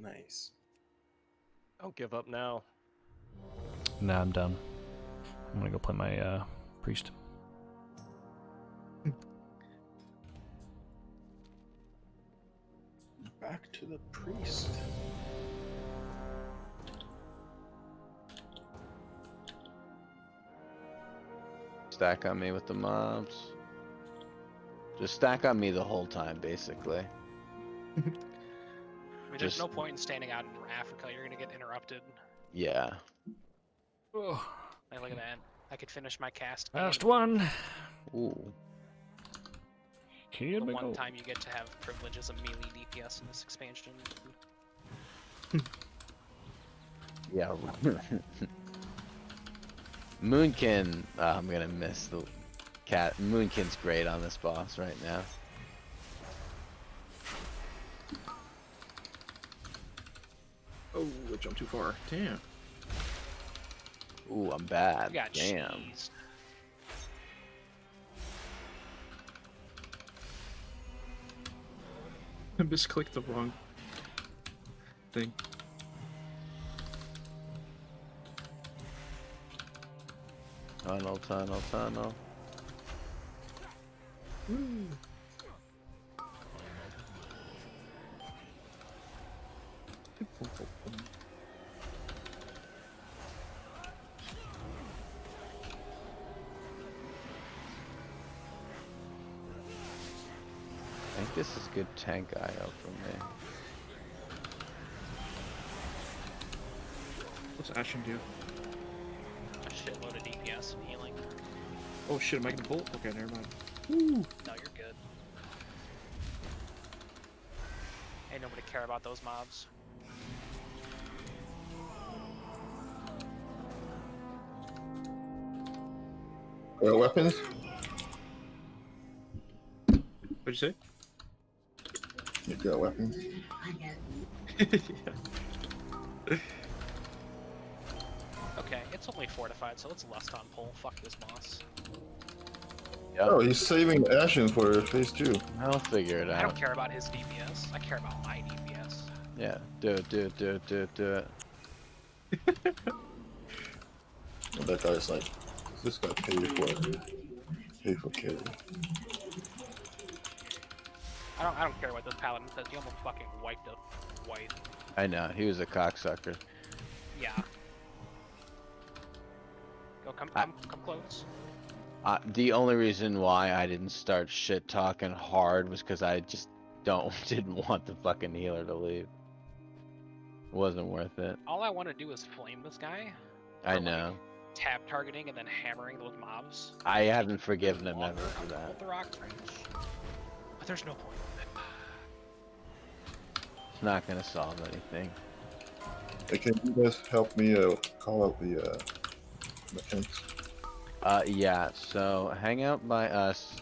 G: Nice.
D: Don't give up now.
A: Nah, I'm done. I'm gonna go play my priest.
F: Back to the priest.
H: Stack on me with the mobs. Just stack on me the whole time, basically.
J: I mean, there's
H: Just-
J: no point in standing out in Africa. You're gonna get interrupted.
H: Yeah.
A: Oh,
J: Like, look at that. I could finish my cast.
A: last
J: game.
A: one.
H: Ooh.
A: Here
J: The
A: we
J: one
A: go.
J: time you get to have privileges of melee DPS in this expansion.
H: Yeah. Moonkin. Oh, I'm gonna miss the cat. Moonkin's great on this boss right now.
E: Oh, I jumped too far. Damn.
H: Ooh, I'm bad.
J: You got
H: Damn.
J: cheesed.
E: I misclicked the wrong thing.
H: Tunnel, tunnel, tunnel. I think this is good tank IO for me.
E: What's Ashen do?
J: A shitload of DPS and healing.
E: Oh shit, am I gonna bolt? Okay, never mind.
J: No, you're good. Ain't nobody care about those mobs.
F: Weapons?
E: What'd you say?
F: You got weapons?
E: Yeah.
J: Okay, it's only fortified, so let's lust on pull. Fuck this boss.
F: Oh, he's saving Ashen for phase 2.
H: I'll figure it
J: I don't
H: out.
J: care about his DPS. I care about my DPS.
H: Yeah, do it, do it, do it, do it, do it.
F: And that guy's like, this guy pay for carry.
J: I don't care what this paladin says. He almost fucking wiped a white.
H: I know, he was a cocksucker.
J: Yeah. Go, come close.
H: The only reason why I didn't start shit talking hard was because I just didn't want the fucking healer to leave. It wasn't worth it.
J: All I want to do is flame this guy.
H: I
J: for,
H: know.
J: Like, tab targeting and then hammering those mobs.
H: I haven't forgiven him ever for
J: Hold
H: that.
J: the rock range. But there's no point in it.
H: It's not gonna solve anything.
F: Hey, can you guys help me call out the mechanics?
H: Yeah, so hang out by us.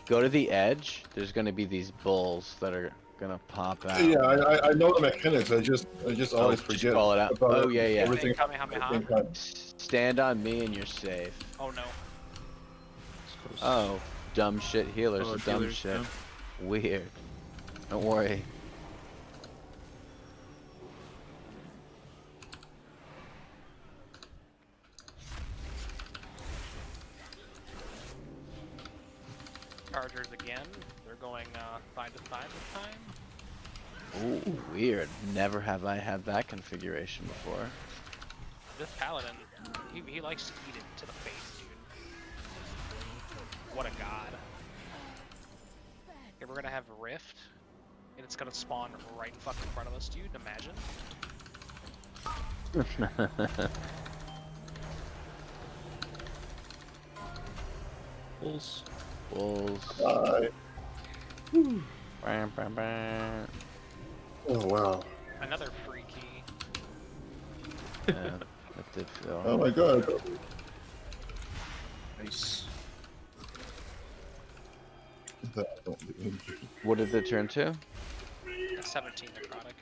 H: Go to the edge. There's gonna be these bulls that are gonna pop out.
F: Yeah, I know the mechanics. I just always
H: just
F: forget.
H: call it out.
F: about
H: Oh, yeah, yeah.
F: Everything.
J: Kamehameha.
H: Stand on me and you're safe.
J: Oh no.
E: It's close.
H: Oh, dumb shit healers.
E: Oh,
H: dumb
E: healers,
H: shit.
E: yeah.
H: Weird. Don't worry.
J: Chargers again. They're going side to side this time.
H: Ooh, weird. Never have I had that configuration before.
J: This paladin, he likes to eat it to the face, dude. What a god. Okay, we're gonna have Rift, and it's gonna spawn right in fucking front of us, dude. Imagine.
E: Bulls.
H: Bulls.
F: Bye.
H: Bam, bam, bam.
F: Oh wow.
J: Another free key.
H: Yeah, that did feel.
F: Oh my god.
E: Nice.
F: That I don't do.
H: What did it turn to?
J: A 17 necrotic.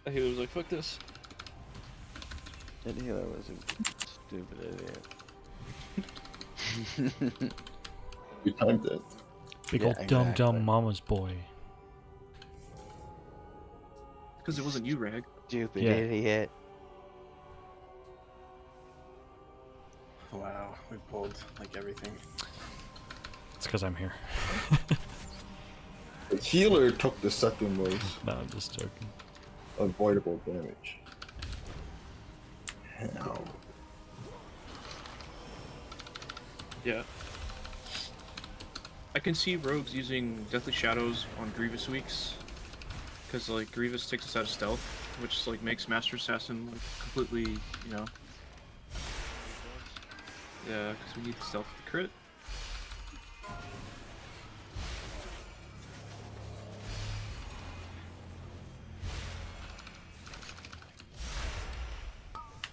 E: The healer was like, fuck this.
H: That healer was a stupid idiot.
F: We timed it.
A: Big
H: Yeah,
A: old dumb
H: exactly.
A: mama's boy.
E: Because it wasn't you, Rag.
H: Stupid
A: Yeah.
H: idiot.
G: Wow, we pulled like everything.
A: It's because I'm here.
F: The healer took the second most
A: No, I'm just joking.
F: avoidable damage. Hell.
E: Yeah. I can see rogues using Deathly Shadows on Grievous weeks. Because, like, Grievous takes us out of stealth, which, like, makes Master Assassin, like, completely, you know. Yeah, because we need the stealth for the crit.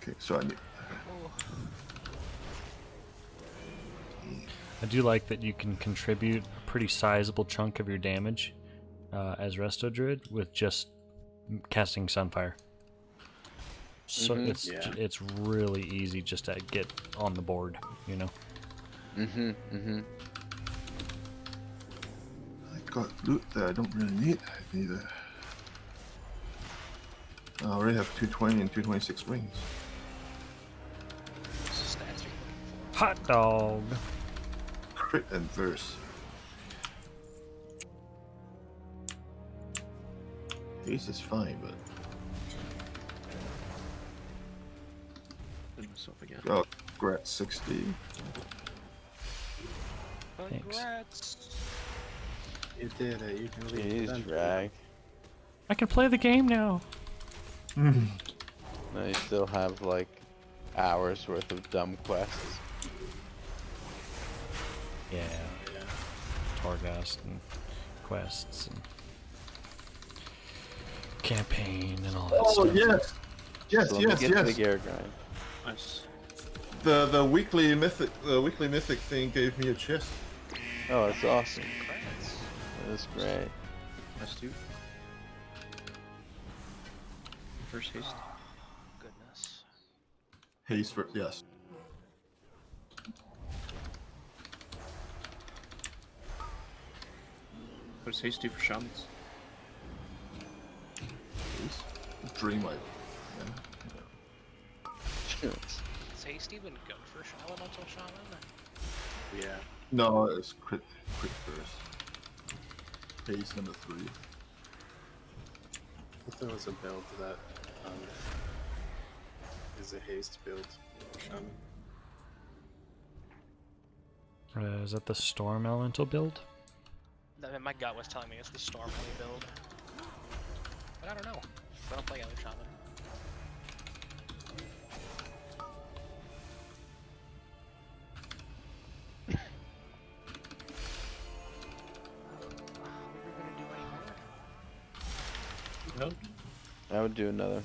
F: Okay, so I need.
A: I do like that you can contribute a pretty sizable chunk of your damage as Resto Druid with just casting Sunfire. So
H: Mhm.
A: it's really easy just to get on the board, you know.
H: Mm-hmm.
F: I got loot that I don't really need. I need a. I already have 220 and 226 rings.
J: What's the stats you're looking for?
A: Hot dog.
F: Crit and verse. Haste is fine, but
E: Hit myself again.
F: oh, Grat 60.
A: Thanks.
J: Congrats.
G: You did it. You can leave.
H: Jeez,
G: Done.
H: Rag.
A: I can play the game now.
H: No, you still have like hours worth of dumb quests.
A: Yeah. Torghast and quests and campaign and all that
F: Oh
A: stuff.
F: yes, yes,
H: So let me
F: yes,
H: get to the
F: yes.
H: gear grind.
E: Nice.
F: The weekly mythic thing gave me a chest.
H: Oh, that's awesome.
J: Congrats.
H: That's great.
E: Nice, dude. First haste.
J: Goodness.
F: Haste for yes.
E: What does haste do for shamans?
F: Haste. Dream light.
J: Is haste even good for elemental shaman?
G: Yeah.
F: No, it's crit first. Haste number 3.
G: I thought there was a build that is a haste build.
A: Is that the Storm Elemental build?
J: My gut was telling me it's the Storm Honey build. But I don't know. I don't play other shaman. We were gonna do any more?
E: No.
H: I would do another.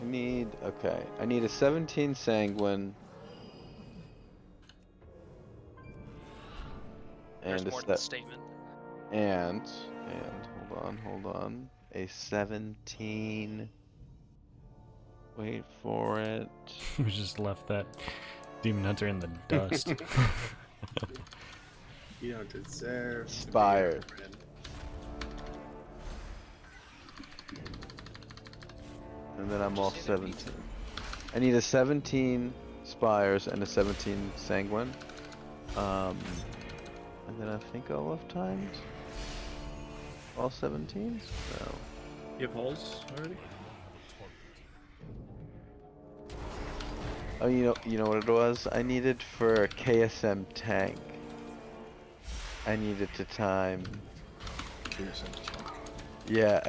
H: I need a 17 sanguine.
J: There's
H: And a
J: more to the statement.
H: and hold on. A 17. Wait for it.
A: We just left that Demon Hunter in the dust.
G: You don't deserve to be
H: Spire.
G: our friend.
H: And then I'm all
J: Just say that
H: 17. I need a 17 spires and a 17 sanguine. And then I think I'll have timed all 17s? No.
E: You have holes already?
H: Oh, you know what it was? I needed for a KSM tank. I needed to time, yeah,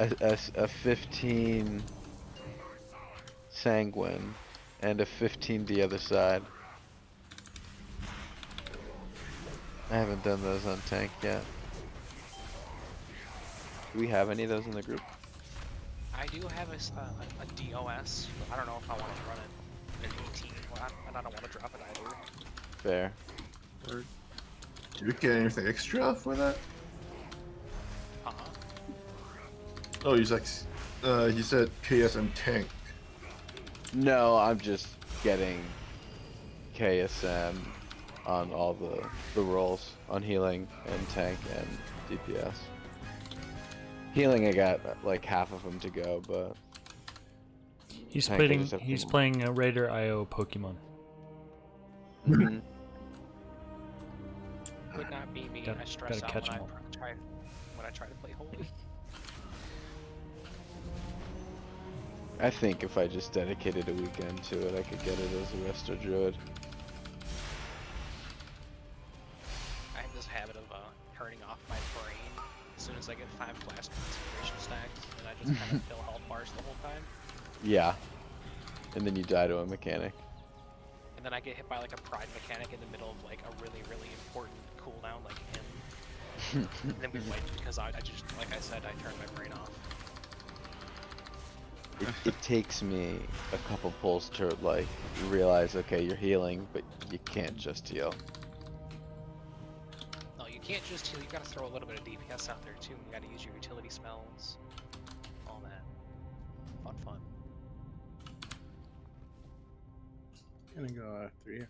H: a 15 sanguine and a 15 the other side. I haven't done those on tank yet. Do we have any of those in the group?
J: I do have a DOS, but I don't know if I want to run it. an 18, well, and I don't want to drop it either.
H: Fair.
E: Word.
F: Did you get anything extra for that? Oh, he's like, he said KSM tank.
H: No, I'm just getting KSM on all the rolls on healing and tank and DPS. Healing, I got like half of them to go, but
A: He's
H: tank, I
A: playing.
H: just have
A: He's
H: to-
A: playing a Raider IO Pokemon.
H: Mhm.
J: Would not be me.
A: Gotta-
J: I stress
A: gotta
J: out
A: catch
J: when
A: 'em
J: I try to play holy.
H: I think if I just dedicated a weekend to it, I could get it as a Resto Druid.
J: I have this habit of turning off my brain as soon as I get 5 blast concentration stacks, and I just kind of fill health bars the whole time.
H: Yeah. And then you die to a mechanic.
J: And then I get hit by like a pride mechanic in the middle of like a really, really important cooldown like him. And then we win because I just, like I said, I turned my brain off.
H: It takes me a couple pulls to like realize, okay, you're healing, but you can't just heal.
J: No, you can't just heal, you gotta throw a little bit of DPS out there too. You gotta use your utility smells, all that. Fun.
G: Gonna go 3.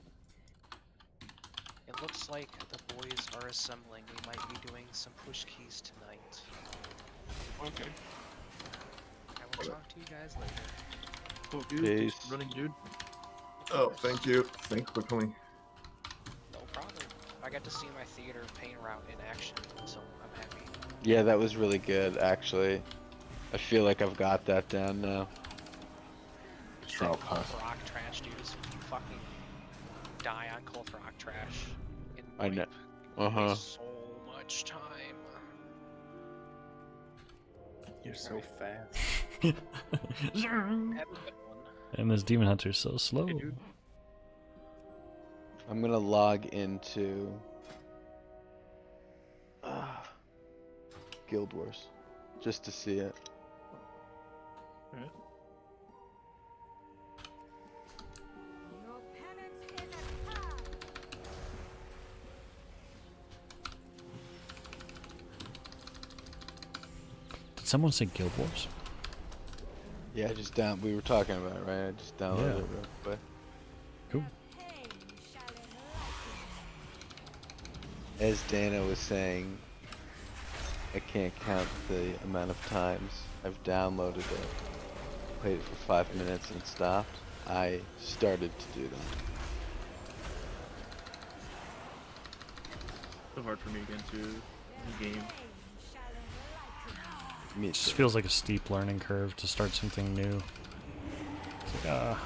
J: It looks like the boys are assembling. We might be doing some push keys tonight.
E: Okay.
J: I will talk to you guys later.
E: Oh, dude.
H: Peace.
E: Thanks for running, dude.
F: Oh, thank you. Thanks for coming.
J: No problem. I got to see my theater paint route in action, so I'm happy.
H: Yeah, that was really good, actually. I feel like I've got that down now.
F: Shroud
J: Cold
F: pass.
J: rock trash, dude. If you fucking die on cold rock trash, in
H: I know.
J: wipe,
H: Uh-huh.
J: waste so much time.
G: You're so fast.
J: Have a good one.
A: And this Demon Hunter's so slow.
E: Hey, dude.
H: I'm gonna log into Guild Wars just to see it.
E: Alright.
I: Your penance is a tie.
A: Did someone say Guild Wars?
H: Yeah, we were talking about it, right? I just downloaded
A: Yeah.
H: it real quick.
A: Cool.
I: Pain shall enlighten.
H: As Dana was saying, I can't count the amount of times I've downloaded it, played it for 5 minutes and stopped. I started to do that.
E: So hard for me again to new game.
I: Pain shall enlighten.
H: Me
A: It just
H: too.
A: feels like a steep learning curve to start something new. It's like,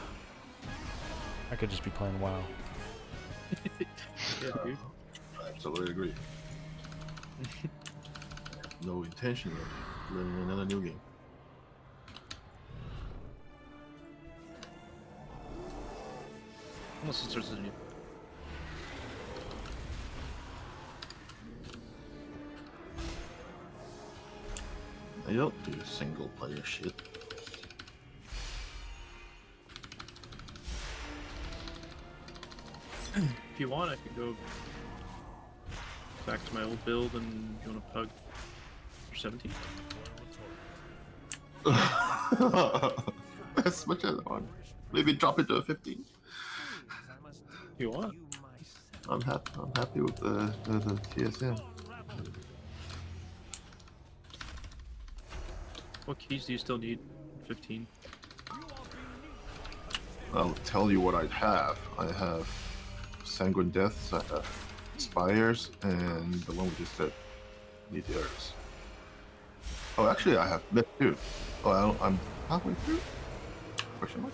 A: I could just be playing WoW.
E: Yeah, dude.
F: I absolutely agree. No intention of learning another new game.
E: Unless it starts as a new.
F: I don't do single player shit.
E: If you want, I could go back to my old build and you want to pug for 17.
F: As much as I want. Maybe drop it to a 15.
E: You want?
F: I'm happy with the TSM.
E: What keys do you still need? 15.
F: I'll tell you what I have. I have Sanguine Deaths, I have Spires, and the one we just said, Meteors. Oh, actually, I have Myth too. Oh, I'm halfway through? Question mark?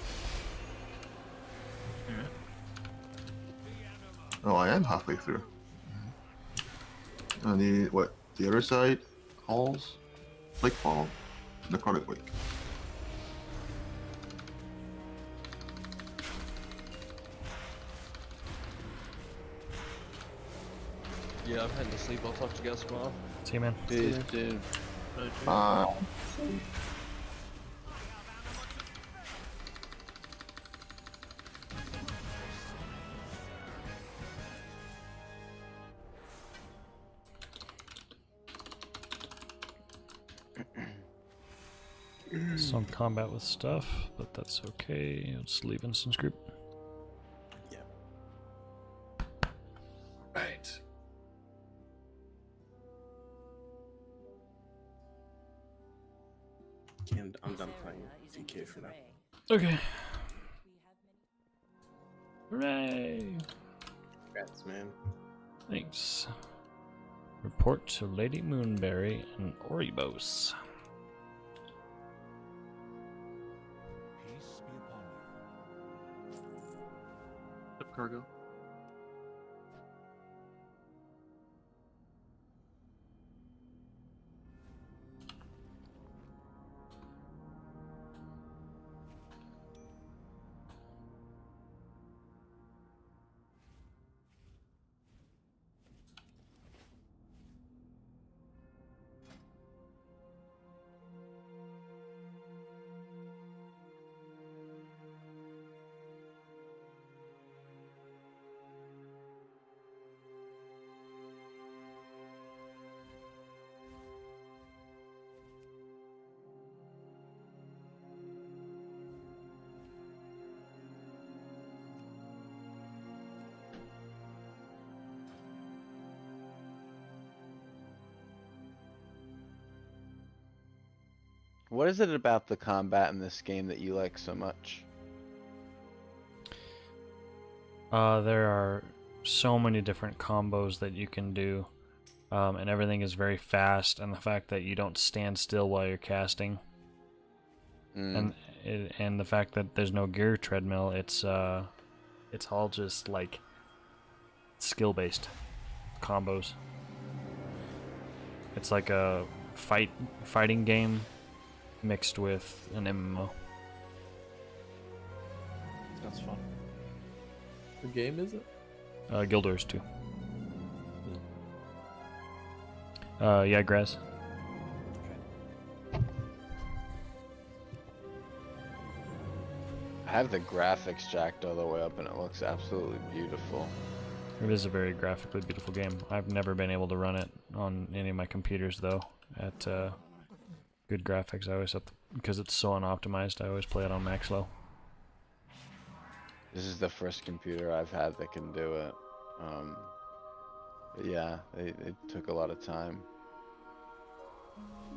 E: Alright.
F: Oh, I am halfway through. I need, what, the other side? Halls? Lakefall? Necrotic Wake.
D: Yeah, I'm heading to sleep. I'll talk to you guys tomorrow.
A: See you, man.
H: Peace, dude.
E: Jay.
A: Some combat with stuff, but that's okay. Let's leave instance group.
G: Yeah.
L: Right.
G: And I'm done playing DK for now.
A: Okay. Hooray!
G: Congrats, man.
A: Thanks. Report to Lady Moonberry and Oribos.
K: Peace be upon you.
E: Up cargo.
H: What is it about the combat in this game that you like so much?
A: There are so many different combos that you can do, and everything is very fast. And the fact that you don't stand still while you're casting, and the fact that there's no gear treadmill, it's all just like skill based combos. It's like a fighting game mixed with an MMO.
L: Sounds fun. What game is it?
A: Guild Wars 2. Yeah, Graz.
H: I have the graphics jacked all the way up and it looks absolutely beautiful.
A: It is a very graphically beautiful game. I've never been able to run it on any of my computers though at good graphics. I always have to, because it's so unoptimized, I always play it on max low.
H: This is the first computer I've had that can do it. But yeah, it took a lot of time.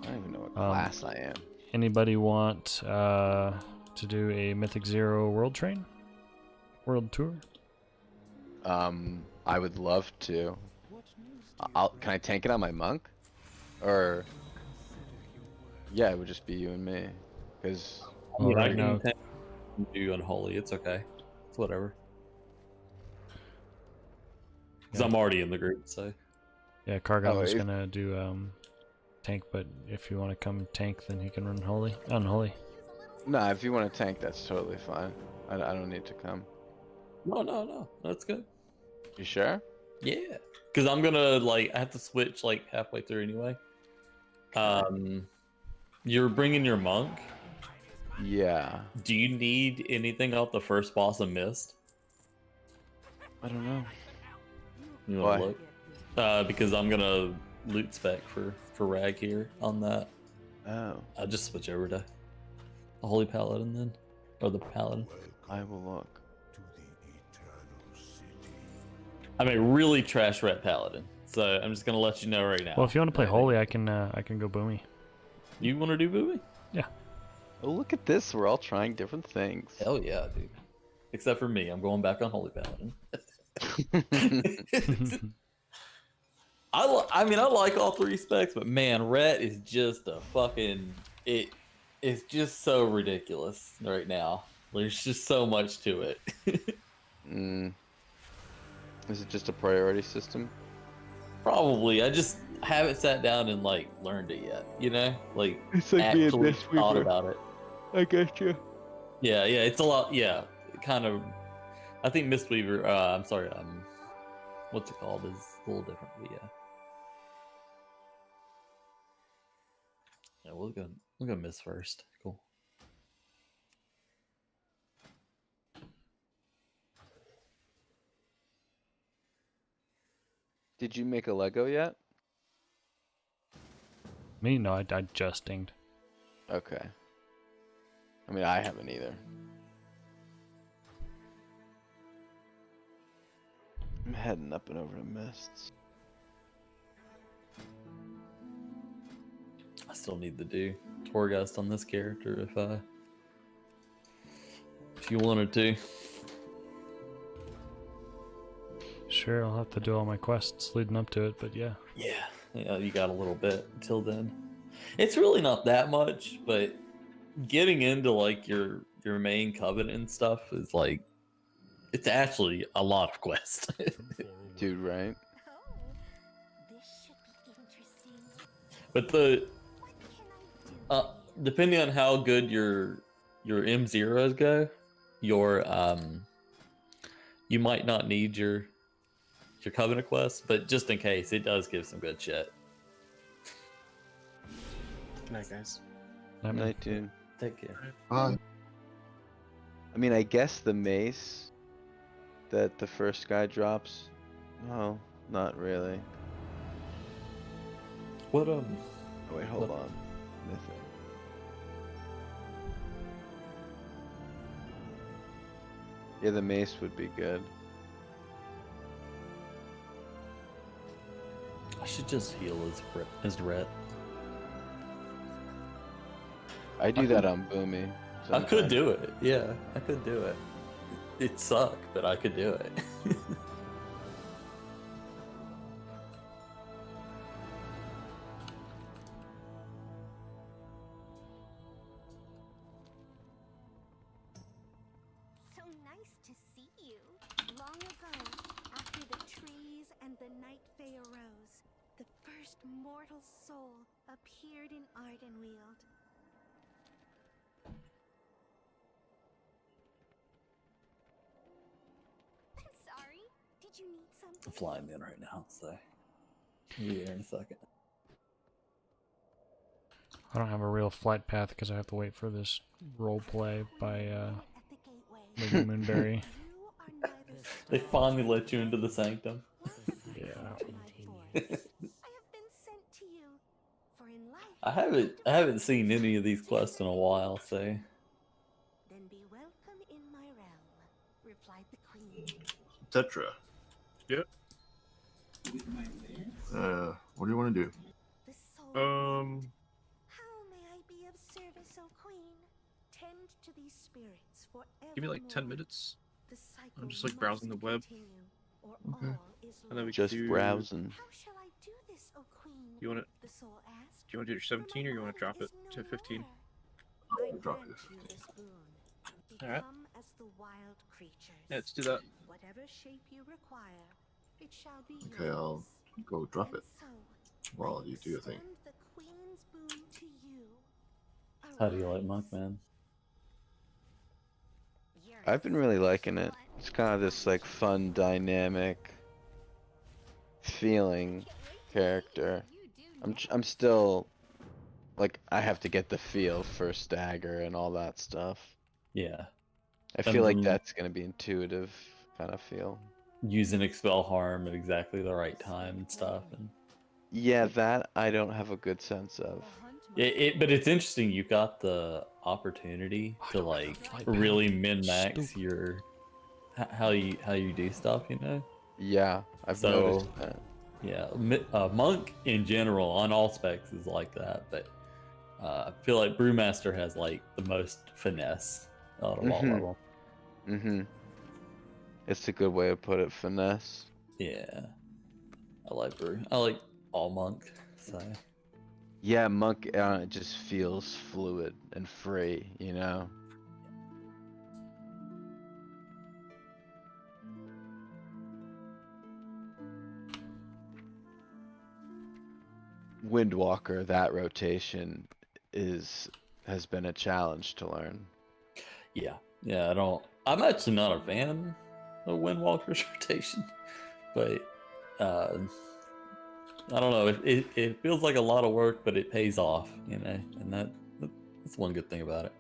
H: I don't even know what class I am.
A: Anybody want to do a Mythic Zero world world tour?
H: I would love to. Can I tank it on my monk? Or yeah, it would just be you and me. Because
A: right now,
L: do unholy. It's okay. It's whatever. Because I'm already in the group, so.
A: Yeah, Cargon is gonna do tank, but if you want to come tank, then he can run unholy.
H: Nah, if you want to tank, that's totally fine. I don't need to come.
L: No. That's good.
H: You sure?
L: Yeah. Because I'm gonna, I have to switch, halfway through anyway. You're bringing your monk?
H: Yeah.
L: Do you need anything off the first boss of Mist?
H: I don't know.
L: You want to look? Because I'm gonna loot spec for Rag here on that.
H: Oh.
L: I'll just switch over to the Holy Paladin then. Or the Paladin.
H: I will look.
L: I'm a really trash rat Paladin. So I'm just gonna let you know right now.
A: Well, if you want to play holy, I can go boomy.
L: You want to do boomy?
A: Yeah.
H: Oh, look at this. We're all trying different things.
L: Hell yeah, dude. Except for me. I'm going back on Holy Paladin. I mean, I like all three specs, but man, Ret is just a fucking... It's just so ridiculous right now. There's just so much to it.
H: Is it just a priority system?
L: Probably. I just haven't sat down and learned it yet. You know,
H: it's like
L: actually thought about it.
H: I get you.
L: Yeah, it's a lot. Yeah, kind of. I think Mistweaver. I'm sorry. What's it called? Is a little different. But yeah. Yeah, we'll go Mist first. Cool.
H: Did you make a Lego yet?
A: Me? No, I just dinged.
H: Okay. I mean, I haven't either. I'm heading up and over to Mists.
L: I still need to do Torghast on this character if you wanted to.
A: Sure, I'll have to do all my quests leading up to it, but yeah.
L: Yeah, you got a little bit until then. It's really not that much, but getting into like your main covenant and stuff is like, it's actually a lot of quests.
H: Dude, right?
L: But depending on how good your M0s go, you might not need your covenant quests, but just in case, it does give some good shit.
G: Good night, guys.
H: Night, dude.
L: Take care.
F: Bye.
H: I mean, I guess the mace that the first guy drops. No, not really.
L: What
H: Oh, wait, hold on. Mythic. Yeah, the mace would be good.
L: I should just heal as Rhett.
H: I do that on Boomy.
L: I could do it. Yeah, I could do it. It'd suck, but I could do it.
M: So nice to see you. Long ago, after the trees and the night fae arose, the first mortal soul appeared in Ardenweald. I'm sorry. Did you need something?
L: I'm flying in right now, so I'll be there in a second.
A: I don't have a real flight path because I have to wait for this role play by Lady Moonberry.
L: They finally let you into the sanctum.
A: Yeah.
L: I haven't seen any of these quests in a while, so
M: Then be welcome in my realm, replied the queen.
F: Tetra.
E: Yep.
F: What do you want to do?
M: How may I be of service, O queen? Tend to these spirits forever.
E: Give me like 10 minutes.
M: The cycle
E: I'm just like browsing the web.
M: continue, or all is
E: And then we
H: Just
E: can do...
H: browsing.
M: How shall I do this, O queen?
E: You want to?
M: The soul asked.
E: Do you want to do your 17 or you want to drop it to 15?
F: Drop it.
E: Alright.
M: Become as the wild creatures.
E: Yeah, let's do that.
M: Whatever shape you require, it shall be
F: Okay, I'll
M: yours.
F: go drop it.
M: So,
F: While you do your thing.
M: send the queen's boon to you.
L: how do you like Monk, man?
H: I've been really liking it. It's kind of this like fun, dynamic feeling character. I'm still like, I have to get the feel for stagger and all that stuff.
L: Yeah.
H: I feel like that's gonna be intuitive kind of feel.
L: Using expel harm at exactly the right time and stuff, and
H: Yeah, that I don't have a good sense of.
L: but it's interesting. You got the opportunity to like really min-max your how you do stuff. You know.
H: Yeah, I've
L: So,
H: noticed that.
L: Yeah, Monk in general on all specs is like that, but I feel like Brewmaster has like the most finesse out of all of them.
H: Mm-hmm. It's a good way to put it, finesse.
L: Yeah, I like all Monk. So
H: Yeah, Monk it just feels fluid and free, you know? Windwalker, that rotation has been a challenge to learn.
L: yeah, I'm actually not a fan of Windwalker's rotation, but I don't know. It feels like a lot of work, but it pays off, you know, and that's one good thing about it.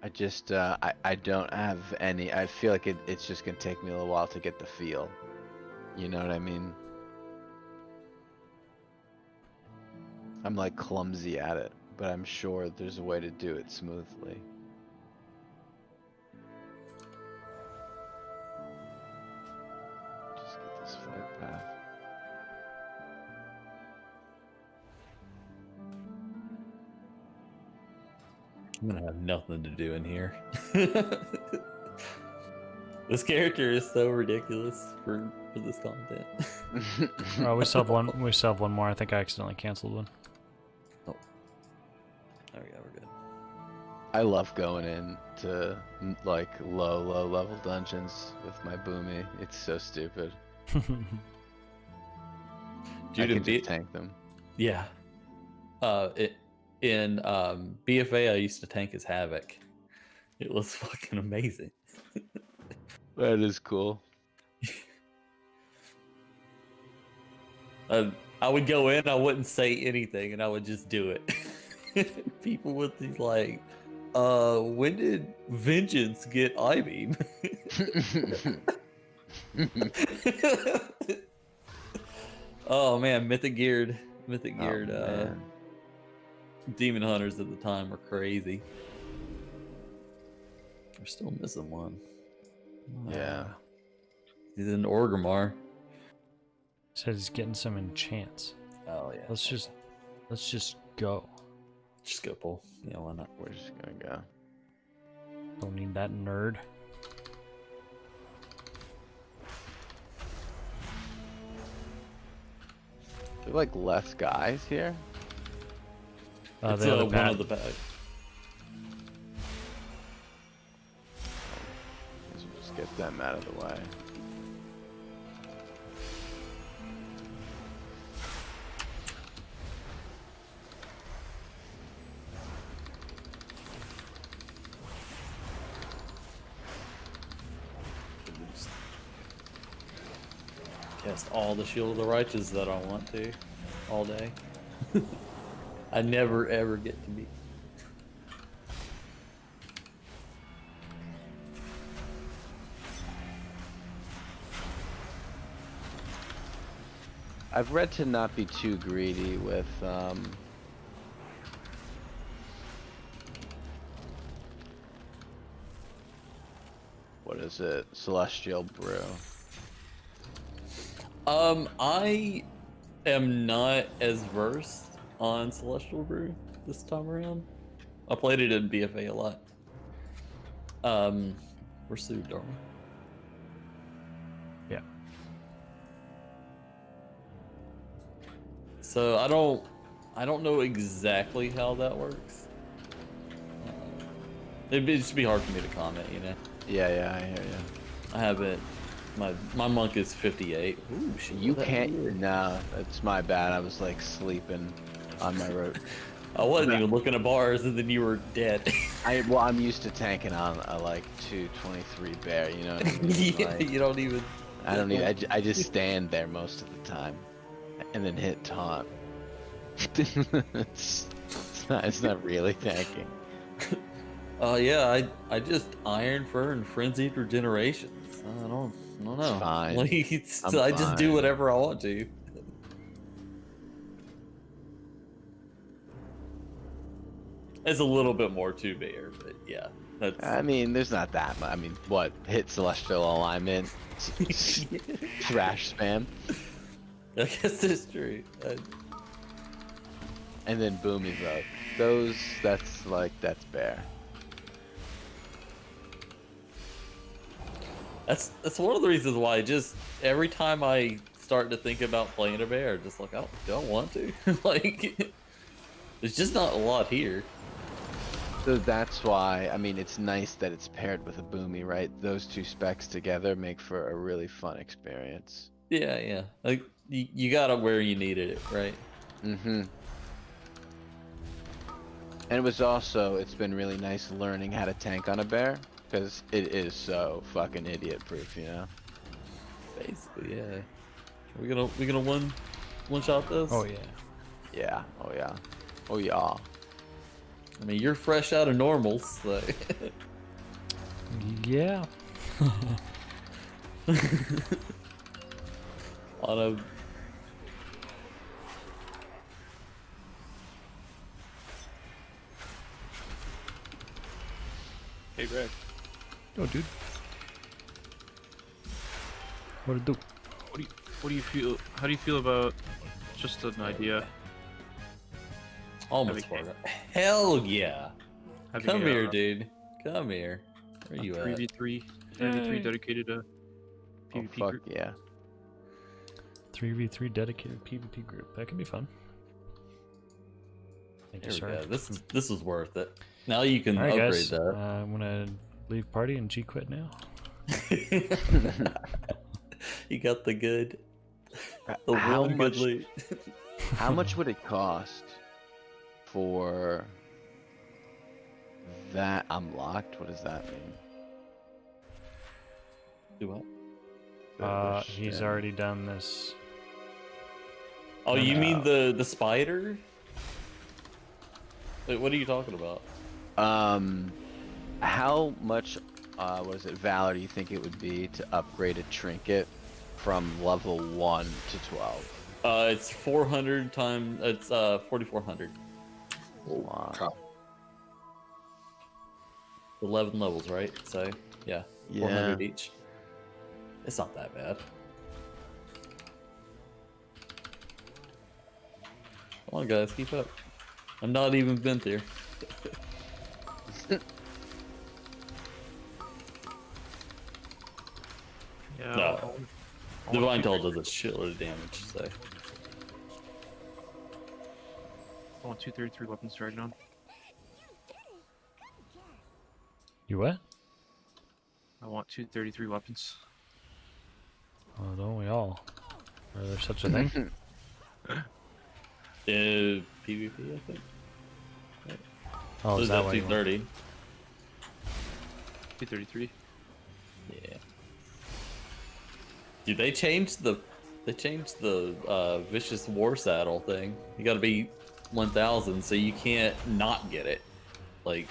H: I just I don't have any. I feel like it's just gonna take me a little while to get the feel. You know what I mean? I'm like clumsy at it, but I'm sure there's a way to do it smoothly. Just get this flight path.
L: I'm gonna have nothing to do in here. This character is so ridiculous for this content.
A: Oh, we still have one. We still have one more. I think I accidentally canceled one.
L: Oh, there we go. We're good.
H: I love going into like low level dungeons with my boomy. It's so stupid.
L: Dude,
H: I can just tank them.
L: Yeah. In BFA, I used to tank as Havoc. It was fucking amazing.
H: That is cool.
L: I would go in, I wouldn't say anything, and I would just do it. People would be like, when did Vengeance get I-beam? Oh man, Mythic geared Demon Hunters at the time were crazy. We're still missing one.
H: Yeah.
L: He's in Orgrimmar.
A: Says he's getting some enchants.
L: Oh yeah.
A: Let's just go.
L: Just go pull. Yeah, why not?
H: We're just gonna go.
A: Don't need that nerd.
H: There are like less guys here.
L: It's
A: the other
L: one
A: pad.
L: of the pack.
H: Guess we'll just get them out of the way.
L: Cast all the Shield of the Righteous that I want to, all day. I never ever get to be.
H: I've read to not be too greedy with what is it? Celestial Brew.
L: I am not as versed on Celestial Brew this time around. I played it in BFA a lot. We're sued, darling.
A: Yeah.
L: So I don't know exactly how that works. It'd just be hard for me to comment, you know.
H: Yeah, I hear you.
L: I haven't. My monk is 58. Ooh, shit,
H: You
L: was that
H: can't.
L: weird?
H: No, it's my bad. I was like sleeping on my road.
L: I wasn't even looking at bars, and then you were dead.
H: I'm used to tanking on a like 223 bear. You know what I mean?
L: Yeah,
H: Like,
L: you don't even.
H: I don't need. I just stand there most of the time, and then hit taunt. it's not really tanking.
L: Yeah, I just Iron Fur and Frenzied Regenerations. I don't know.
H: It's fine.
L: Like, I just do
H: fine.
L: whatever I want to. It's a little bit more to bear, but yeah. That's...
H: I mean, there's not that much. I mean, what? Hit Celestial Alignment, trash spam,
L: I guess it's true.
H: and then Boom Evoke. That's bear.
L: That's one of the reasons why just every time I start to think about playing a bear, just like I don't want to. Like, there's just not a lot here.
H: So that's why, I mean, it's nice that it's paired with a Boomy, right? Those two specs together make for a really fun experience.
L: Yeah. Like, you got it where you needed it, right?
H: Mm-hmm. And it was also, it's been really nice learning how to tank on a bear, because it is so fucking idiot-proof, you know?
L: Basically, yeah. We gonna one shot this?
A: Oh yeah.
H: Yeah, oh yeah. Oh yeah.
L: I mean, you're fresh out of normals, so.
A: Yeah.
L: On a
E: Hey, Greg.
A: Oh, dude. What it do?
E: What do you feel? How do you feel about just an idea?
L: Almost
E: Having
L: forgot. Hell yeah.
E: having
L: Come
E: a,
L: here, dude. Come here. Where you at?
E: 3v3
A: Yay.
E: dedicated to
H: Oh,
E: PvP
H: fuck
E: group.
H: yeah.
A: 3v3 dedicated PvP group. That can be fun. Thank you,
L: There we
A: sir.
L: go. This is worth it. Now you can
A: Alright,
L: upgrade
A: guys.
L: that.
A: I'm gonna leave party and G quit now.
L: You got the good. The
H: How
L: one
H: much?
L: good loot.
H: How much would it cost for that unlocked? What does that mean?
L: Do what?
A: He's
H: Shit.
A: already done this.
L: Oh, you
H: No.
L: mean the spider? Wait, what are you talking about?
H: How much, what is it, valor do you think it would be to upgrade a trinket from level 1 to 12?
L: It's 400 times. It's 4,400.
H: Wow.
L: 11 levels, right? So yeah,
H: Yeah.
L: 400 each. It's not that bad. Come on, guys, keep up. I'm not even been there.
E: Yeah.
L: No.
E: I'll
L: Divine
E: keep
L: Toll
E: it.
L: does a shitload of damage, so.
E: I want 233 weapons right now.
A: You what?
E: I want 233 weapons.
A: Oh, don't we all? Are there such a thing?
L: PvP, I think.
A: Oh, is that why?
L: 230?
E: 233.
L: Yeah. Dude, they changed the vicious war saddle thing. You gotta be 1,000, so you can't not get it. Like,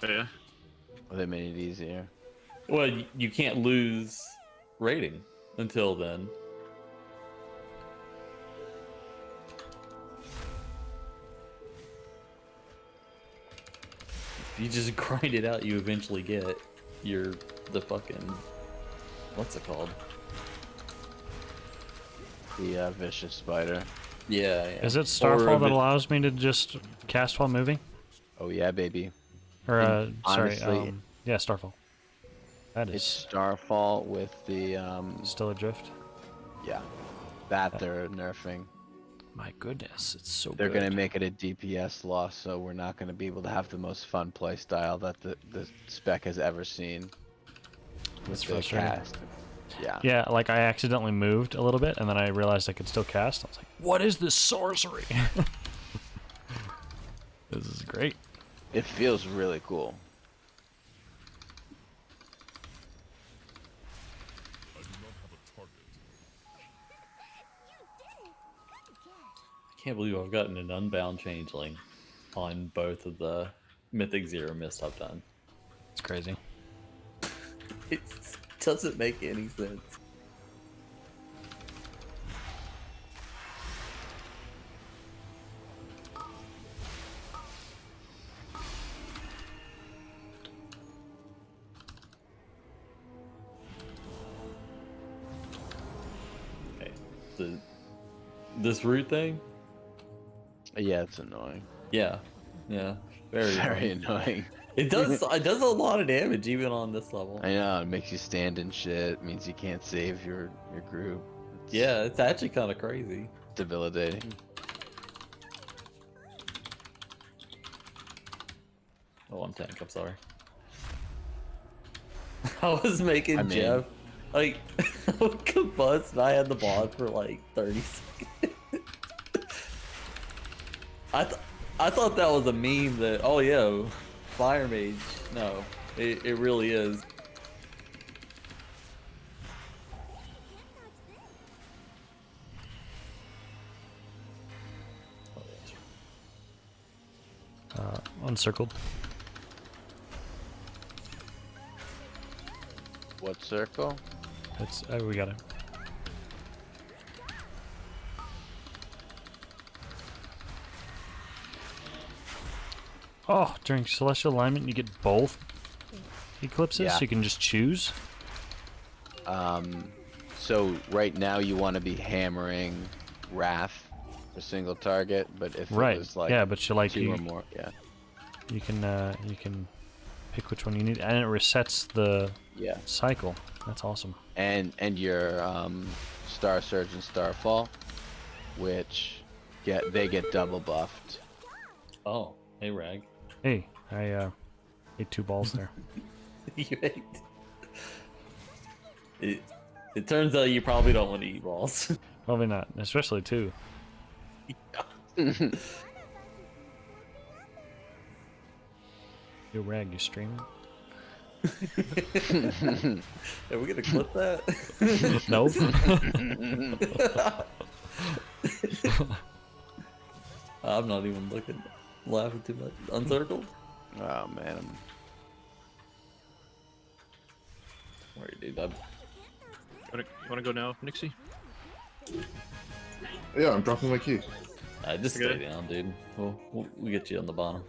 E: Oh, yeah.
H: Well, they made it easier.
L: well, you can't lose rating until then. If you just grind it out, you eventually get the fucking, what's it called?
H: The vicious spider.
L: Yeah, yeah.
A: Is it
L: Or
A: Starfall that
L: evi-
A: allows me to just cast while moving?
H: Oh yeah, baby.
A: Or
H: And
A: sorry,
H: honestly,
A: yeah, Starfall. That is
H: It's Starfall with the
A: still adrift.
H: yeah, that they're nerfing.
A: My goodness, it's so
H: They're
A: good.
H: gonna make it a DPS loss, so we're not gonna be able to have the most fun play style that the spec has ever seen.
A: That's
H: With the
A: frustrating.
H: cast. Yeah.
A: Yeah, like I accidentally moved a little bit, and then I realized I could still cast. I was like, "What is this sorcery?" This is great.
H: It feels really cool.
L: I can't believe I've gotten an unbound changeling on both of the Mythic Zero Mist I've done.
A: It's crazy.
L: It doesn't make any sense. Okay, this root thing?
H: Yeah, it's annoying.
L: Yeah, very
H: Very annoying.
L: It does a lot of damage even on this level.
H: I know, it makes you stand and shit, means you can't save your group.
L: Yeah, it's actually kind of crazy.
H: Debilitating.
L: Oh, I'm tank, I'm sorry. I was making
H: I mean-
L: Jeff like combust and I had the bod for like 30 seconds. I thought that was a meme that, oh yeah, Fire Mage. No, it really is.
A: Uncircled.
H: What circle?
A: It's we got it. Oh, during celestial alignment, you get both eclipses,
H: Yeah.
A: so you can just choose.
H: So right now you want to be hammering Wrath for single target, but if
A: Right.
H: it was like
A: Yeah, but you like
H: two
A: you
H: or more, yeah.
A: you can pick which one you need, and it resets the
H: Yeah.
A: cycle. That's awesome.
H: And your Star Surge and Starfall, which they get double buffed.
L: Oh, hey Rag.
A: Hey, I ate 2 balls there.
L: You ate. It turns out you probably don't want to eat balls.
A: Probably not, especially 2. Yo, Rag, you streaming?
L: Are we gonna clip that?
A: Nope.
L: I'm not even looking, laughing too much. Uncircled?
H: Oh man.
L: Sorry, dude.
E: You wanna go now, Nixie?
F: Yeah, I'm dropping my key.
L: Just stay down, dude. We'll get you on the bottom.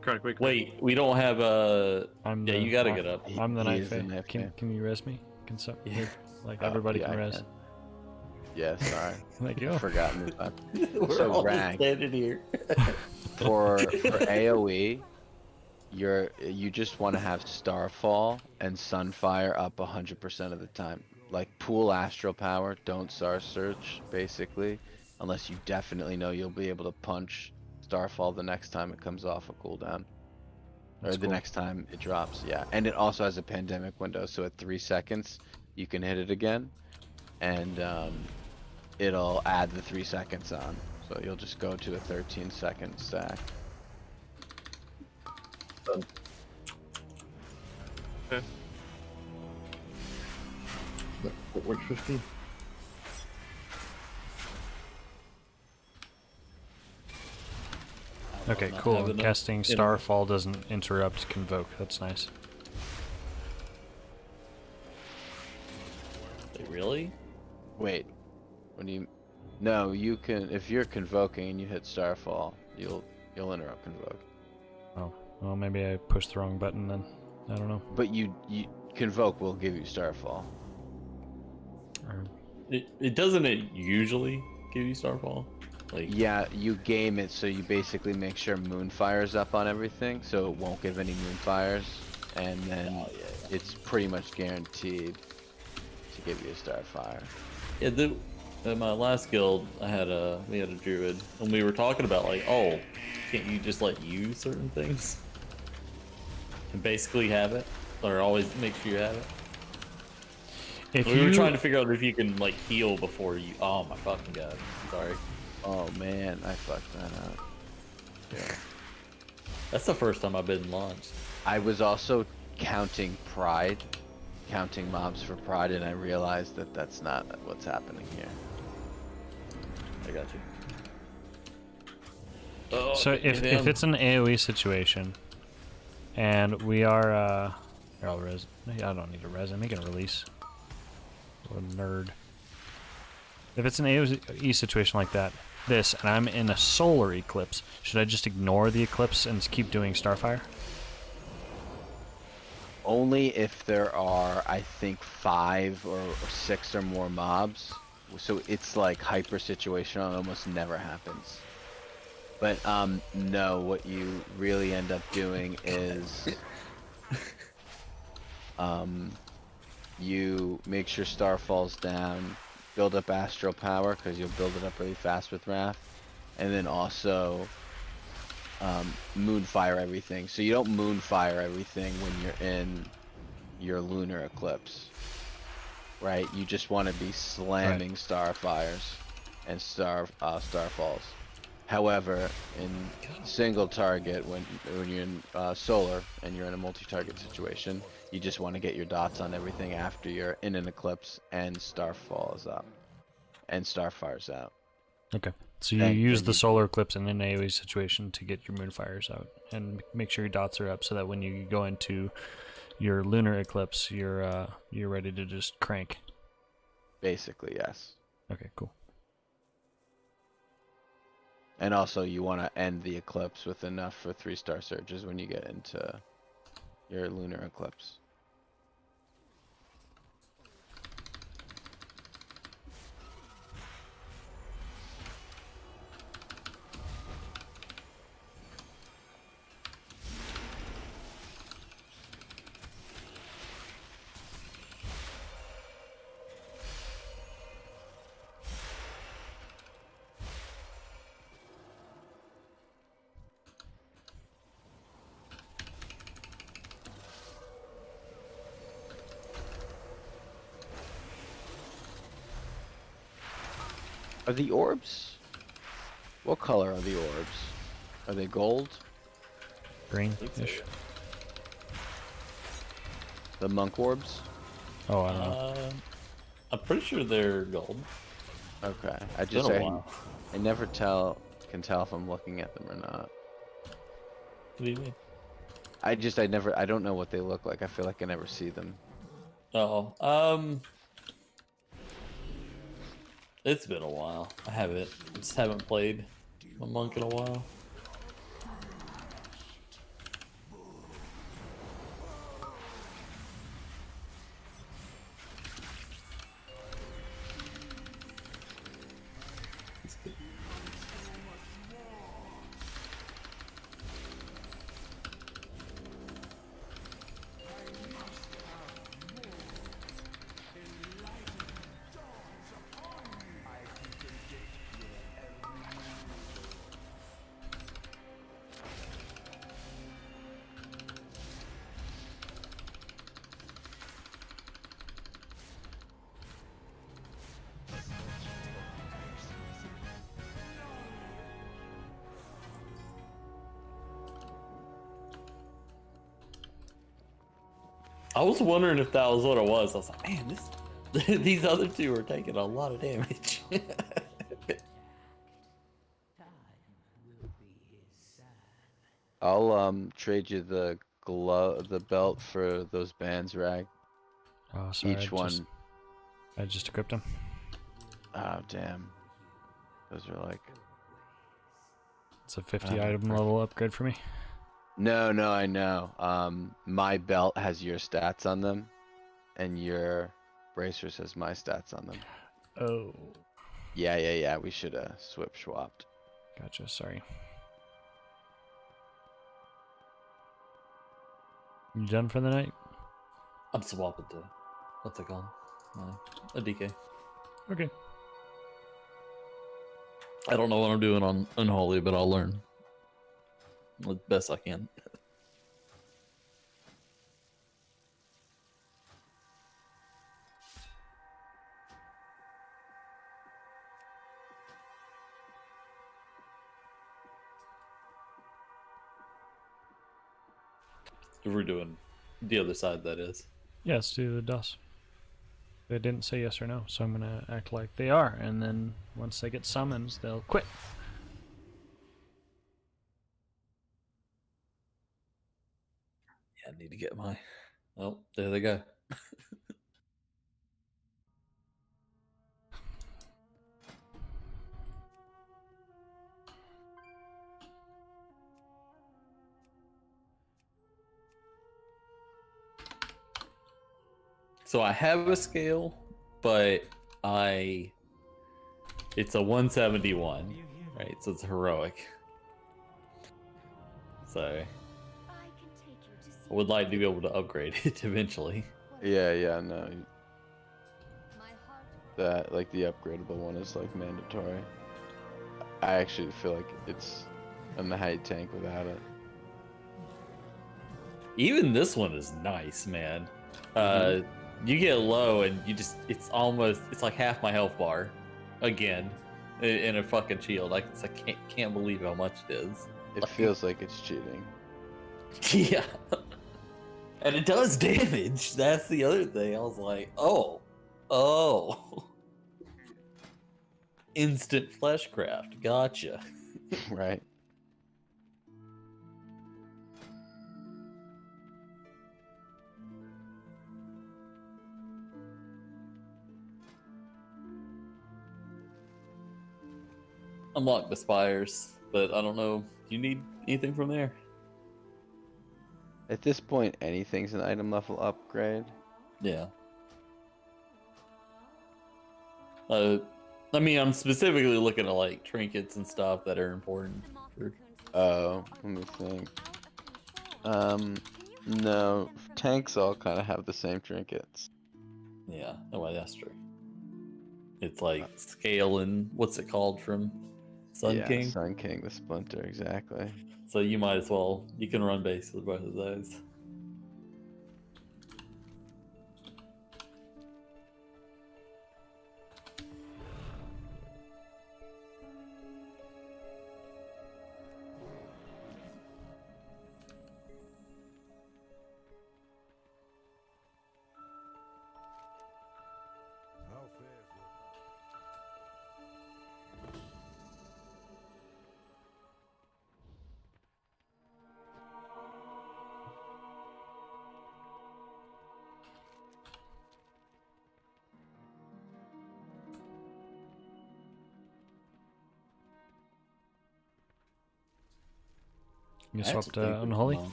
E: Quick.
L: Wait, we don't have a. Yeah, you gotta get up.
A: I'm the
H: He
A: Night
H: is the
A: Fae.
H: Night Fae.
A: Can you res me? Can so
L: Yeah.
A: like everybody
H: yeah,
A: can
H: I
A: res?
H: can. Yeah, sorry.
A: Like yo.
H: Forgotten about.
L: We're
H: So
L: all
H: Rag,
L: standing here.
H: for AoE, you just want to have Starfall and Sunfire up 100% of the time. Like pool Astral Power, don't Star Search, basically, unless you definitely know you'll be able to punch Starfall the next time it comes off a cooldown.
A: That's
H: Or the
A: cool.
H: next time it drops, yeah. And it also has a pandemic window, so at 3 seconds you can hit it again, and it'll add the 3 seconds on. So you'll just go to a 13-second stack.
E: Okay.
F: Footwork 15.
A: Okay,
L: Not
A: cool.
L: have enough
A: Casting
L: internet.
A: Starfall doesn't interrupt Convoke. That's nice.
L: Wait, really?
H: Wait, when you... No, you can, if you're convoking and you hit Starfall, you'll interrupt Convoke.
A: Oh, well, maybe I pushed the wrong button then. I don't know.
H: But you Convoke will give you Starfall.
A: Or-
L: It doesn't usually give you Starfall? Like,
H: Yeah, you game it so you basically make sure Moonfire's up on everything, so it won't give any Moonfires, and then it's pretty much guaranteed to give you a Starfire.
L: yeah, at my last guild, we had a Druid, and we were talking about like, oh, can't you just like use certain things and basically have it, or always make sure you have it?
A: If
L: We
A: you
L: were trying to figure out if you can like heal before you. Oh my fucking god! Sorry.
H: Oh man, I fucked that up. Yeah.
L: That's the first time I've been launched.
H: I was also counting Pride, counting mobs for Pride, and I realized that that's not what's happening here.
L: I got you. Oh,
A: So if it's an AoE situation, and we are here, I'll res. I don't need a res. I'm making a release. What a nerd. If it's an AoE situation like that, and I'm in a solar eclipse, should I just ignore the eclipse and keep doing Starfire?
H: Only if there are, I think, 5 or 6 or more mobs. So it's like hyper situational, it almost never happens. But no, what you really end up doing is you make sure Star falls down, build up Astral Power, because you'll build it up really fast with Wrath, and then also Moonfire everything. So you don't Moonfire everything when you're in your Lunar Eclipse, right? You just want to be slamming Starfires and Starfalls. However, in single target, when you're in solar and you're in a multi-target situation, you just want to get your dots on everything after you're in an eclipse and Starfall is up and Starfire's out.
A: Okay. So you use the solar eclipse in an AoE situation to get your moonfires out and make sure your dots are up so that when you go into your lunar eclipse, you're ready to just crank.
H: Basically, yes.
A: Okay, cool.
H: And also, you want to end the eclipse with enough for 3-star surges when you get into your lunar eclipse. Are the orbs? What color are the orbs? Are they gold?
A: Green-ish.
H: The monk orbs?
A: Oh, I don't know.
L: I'm pretty sure they're gold.
H: Okay.
L: It's been a while.
H: I never can tell if I'm looking at them or not.
L: What do you mean?
H: I don't know what they look like. I feel like I never see them.
L: Oh, it's been a while. I just haven't played a monk in a while. I was wondering if that was what it was. I was like, man, these other two are taking a lot of damage.
H: I'll trade you the belt for those bands, Rag.
A: Oh, sorry.
H: Each one.
A: I just equipped them.
H: Oh, damn. Those are like...
A: It's a 50 item level upgrade for me.
H: No, I know. My belt has your stats on them, and your bracers has my stats on them.
A: Oh.
H: Yeah. We should have swapped.
A: Gotcha, sorry. You done for the night?
L: I'm swapping to, what's it called? A DK.
A: Okay.
L: I don't know what I'm doing on Unholy, but I'll learn the best I can. If we're doing the other side, that is.
A: Yeah, let's do the DOS. They didn't say yes or no, so I'm gonna act like they are, and then once they get summons, they'll quit.
L: Yeah, I need to get my... Oh, there they go. So I have a scale, but it's a 171, right? So it's heroic. So I would like to be able to upgrade it eventually.
H: Yeah, no. That, like, the upgradable one is, like, mandatory. I actually feel like it's in the high tank without it.
L: Even this one is nice, man. You get low and it's like half my health bar again in a fucking shield. Like, I can't believe how much it is.
H: It feels like it's cheating.
L: Yeah. And it does damage. That's the other thing. I was like, oh. Instant fleshcraft. Gotcha.
H: Right.
L: unlock the spires, but I don't know. Do you need anything from there?
H: At this point, anything's an item level upgrade.
L: Yeah. I mean, I'm specifically looking at like trinkets and stuff that are important. For...
H: Oh, let me think. No, tanks all kind of have the same trinkets.
L: Yeah, oh, well, that's true. It's like scale and what's it called from Sun King?
H: Sun King, the splinter, exactly.
L: So you might as well, you can run basically both of those.
A: You swapped Unholy?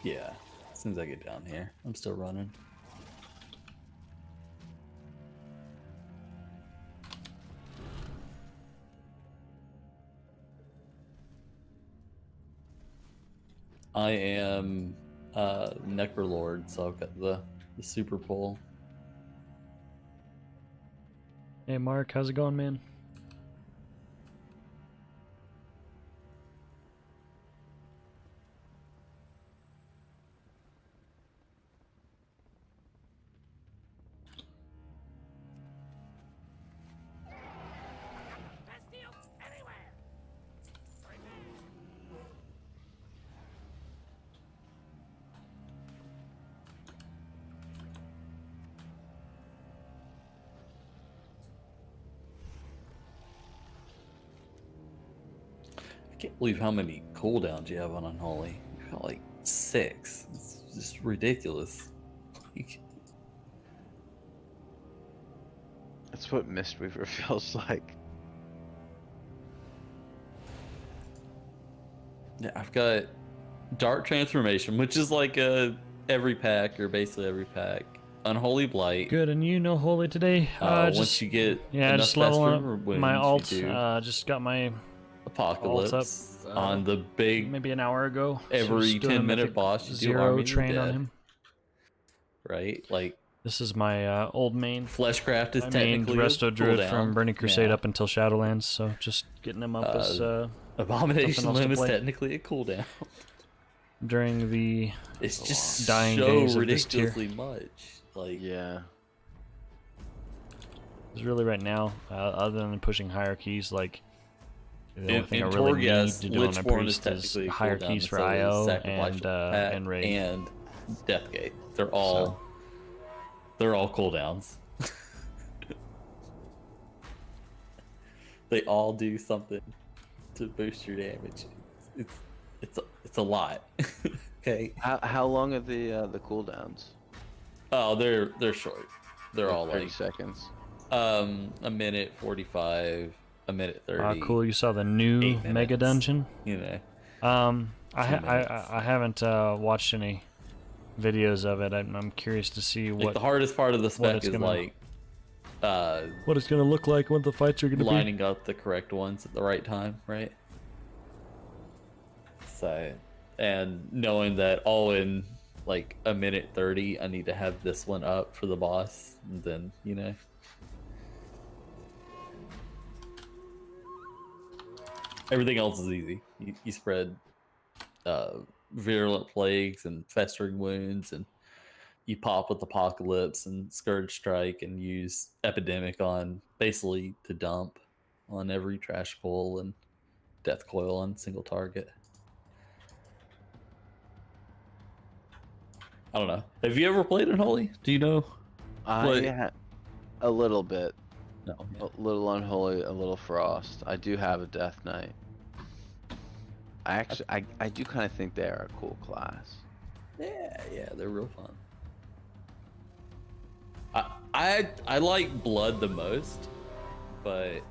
L: Yeah, as soon as I get down here. I'm still running. I am Necrolord, so I've got the super pull.
A: Hey Mark, how's it going, man?
L: I can't believe how many cooldowns you have on Unholy. You've got like 6. It's just ridiculous.
H: That's what Mistweaver feels like.
L: Yeah, I've got Dark Transformation, which is like every pack, or basically every pack. Unholy Blight.
A: Good, and you know Holy today.
L: Once you get enough
A: just leveling
L: Fester
A: up
L: wounds,
A: my alt.
L: you do
A: Just got my
L: Apocalypse
A: alt up,
L: on the big
A: maybe an hour ago.
L: every
A: just doing a
L: 10-minute
A: mythic
L: boss. You do
A: zero
L: Army of the
A: train on
L: Dead,
A: him.
L: right? Like
A: This is my old main.
L: Fleshcraft is
A: I mained
L: technically
A: Resto
L: a
A: Druid
L: cooldown.
A: from Burning Crusade
L: Yeah.
A: up until Shadowlands, so just getting him up as
L: Abomination
A: something else to
L: Limb is
A: play.
L: technically a cooldown.
A: During the
L: It's just
A: dying
L: so
A: days of this tier.
L: ridiculously much. Like
H: Yeah.
A: It's really right now, other than pushing hierarchies, like the only
L: in
A: thing I really need
L: Torghast,
A: to do on a
L: Lichborn is
A: priest is
L: technically a
A: hierarchies
L: cooldown,
A: for
L: so is
A: IO
L: Sacrificial Pact
A: and raid.
L: and Deathgate. They're all cooldowns. They all do something to boost your damage. It's a lot. Okay.
H: How long are the cooldowns?
L: Oh, they're short. They're all
H: 30
L: like
H: seconds.
L: a minute 45, a minute 30.
A: Cool. You saw the new
L: 8
A: mega
L: minutes,
A: dungeon.
L: You know.
A: I haven't watched any videos of it. I'm curious to see
L: Like
A: what
L: the hardest part of the spec
A: it's
L: is
A: gonna-
L: like
A: what it's gonna look like, what the fights are gonna be.
L: lining up the correct ones at the right time, right? So, and knowing that all in like a minute 30, I need to have this one up for the boss, and then everything else is easy. You spread virulent plagues and festering wounds, and you pop with Apocalypse and Scourge Strike and use Epidemic on basically to dump on every trash pull and Death Coil on single target. I don't know. Have you ever played Unholy? Do you know?
H: A little bit.
L: No.
H: A little Unholy, a little Frost. I do have a Death Knight. I do kind of think they are a cool class.
L: Yeah, they're real fun. I like Blood the most, but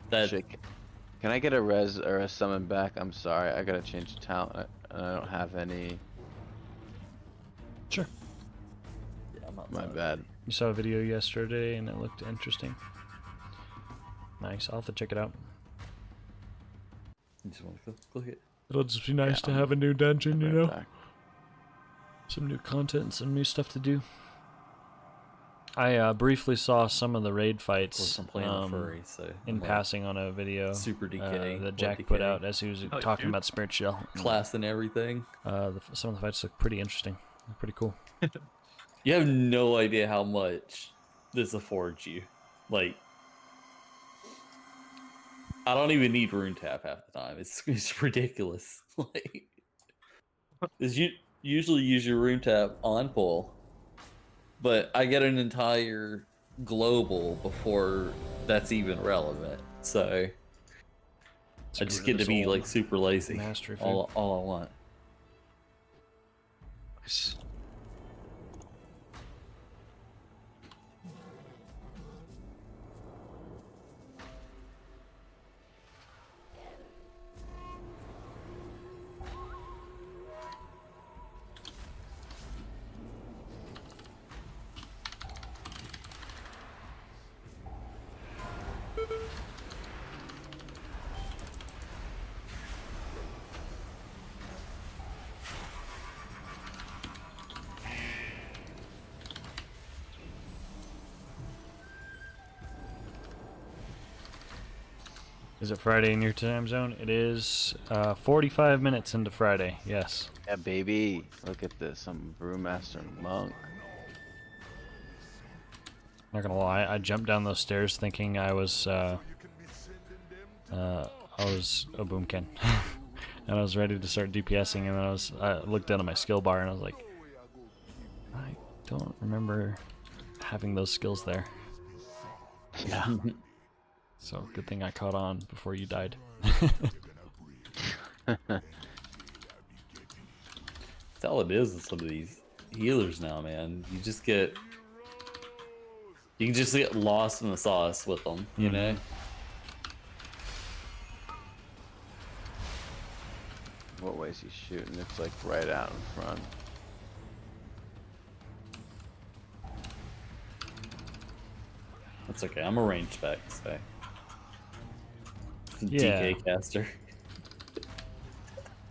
L: That
H: Shit, can I get a res or a summon back? I'm sorry, I gotta change the talent. I don't have any.
A: Sure.
L: yeah, I'm not
H: My
L: sorry.
H: bad.
A: You saw a video yesterday and it looked interesting. Nice. I'll have to check it out.
L: You just want to click it.
A: It'll just be nice to
H: I'm
A: have a new dungeon, you
H: right
A: know?
H: back.
A: Some new content and some new stuff to do. I briefly saw some of the raid
L: Of
A: fights
L: course, I'm playing the furry, so
A: in
L: I'm like,
A: passing on a video
L: Super DK,
A: that
L: Blood
A: Jack put
L: DK.
A: out as he was
E: Oh,
A: talking
E: dude.
A: about Spirit Shell.
L: class and everything.
A: Some of the fights look pretty interesting. They're pretty cool.
L: You have no idea how much this affords you. Like, I don't even need rune tap half the time. It's ridiculous. Like, is you usually use your rune tap on pull, but I get an entire global before that's even relevant. So I just get to be like super lazy.
A: Mastery food.
L: All I want.
E: Nice.
A: Is it Friday in your time zone? It is 45 minutes into Friday. Yes.
H: Yeah, baby. Look at this. I'm a brewmaster monk.
A: Not gonna lie, I jumped down those stairs thinking I was a boomkin, and I was ready to start DPSing, and then I looked down at my skill bar and I was like, I don't remember having those skills there.
H: Yeah.
A: So good thing I caught on before you died.
L: That's all it is with some of these healers now, man. You can just get lost in the sauce with them, you know?
H: What way's he shooting? It's like right out in front.
L: That's okay. I'm a range spec, so.
A: Yeah.
L: DK caster.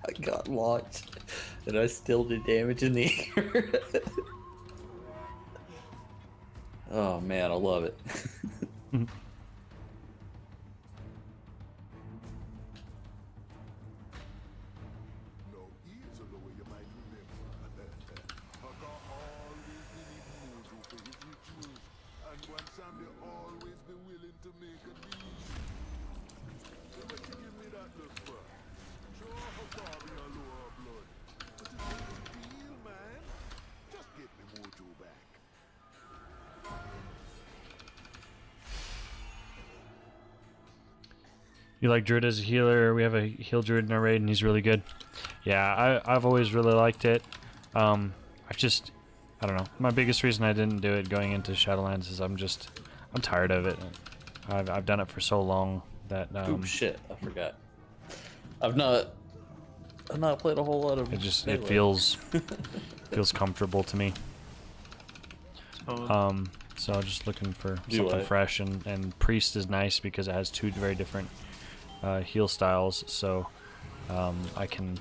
L: I got launched, and I still did damage in the air. Oh man, I love it.
A: You like Druid as a healer? We have a heal Druid in our raid, and he's really good. Yeah, I've always really liked it. I don't know. My biggest reason I didn't do it going into Shadowlands is I'm tired of it. I've done it for so long that
L: Oops, shit, I forgot. I've not played a whole lot of.
A: it feels comfortable to me. So I'm just looking for something fresh, and Priest is nice because it has two very different heal styles, so I can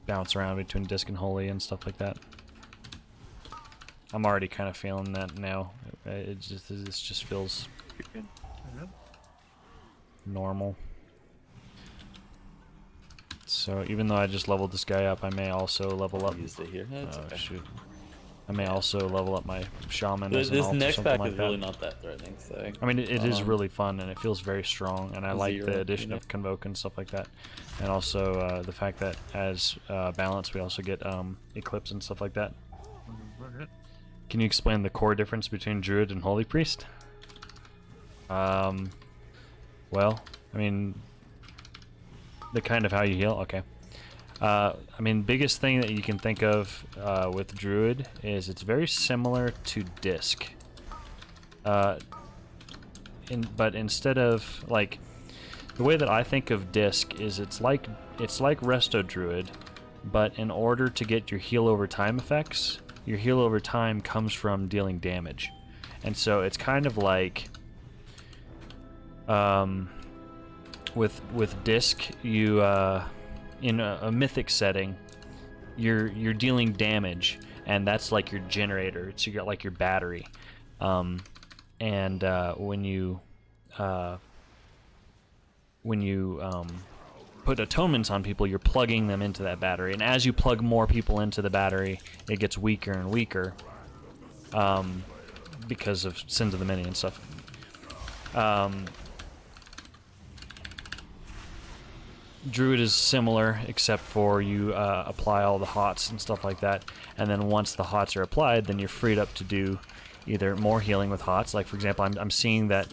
A: bounce around between Disc and Holy and stuff like that. I'm already kind of feeling that now. It just feels normal. So even though I just leveled this guy up, I may also level up.
L: Used it here. Okay.
A: Shoot. I may also level up my shaman.
L: This next pack
A: like
L: is
A: that.
L: really not that threatening. So
A: I mean, it is really fun and it feels very strong, and I like the addition of Convoke and stuff like that, and also the fact that as balance we also get Eclipse and stuff like that. Can you explain the core difference between Druid and Holy Priest? Well, I mean, the kind of how you heal. Okay. I mean, biggest thing that you can think of with Druid is it's very similar to Disc. but instead of like the way that I think of Disc is it's like Resto Druid, but in order to get your heal over time effects, your heal over time comes from dealing damage, and so it's kind of like with Disc, you in a mythic setting, you're dealing damage, and that's like your generator. It's like your battery, and when you put atonements on people, you're plugging them into that battery, and as you plug more people into the battery, it gets weaker and weaker, because of Sins of the Many and stuff. Druid is similar, except for you apply all the hots and stuff like that, and then once the hots are applied, then you're freed up to do either more healing with hots. Like for example, I'm seeing that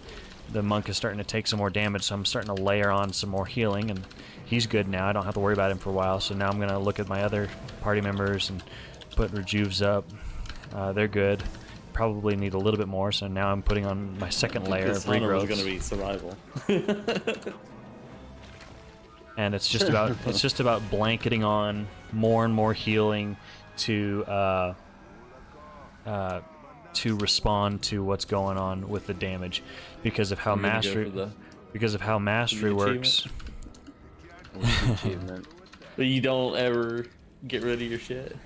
A: the monk is starting to take some more damage, so I'm starting to layer on some more healing, and he's good now. I don't have to worry about him for a while, so now I'm going to look at my other party members and put rejuves up. They're good. Probably need a little bit more, so now I'm putting on my second layer of regrowth.
L: Going to be survival.
A: And it's just about blanketing on more and more healing to respond to what's going on with the damage, because of how mastery works.
L: But you don't ever get rid of your shit.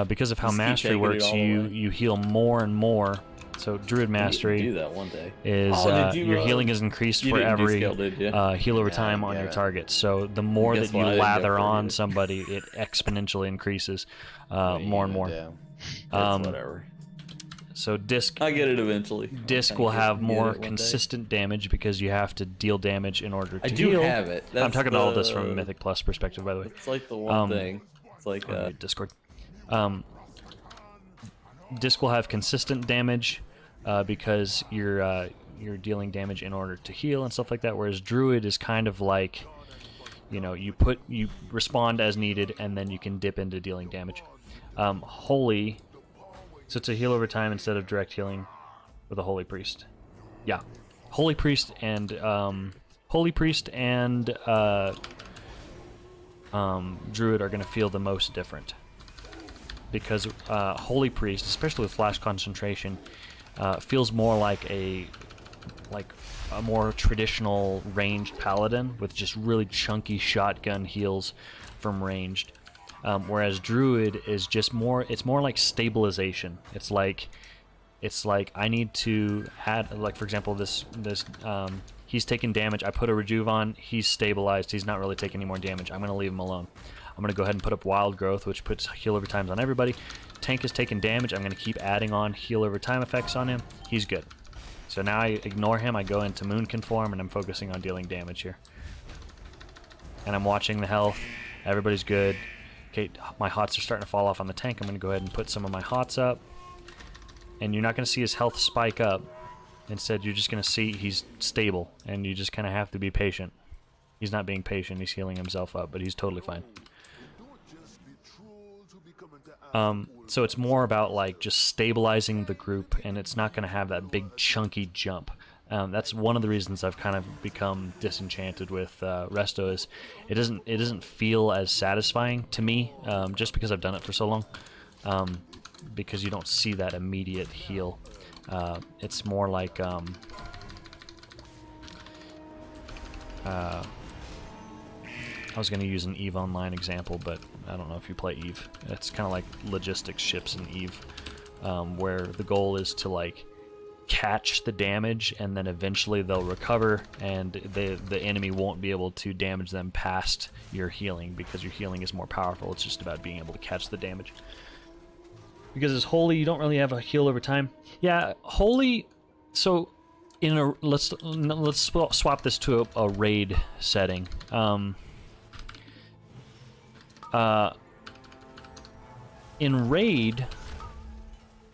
A: Because of how
L: Just keep
A: mastery
L: taking it
A: works,
L: all
A: you
L: away.
A: heal more and more. So Druid mastery
L: do that one day.
A: is your healing is increased
L: you
A: for
L: didn't
A: every
L: descale, did ya?
A: heal over
H: Yeah,
A: time on
H: yeah,
A: your
H: right.
A: target. So the more
L: Guess
A: that you
L: what? I didn't go
A: lather
L: for it
A: on
L: either.
A: somebody, it exponentially increases
H: What are you
A: more and
H: gonna
A: more.
H: do?
L: That's whatever.
A: So disc
L: I get it eventually.
A: Disc
L: I'll
A: will
L: get
A: have
L: it
A: more
L: one day.
A: consistent damage because you have to deal damage in order to
L: I do
A: heal.
L: have it.
A: I'm
L: That's
A: talking all of this from a
L: the-
A: Mythic Plus perspective, by the way.
L: It's like the one thing. It's like
A: Discord. Disc will have consistent damage because you're dealing damage in order to heal and stuff like that. Whereas Druid is kind of like, you respond as needed, and then you can dip into dealing damage. Holy, so it's a heal over time instead of direct healing with a Holy Priest. Yeah, Holy Priest and Druid are going to feel the most different, because Holy Priest, especially with Flash Concentration, feels more like a more traditional ranged paladin with just really chunky shotgun heals from ranged. Whereas Druid is just more, it's more like stabilization. It's like I need to add, like for example, this he's taking damage. I put a rejuve on. He's stabilized. He's not really taking any more damage. I'm gonna leave him alone. I'm gonna go ahead and put up Wild Growth, which puts heal over times on everybody. Tank is taking damage. I'm gonna keep adding on heal over time effects on him. He's good. So now I ignore him. I go into Moon Conform, and I'm focusing on dealing damage here. And I'm watching the health. Everybody's good. Okay, my hots are starting to fall off on the tank. I'm going to go ahead and put some of my hots up. And you're not going to see his health spike up. Instead, you're just going to see he's stable. And you just kind of have to be patient. He's not being patient. He's healing himself up, but he's totally fine. So it's more about like just stabilizing the group, and it's not going to have that big chunky jump. That's one of the reasons I've kind of become disenchanted with Resto. Is it doesn't feel as satisfying to me, just because I've done it for so long. Because you don't see that immediate heal. It's more like I was going to use an EVE Online example, but I don't know if you play EVE. It's kind of like logistics ships in EVE, where the goal is to like catch the damage, and then eventually they'll recover, and the enemy won't be able to damage them past your healing, because your healing is more powerful. It's just about being able to catch the damage. Because as Holy, you don't really have a heal over time. Yeah, Holy. So in a let's swap this to a raid setting. In raid,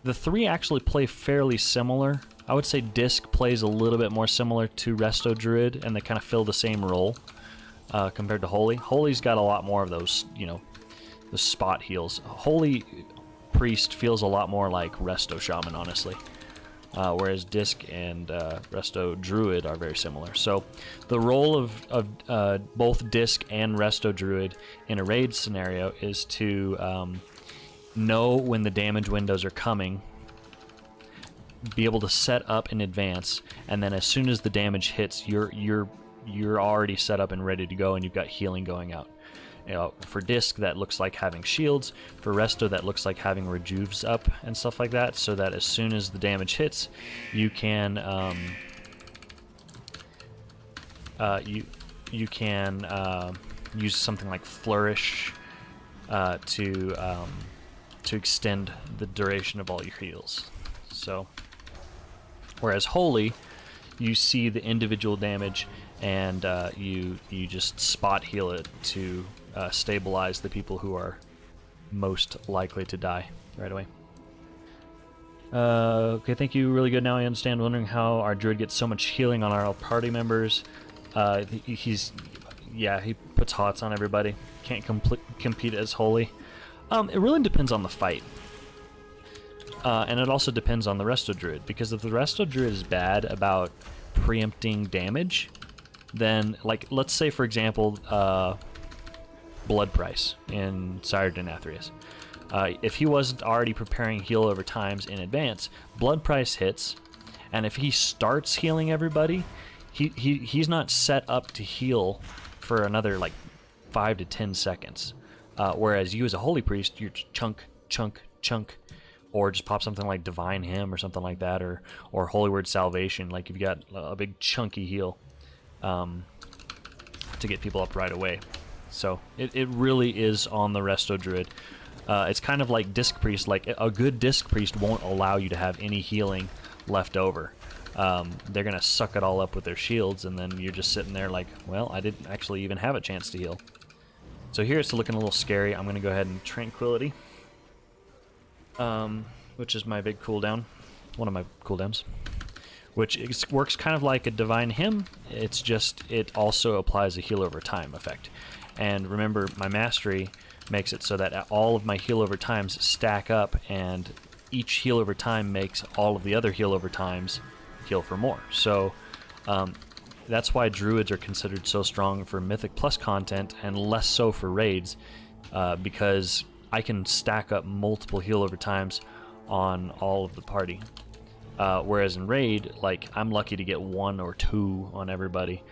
A: the three actually play fairly similar. I would say Disc plays a little bit more similar to Resto Druid, and they kind of fill the same role compared to Holy. Holy's got a lot more of those, the spot heals. Holy Priest feels a lot more like Resto Shaman, honestly. whereas Disc and Resto Druid are very similar. So the role of both Disc and Resto Druid in a raid scenario is to know when the damage windows are coming, be able to set up in advance, and then as soon as the damage hits, you're already set up and ready to go, and you've got healing going out. You know, for Disc, that looks like having shields. For Resto, that looks like having rejuves up and stuff like that, so that as soon as the damage hits, you can you can use something like Flourish to extend the duration of all your heals. So, whereas Holy, you see the individual damage, and you just spot heal it to stabilize the people who are most likely to die right away. Okay, thank you. Really good. Now I understand. Wondering how our druid gets so much healing on our party members. He puts hots on everybody. Can't compete as Holy. It really depends on the fight. And it also depends on the Resto Druid, because if the Resto Druid is bad about preempting damage, then, like, let's say, for example, Blood Price in Sire Denathrius. If he wasn't already preparing heal over times in advance, Blood Price hits, and if he starts healing everybody, he's not set up to heal for another, like, 5 to 10 seconds. Whereas you as a Holy Priest, you're chunk, chunk, chunk, or just pop something like Divine Hymn or something like that, or Holy Word Salvation, like you've got a big chunky heal to get people up right away. So it really is on the Resto Druid. It's kind of like Disc Priest. Like, a good Disc Priest won't allow you to have any healing left over. They're going to suck it all up with their shields, and then you're just sitting there like, well, I didn't actually even have a chance to heal. So here it's looking a little scary. I'm going to go ahead and Tranquility, which is my big cooldown, one of my cooldowns, which works kind of like a Divine Hymn. It's just, it also applies a heal over time effect. And remember, my Mastery makes it so that all of my heal over times stack up, and each heal over time makes all of the other heal over times heal for more. So that's why Druids are considered so strong for Mythic Plus content and less so for raids, because I can stack up multiple heal over times on all of the party. Whereas in raid, like, I'm lucky to get 1 or 2 on everybody.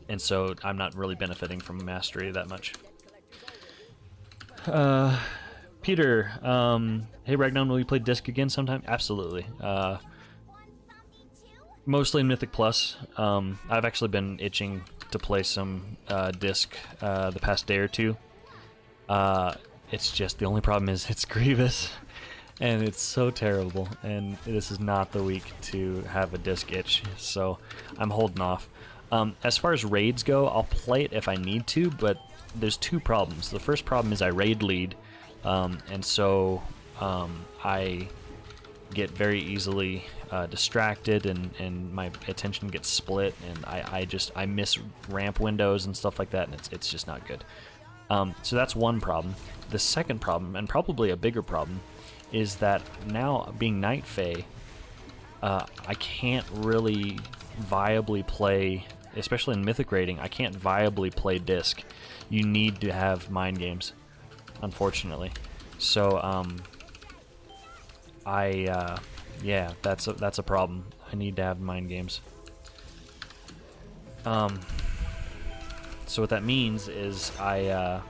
A: And so I'm not really benefiting from Mastery that much. Peter, hey Ragnar, will you play Disc again sometime? Absolutely. Mostly in Mythic Plus. I've actually been itching to play some Disc the past day or two. It's just, the only problem is it's Grievous, and it's so terrible, and this is not the week to have a Disc itch, so I'm holding off. As far as raids go, I'll play it if I need to, but there's 2 problems. The first problem is I raid lead, and so I get very easily distracted, and my attention gets split, and I miss ramp windows and stuff like that, and it's just not good. So that's one problem. The second problem, and probably a bigger problem, is that now, being Night Fae, I can't really viably play, especially in Mythic raiding, I can't viably play Disc. You need to have mind games, unfortunately. So, yeah, that's a problem. I need to have mind games. So what that means is I'm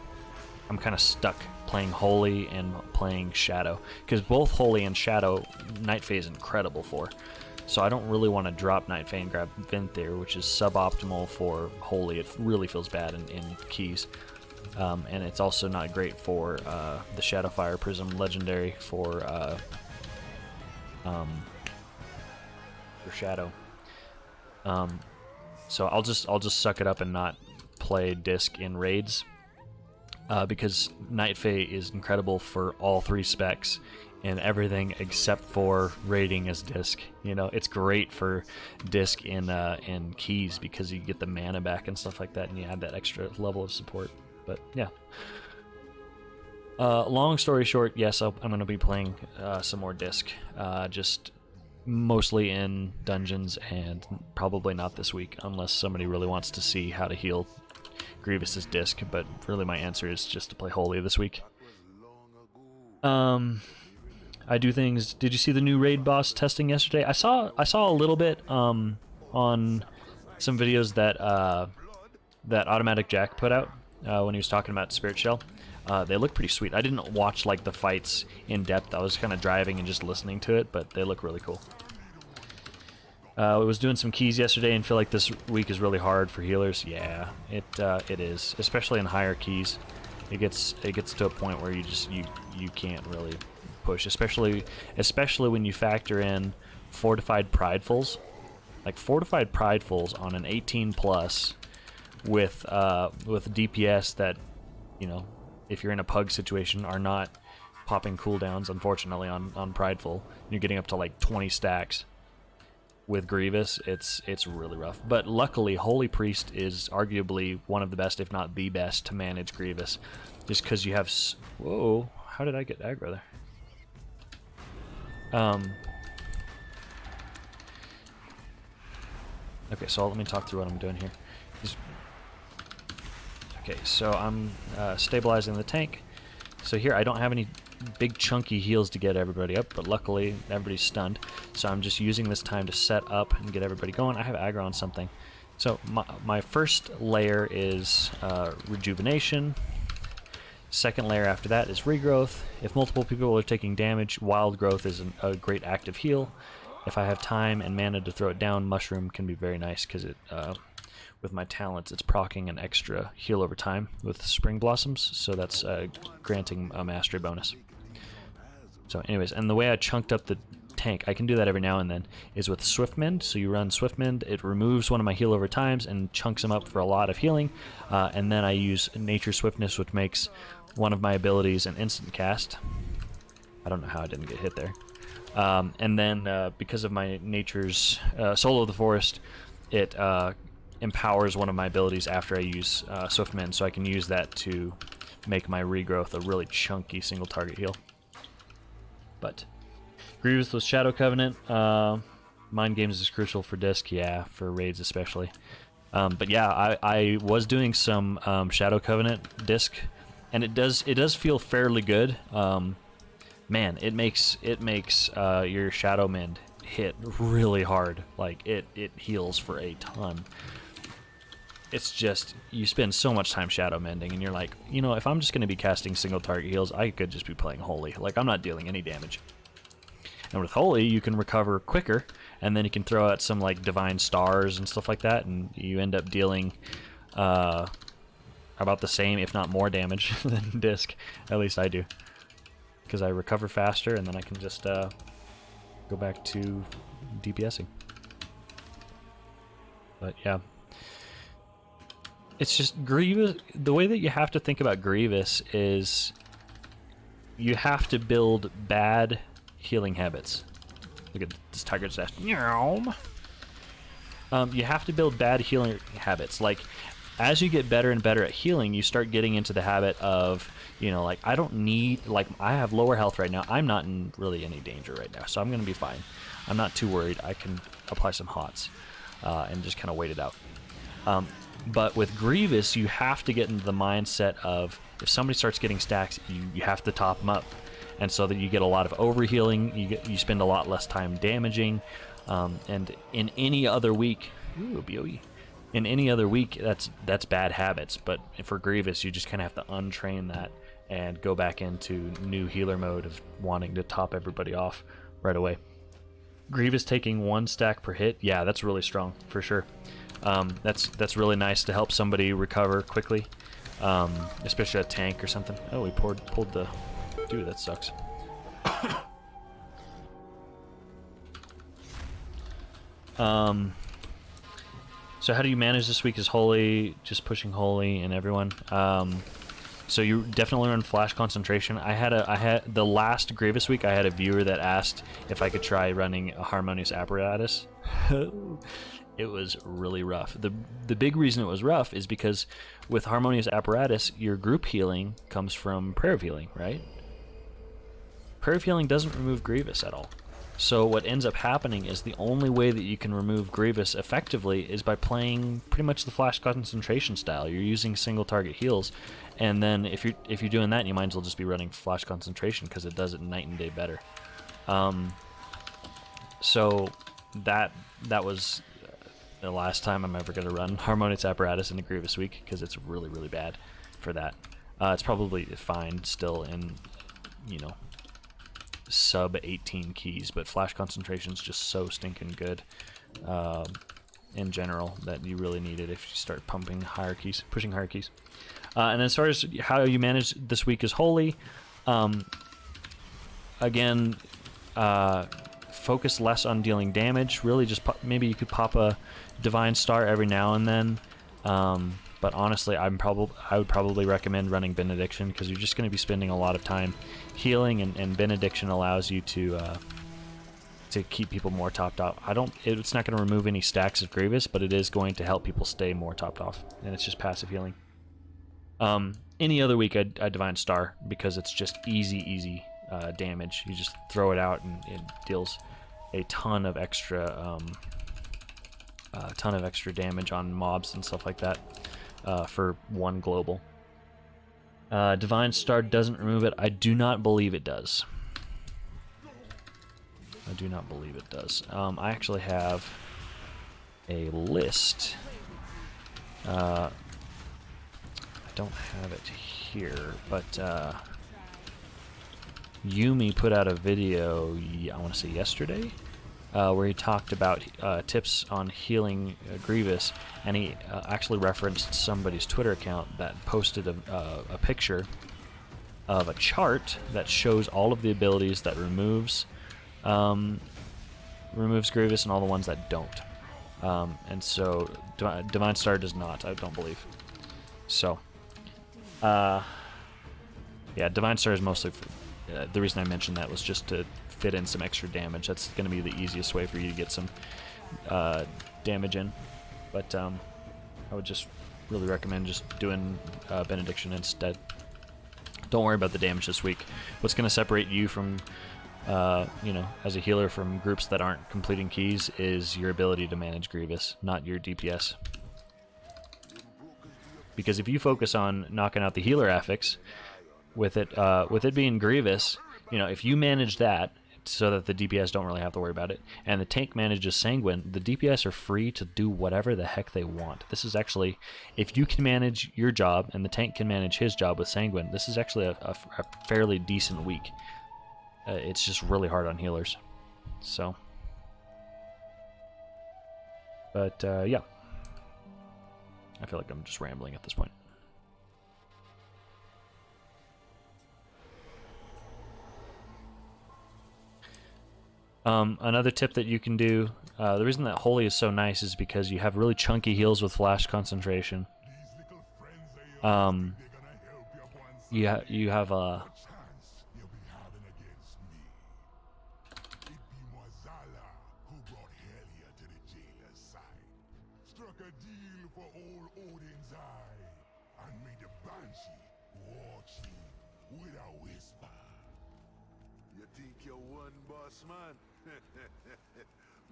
A: kind of stuck playing Holy and playing Shadow, because both Holy and Shadow Night Fae is incredible for. So I don't really want to drop Night Fae and grab Venthyr, which is suboptimal for Holy. It really feels bad in keys. And it's also not great for the Shadowfire Prism Legendary for Shadow. So I'll just suck it up and not play Disc in raids, because Night Fae is incredible for all 3 specs and everything except for raiding as Disc. You know, it's great for Disc in keys because you get the mana back and stuff like that, and you add that extra level of support. But yeah. Long story short, yes, I'm going to be playing some more Disc. Just mostly in dungeons, and probably not this week, unless somebody really wants to see how to heal Grievous's Disc. But really, my answer is just to play Holy this week. I do things. Did you see the new raid boss testing yesterday? I saw a little bit on some videos that that Automatic Jack put out when he was talking about Spirit Shell. They look pretty sweet. I didn't watch like the fights in depth. I was kind of driving and just listening to it, but they look really cool. I was doing some keys yesterday and feel like this week is really hard for healers. Yeah, it is, especially in higher keys. It gets to a point where you can't really push, especially when you factor in fortified pridefuls. Like fortified pridefuls on an 18 plus with DPS that, you know, if you're in a pug situation, are not popping cooldowns, unfortunately, on prideful. You're getting up to like 20 stacks with Grievous. It's really rough. But luckily, Holy Priest is arguably one of the best, if not the best, to manage Grievous, just because you have. Whoa! How did I get aggro there? Okay, so let me talk through what I'm doing here. Okay, so I'm stabilizing the tank. So here I don't have any big chunky heals to get everybody up, but luckily everybody's stunned. So I'm just using this time to set up and get everybody going. I have aggro on something. So my first layer is rejuvenation. Second layer after that is regrowth. If multiple people are taking damage, wild growth is a great active heal. If I have time and mana to throw it down, mushroom can be very nice because it with my talents, it's proccing an extra heal over time with Spring Blossoms, so that's granting a mastery bonus. So anyways, and the way I chunked up the tank, I can do that every now and then, is with Swift Mend. So you run Swift Mend, it removes one of my heal over times and chunks them up for a lot of healing, and then I use Nature Swiftness, which makes one of my abilities an instant cast. I don't know how I didn't get hit there. And then because of my Nature's Soul of the Forest, it empowers one of my abilities after I use Swift Mend, so I can use that to make my regrowth a really chunky single target heal. But Grievous with Shadow Covenant, Mind Games is crucial for Disc, yeah, for raids especially. But yeah, I was doing some Shadow Covenant Disc, and it does feel fairly good. Man, it makes your Shadow Mend hit really hard. Like it heals for a ton. It's just, you spend so much time shadow mending, and you're like, you know, if I'm just going to be casting single target heals, I could just be playing Holy. Like, I'm not dealing any damage. And with Holy, you can recover quicker, and then you can throw out some, like, Divine Stars and stuff like that, and you end up dealing about the same, if not more damage than Disc. At least I do. Because I recover faster, and then I can just go back to DPSing. But, yeah. It's just Grievous. The way that you have to think about Grievous is you have to build bad healing habits. Look at this tiger dash. You have to build bad healing habits. Like, as you get better and better at healing, you start getting into the habit of, you know, like, I don't need, like, I have lower health right now. I'm not in really any danger right now, so I'm going to be fine. I'm not too worried. I can apply some HOTS and just kind of wait it out. But with Grievous, you have to get into the mindset of, if somebody starts getting stacks, you have to top them up. And so that you get a lot of overhealing, you spend a lot less time damaging, and in any other week, in any other week, that's bad habits. But for Grievous, you just kind of have to untrain that and go back into new healer mode of wanting to top everybody off right away. Grievous taking 1 stack per hit, yeah, that's really strong for sure. That's really nice to help somebody recover quickly, especially a tank or something. Oh, we pulled the... Dude, that sucks. So how do you manage this week? Is Holy, just pushing Holy and everyone. So you definitely run Flash Concentration. I had the last Grievous week, I had a viewer that asked if I could try running a Harmonious Apparatus. it was really rough. The big reason it was rough is because with Harmonious Apparatus, your group healing comes from Prayer of Healing, right? Prayer of Healing doesn't remove Grievous at all. So what ends up happening is the only way that you can remove Grievous effectively is by playing pretty much the Flash Concentration style. You're using single target heals, and then if you're doing that, you might as well just be running Flash Concentration because it does it night and day better. So that was the last time I'm ever going to run Harmonious Apparatus in a Grievous week because it's really, really bad for that. It's probably fine still in, you know, sub 18 keys, but Flash Concentration is just so stinking good in general that you really need it if you start pumping higher keys, pushing higher keys. And as far as how you manage this week is Holy, again, focus less on dealing damage. Really, just maybe you could pop a Divine Star every now and then. But honestly, I would probably recommend running Benediction because you're just going to be spending a lot of time healing, and Benediction allows you to keep people more topped off. It's not going to remove any stacks of Grievous, but it is going to help people stay more topped off, and it's just passive healing. Any other week, I'd Divine Star because it's just easy damage. You just throw it out, and it deals a ton of extra damage on mobs and stuff like that. For one global. Divine Star doesn't remove it. I do not believe it does. I do not believe it does. I actually have a list. I don't have it here, but Yumi put out a video, I want to say yesterday, where he talked about tips on healing Grievous, and he actually referenced somebody's Twitter account that posted a picture of a chart that shows all of the abilities that removes Grievous and all the ones that don't. And so Divine Star does not, I don't believe. So, yeah, Divine Star is mostly for, the reason I mentioned that was just to fit in some extra damage. That's going to be the easiest way for you to get some damage in. But I would just really recommend just doing Benediction instead. Don't worry about the damage this week. What's going to separate you from, you know, as a healer from groups that aren't completing keys is your ability to manage Grievous, not your DPS. Because if you focus on knocking out the healer affix, with it being Grievous, you know, if you manage that so that the DPS don't really have to worry about it, and the tank manages Sanguine, the DPS are free to do whatever the heck they want. This is actually, if you can manage your job and the tank can manage his job with Sanguine, this is actually a fairly decent week. It's just really hard on healers. So, but yeah, I feel like I'm just rambling at this point. Another tip that you can do, the reason that Holy is so nice is because you have really chunky heals with Flash Concentration. You have a...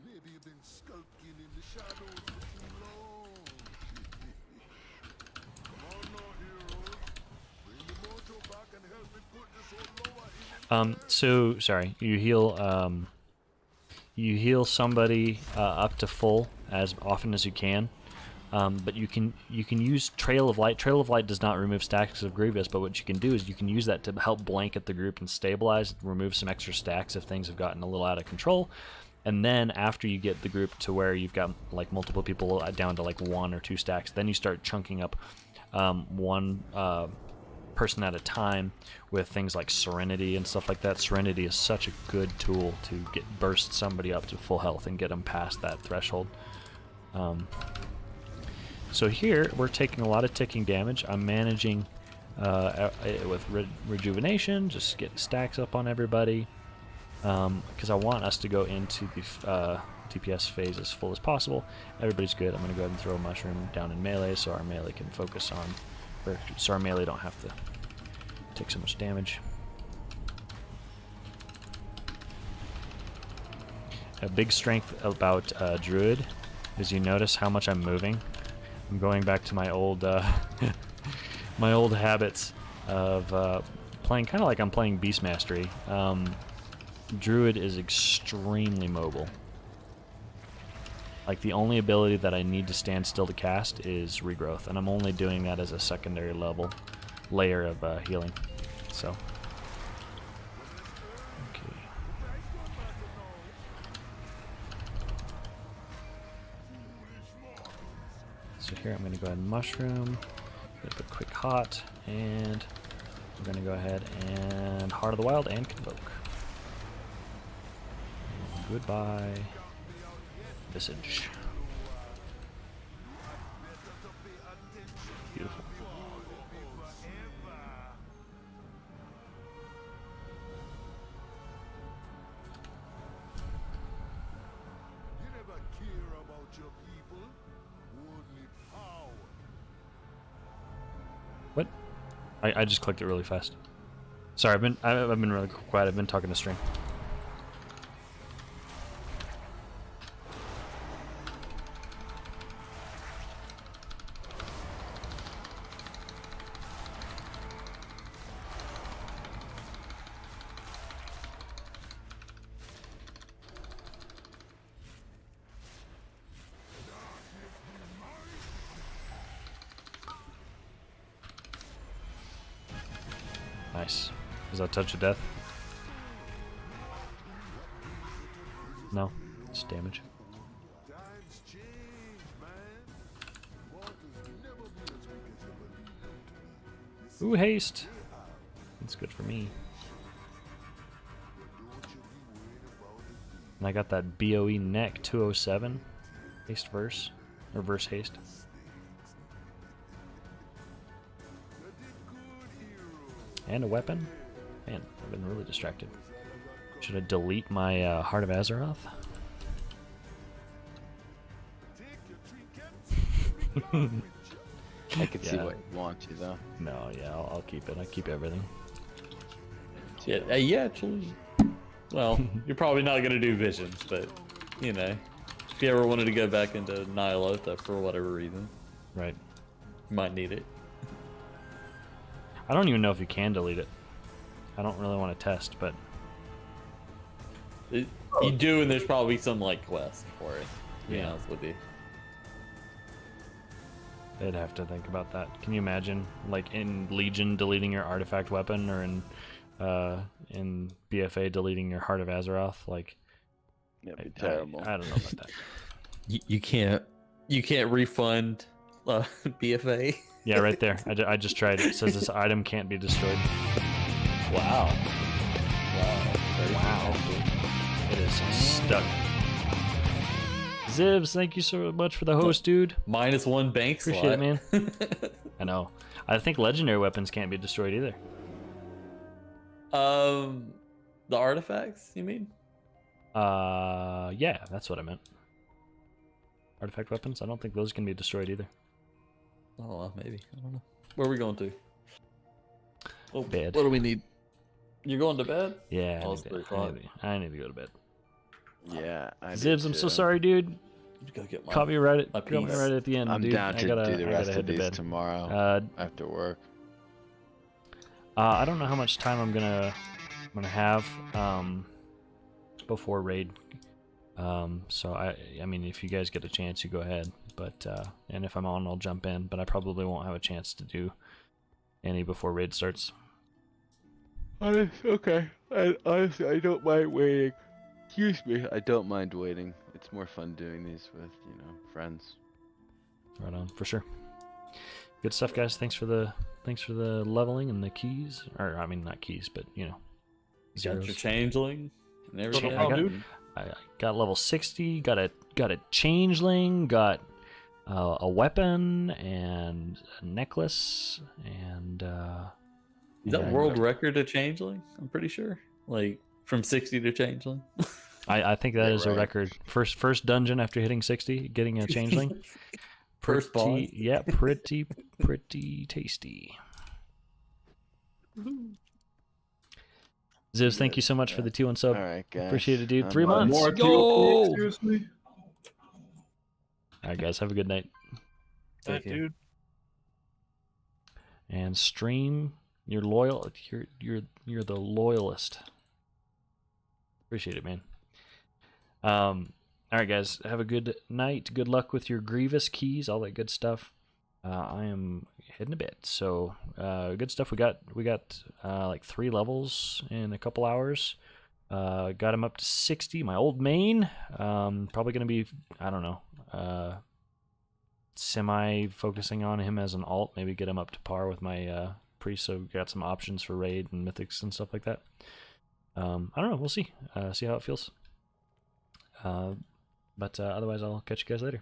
N: Maybe you've been skulking in the shadows for too long. Come on now, heroes. Bring the mojo back and help me put this one lower.
A: So sorry, you heal somebody up to full as often as you can. But you can use Trail of Light. Trail of Light does not remove stacks of Grievous, but what you can do is you can use that to help blanket the group and stabilize, remove some extra stacks if things have gotten a little out of control. And then after you get the group to where you've got like multiple people down to like 1 or 2 stacks, then you start chunking up one person at a time with things like Serenity and stuff like that. Serenity is such a good tool to burst somebody up to full health and get them past that threshold. So here we're taking a lot of ticking damage. I'm managing with Rejuvenation, just get stacks up on everybody, because I want us to go into the DPS phase as full as possible. Everybody's good. I'm going to go ahead and throw a mushroom down in melee so our melee can focus on, or so our melee don't have to take so much damage. A big strength about Druid is you notice how much I'm moving. I'm going back to my old my old habits of playing kind of like I'm playing Beast Mastery. Druid is extremely mobile. Like the only ability that I need to stand still to cast is Regrowth, and I'm only doing that as a secondary layer of healing. So, okay. So here I'm going to go ahead and mushroom, get a quick hot, and we're going to go ahead and Heart of the Wild and Convoke. And goodbye, Visage. Beautiful.
N: You never care about your people, only power.
A: What? I just clicked it really fast. Sorry, I've been really quiet. I've been talking to String. Nice. Is that Touch of Death? No, it's damage.
N: Times change, man. Mortals will never be as weak as you believe.
A: Ooh, haste. That's good for me. And I got that BOE neck 207 haste verse, or verse haste. And a weapon? Man, I've been really distracted. Should I delete my Heart of Azeroth?
H: I can see what you want to, though.
A: No, yeah, I'll keep it. I keep everything.
L: Yeah, yeah, actually. Well, you're probably not going to do visions, but, you know, if you ever wanted to go back into Nihilotha for whatever reason.
A: Right.
L: You might need it.
A: I don't even know if you can delete it. I don't really want to test, but...
L: You do, and there's probably some, like, quest for it, to be honest with you.
A: They'd have to think about that. Can you imagine, like, in Legion deleting your artifact weapon, or in BFA deleting your Heart of Azeroth? Like,
H: that'd be terrible.
A: I don't know about that.
L: You can't refund BFA.
A: Yeah, right there. I just tried it. It says this item can't be destroyed.
L: Wow.
A: Wow. It is stuck. Zivs, thank you so much for the host, dude.
L: -1 bank slot.
A: Appreciate it, man. I know. I think legendary weapons can't be destroyed either.
L: The artifacts, you mean?
A: Yeah, that's what I meant. Artifact weapons? I don't think those can be destroyed either.
L: Oh, maybe. I don't know. Where are we going to? Oh,
A: bed.
L: What do we need? You're going to bed?
A: Yeah,
L: Oh, it's 3 o'clock.
A: I need to go to bed.
H: Yeah, I
A: Zivs, I'm so sorry, dude.
L: Go get my,
A: Caught me right
L: my
A: at
L: piece.
A: the end,
H: I'm
A: dude.
H: down to do the rest of these
A: bed
H: tomorrow after work.
A: I don't know how much time I'm gonna have before raid. So I mean, if you guys get a chance, you go ahead. But and if I'm on, I'll jump in. But I probably won't have a chance to do any before raid starts.
H: Okay. Honestly, I don't mind waiting. Excuse me. I don't mind waiting. It's more fun doing these with, friends.
A: Right on, for sure. Good stuff, guys. Thanks for the leveling and the keys, or I mean not keys, but
L: Got your changeling and everything.
A: I got level 60. Got a changeling. Got a weapon and a necklace and.
L: Is that world record a changeling? I'm pretty sure. Like from 60 to changeling.
A: I think that
H: Yeah,
A: is a
H: right.
A: record. First dungeon after hitting 60, getting a changeling.
L: First boss.
A: Yeah, pretty tasty. Ziv, thank you so much for the 2-1 sub.
H: All right, guys.
A: Appreciate it, dude.
H: I'm
A: 3
H: out.
A: months.
F: More
A: Yo!
F: TOP, seriously?
A: All right, guys. Have a good night.
L: Take care.
E: Dude.
A: And stream. You're loyal. You're the loyalist. Appreciate it, man. All right, guys. Have a good night. Good luck with your Grievous keys, all that good stuff. I am heading to bed. So good stuff. We got like 3 levels in a couple hours. Got him up to 60. My old main. Probably gonna be, I don't know, semi focusing on him as an alt. Maybe get him up to par with my priest. So got some options for raid and mythics and stuff like that. I don't know. We'll see. See how it feels. But otherwise, I'll catch you guys later.